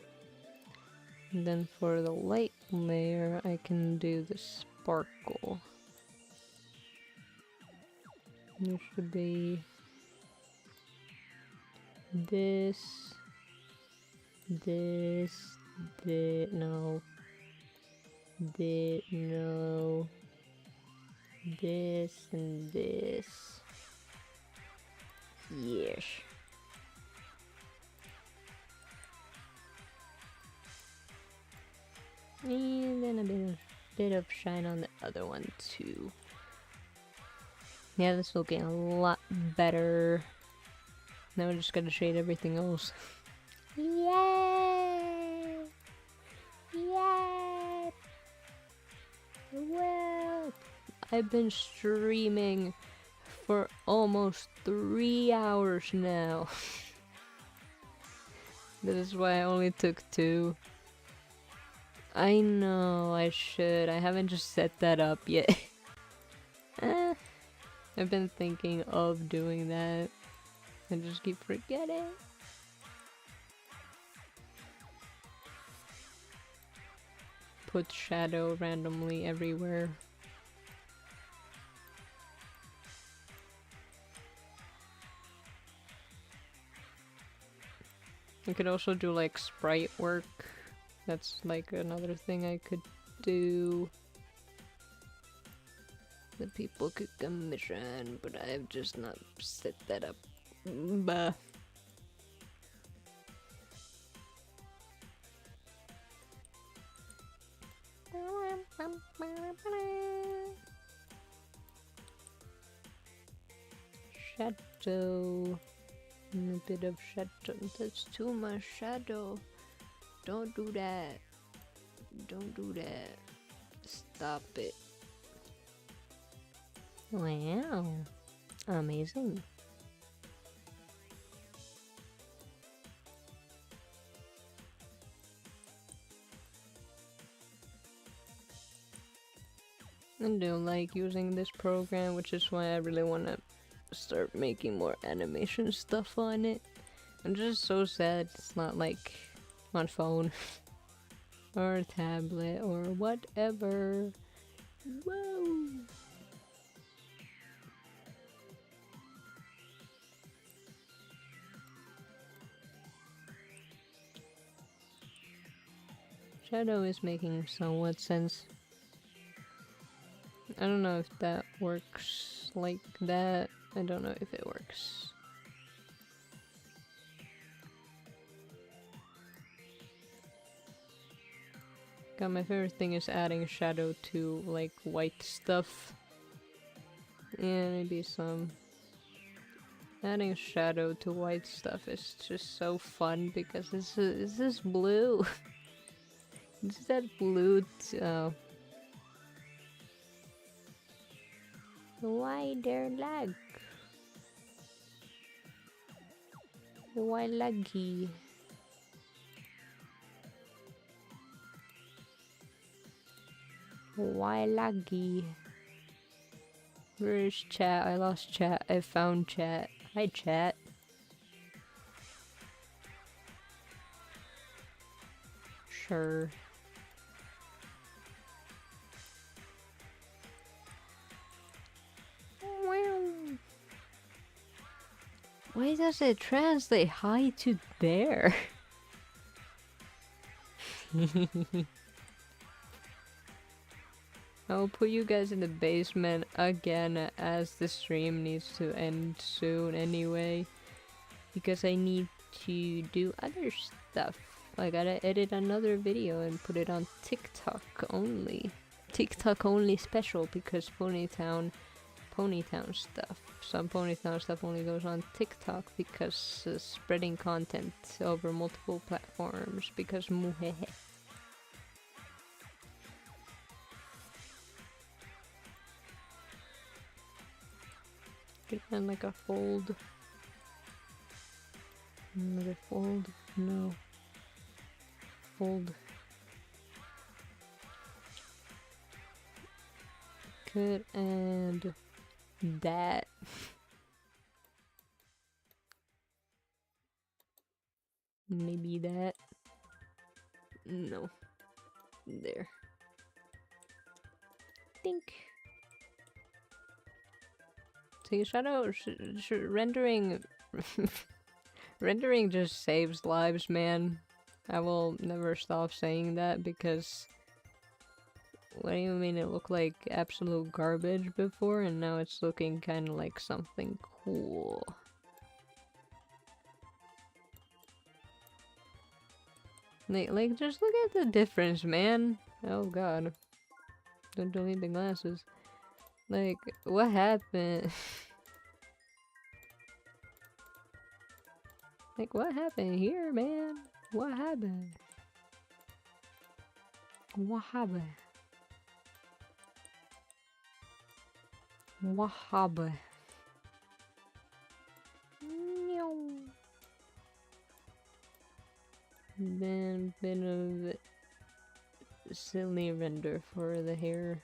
And then for the light layer, I can do the sparkle. There should be this, no, no, this and this. Yes. And then a bit of shine on the other one too. Yeah, this is looking a lot better. Now we're just gonna shade everything else. Yay! Yay! Well, I've been streaming for almost 3 hours now. This is why I only took 2. I know, I should. I haven't just set that up yet. I've been thinking of doing that. I just keep forgetting. Put shadow randomly everywhere. I could also do like sprite work. That's like another thing I could do. That people could commission, but I've just not set that up. Bah. Shadow. A bit of shadow. That's too much shadow. Don't do that. Don't do that. Stop it. Wow. Amazing. I do like using this program, which is why I really want to start making more animation stuff on it. I'm just so sad it's not like on phone or tablet or whatever. Whoa! Shadow is making somewhat sense. I don't know if that works like that. I don't know if it works. God, my favorite thing is adding shadow to like white stuff. Yeah, maybe some. Adding shadow to white stuff is just so fun because is this blue? Is that blue? Oh. Why there lag? Why laggy? Why laggy? Where is chat? I lost chat. I found chat. Hi chat. Sure. Why does it translate hi to there? I'll put you guys in the basement again as the stream needs to end soon anyway. Because I need to do other stuff. I gotta edit another video and put it on TikTok only. TikTok only special because Ponytown stuff. Some Ponytown stuff only goes on TikTok because spreading content over multiple platforms because muhehe. Could end like a fold. Another fold? No. Fold. Could end that. Maybe that. No. There. Think. See, shadow rendering. Rendering just saves lives, man. I will never stop saying that because what do you mean it looked like absolute garbage before and now it's looking kind of like something cool. Like, just look at the difference, man. Oh god. Don't need the glasses. Like, what happened? Like, what happened here, man? What happened? What happened? What happened? Then bit of silly render for the hair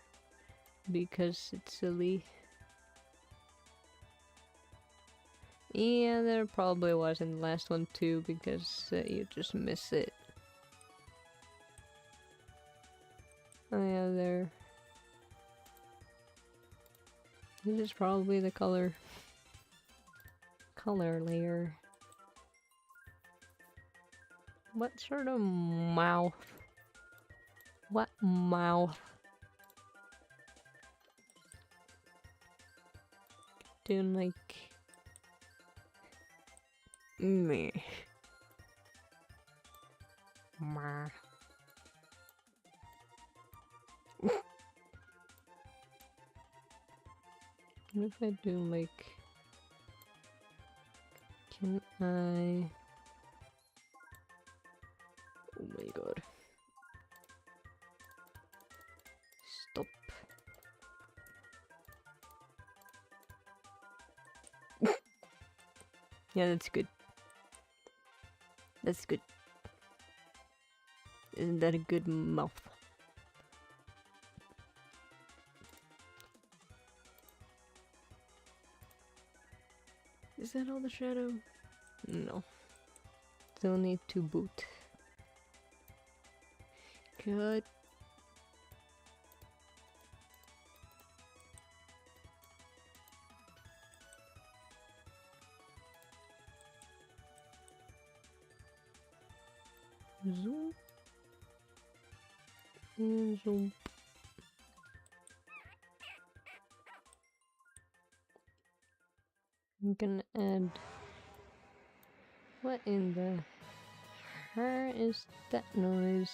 because it's silly. Yeah, there probably was in the last one too because you just miss it. Oh yeah, there. This is probably the color layer. What sort of mouth? What mouth? Doing like me. Ma. What if I do like? Can I? Oh my god. Stop. Yeah, that's good. That's good. Isn't that a good mouth? Is that all the shadow? No. Still need to boot. Good. Zoom. And zoom. I'm gonna add... What in the... Where is that noise?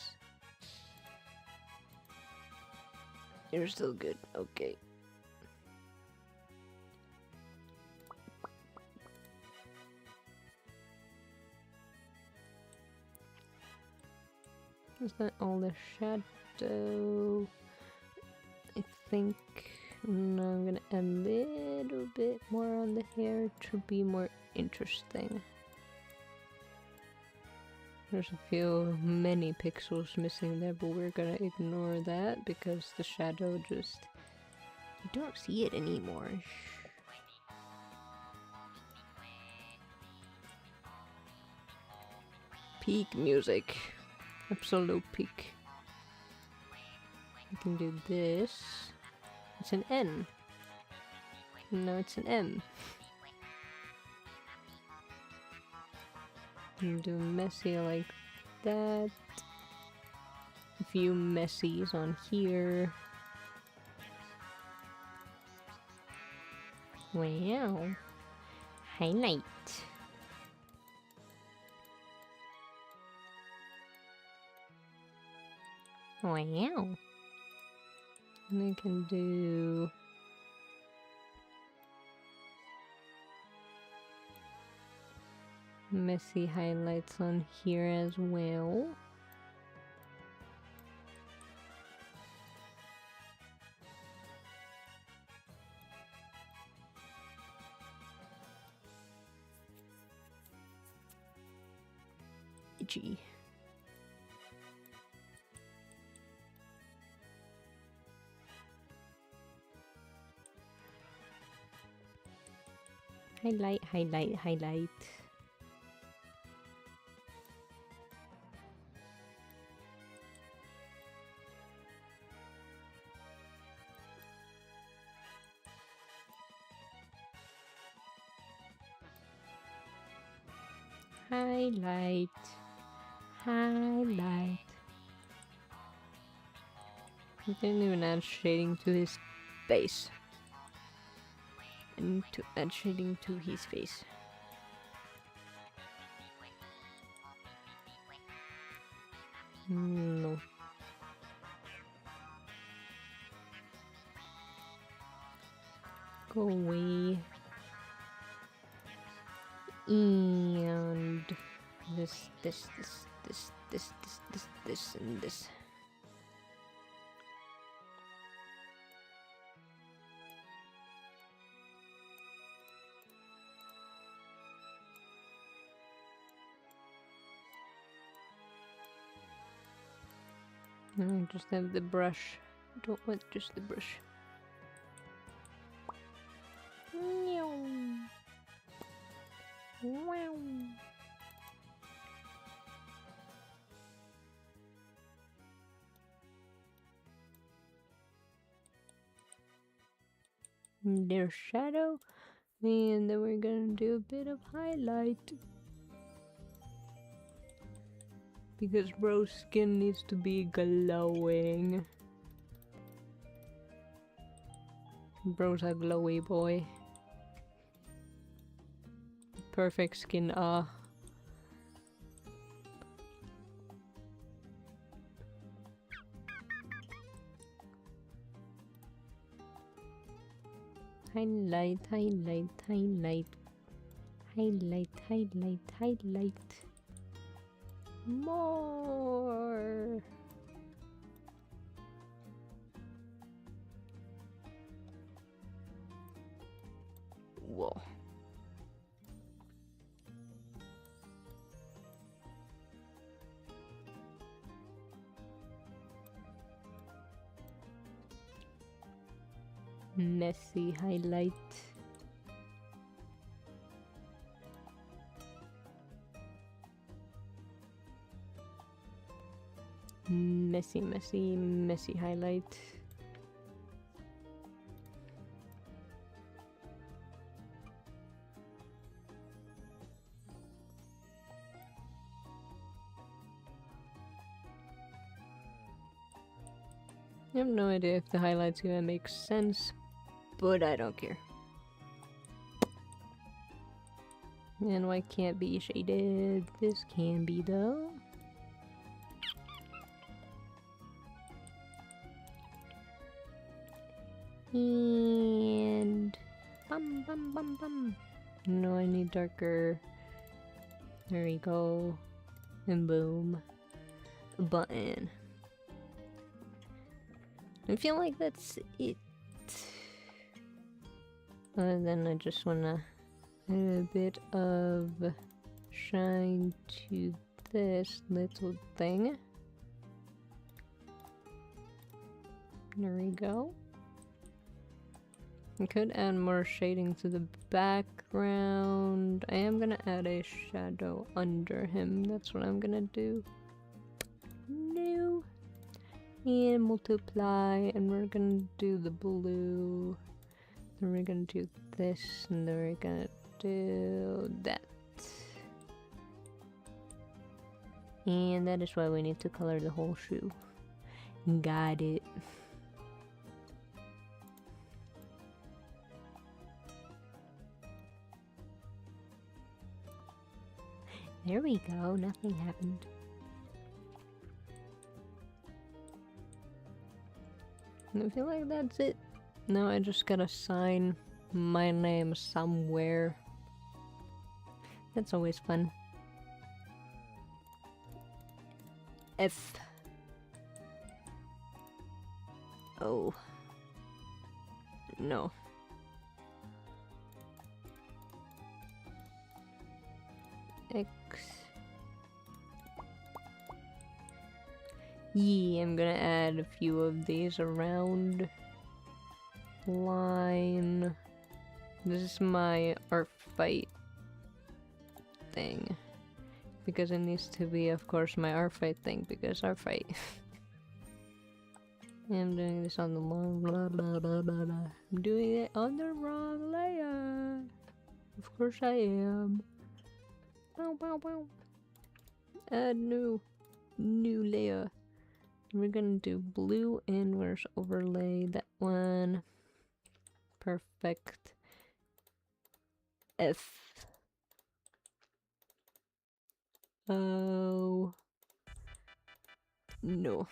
You're still good. Okay. Is that all the shadow? I think... No, I'm gonna add a little bit more on the hair to be more interesting. There's many pixels missing there, but we're gonna ignore that because the shadow just... You don't see it anymore. Peak music. Absolute peak. You can do this. It's an N. No, it's an M. You do messy like that. A few messies on here. Wow. Highlight. Wow. And I can do... messy highlights on here as well. Itchy. Highlight, highlight, highlight. Highlight. Highlight. I didn't even add shading to his face. I need to add shading to his face. No. Go away. And this, and this. I just have the brush. Don't want just the brush. Wow. Their shadow, and then we're gonna do a bit of highlight because bro's skin needs to be glowing. Bro's a glowy boy. Perfect skin, Highlight, highlight, highlight. Highlight, highlight, highlight. More. Whoa. Messy highlight. Messy, messy, messy highlight. I have no idea if the highlight's gonna make sense, but I don't care. And why can't be shaded? This can be though. And bum bum bum bum. No, I need darker. There we go. And boom. Button. I feel like that's it. And then I just wanna add a bit of shine to this little thing. There we go. I could add more shading to the background. I am gonna add a shadow under him. That's what I'm gonna do. No. And multiply, and we're gonna do the blue. Then we're gonna do this, and then we're gonna do that. And that is why we need to color the whole shoe. Got it. There we go, nothing happened. I feel like that's it. Now I just gotta sign my name somewhere. That's always fun. F. O. No. X. Yeah, I'm gonna add a few of these around. Line. This is my Artfight thing. Because it needs to be, of course, my Artfight thing, because Artfight. I'm doing this on the long blah blah blah blah blah. I'm doing it on the wrong layer. Of course I am. Bow bow bow. Add new layer. We're gonna do blue inverse overlay, that one. Perfect. F. O. No.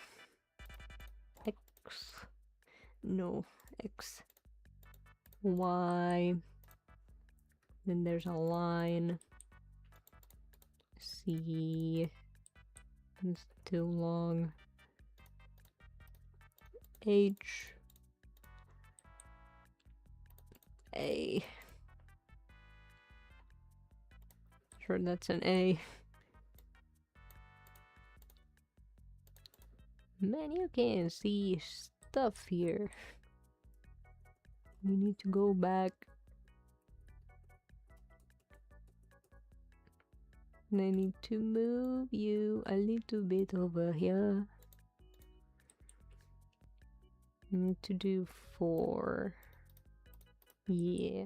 X. No. X. Y. Then there's a line. C. It's too long. H. A. Sure, that's an A. Man, you can see stuff here. We need to go back. And I need to move you a little bit over here. I need to do 4. Yeah.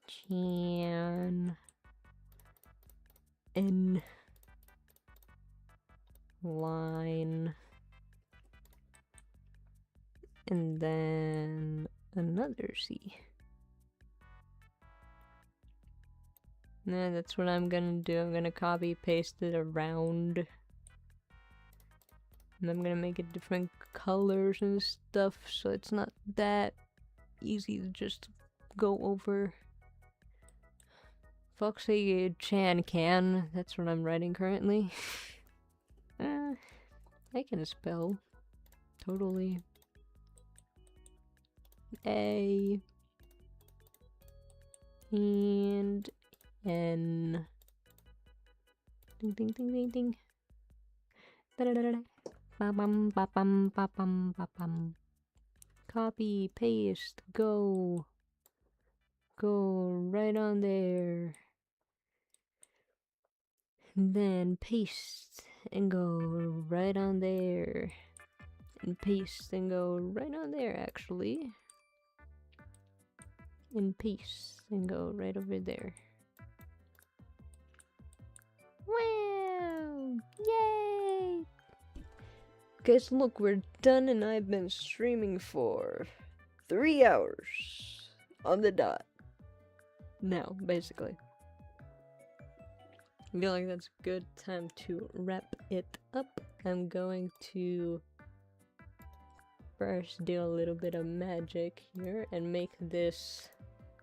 Chan. N. Line. And then another C. Nah, that's what I'm gonna do. I'm gonna copy paste it around. And I'm gonna make it different colors and stuff, so it's not that easy to just go over. Foxy Chan can. That's what I'm writing currently. I can spell. Totally. A. And N. Ding ding ding ding ding. Da da da da. Ba bum ba bum ba bum ba bum. Copy, paste, go. Go right on there. Then paste and go right on there. And paste and go right on there, actually. And paste and go right over there. Wow! Yay! Guys, look, we're done, and I've been streaming for 3 hours on the dot. Now, basically. I feel like that's a good time to wrap it up. I'm going to first do a little bit of magic here and make this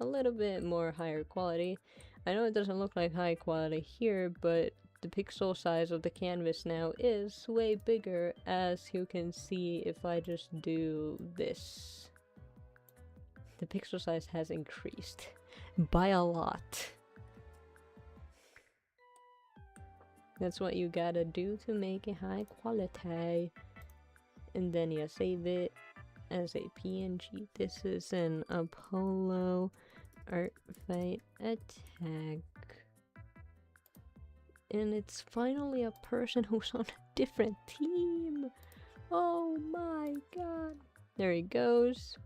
a little bit more higher quality. I know it doesn't look like high quality here, but the pixel size of the canvas now is way bigger, as you can see if I just do this. The pixel size has increased by a lot. That's what you gotta do to make it high quality. And then you save it as a PNG. This is an Apollo Artfight attack. And it's finally a person who's on a different team. Oh my god. There he goes.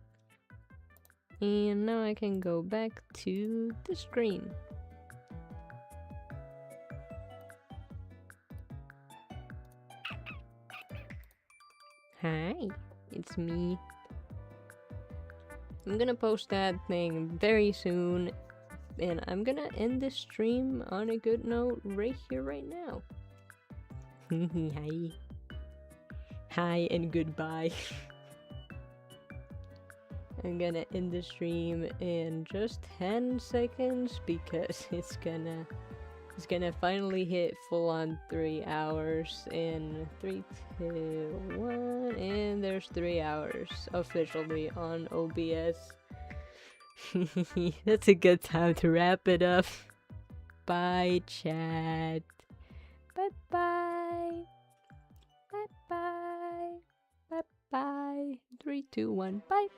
And now I can go back to the screen. Hi, it's me. I'm gonna post that thing very soon, and I'm gonna end this stream on a good note right here, right now. Hi. Hi and goodbye. I'm gonna end the stream in just 10 seconds because it's gonna finally hit full on 3 hours in 3, 2, 1, and there's 3 hours officially on OBS. That's a good time to wrap it up. Bye, chat. Bye bye. Bye bye. Bye bye. 3, 2, 1. Bye.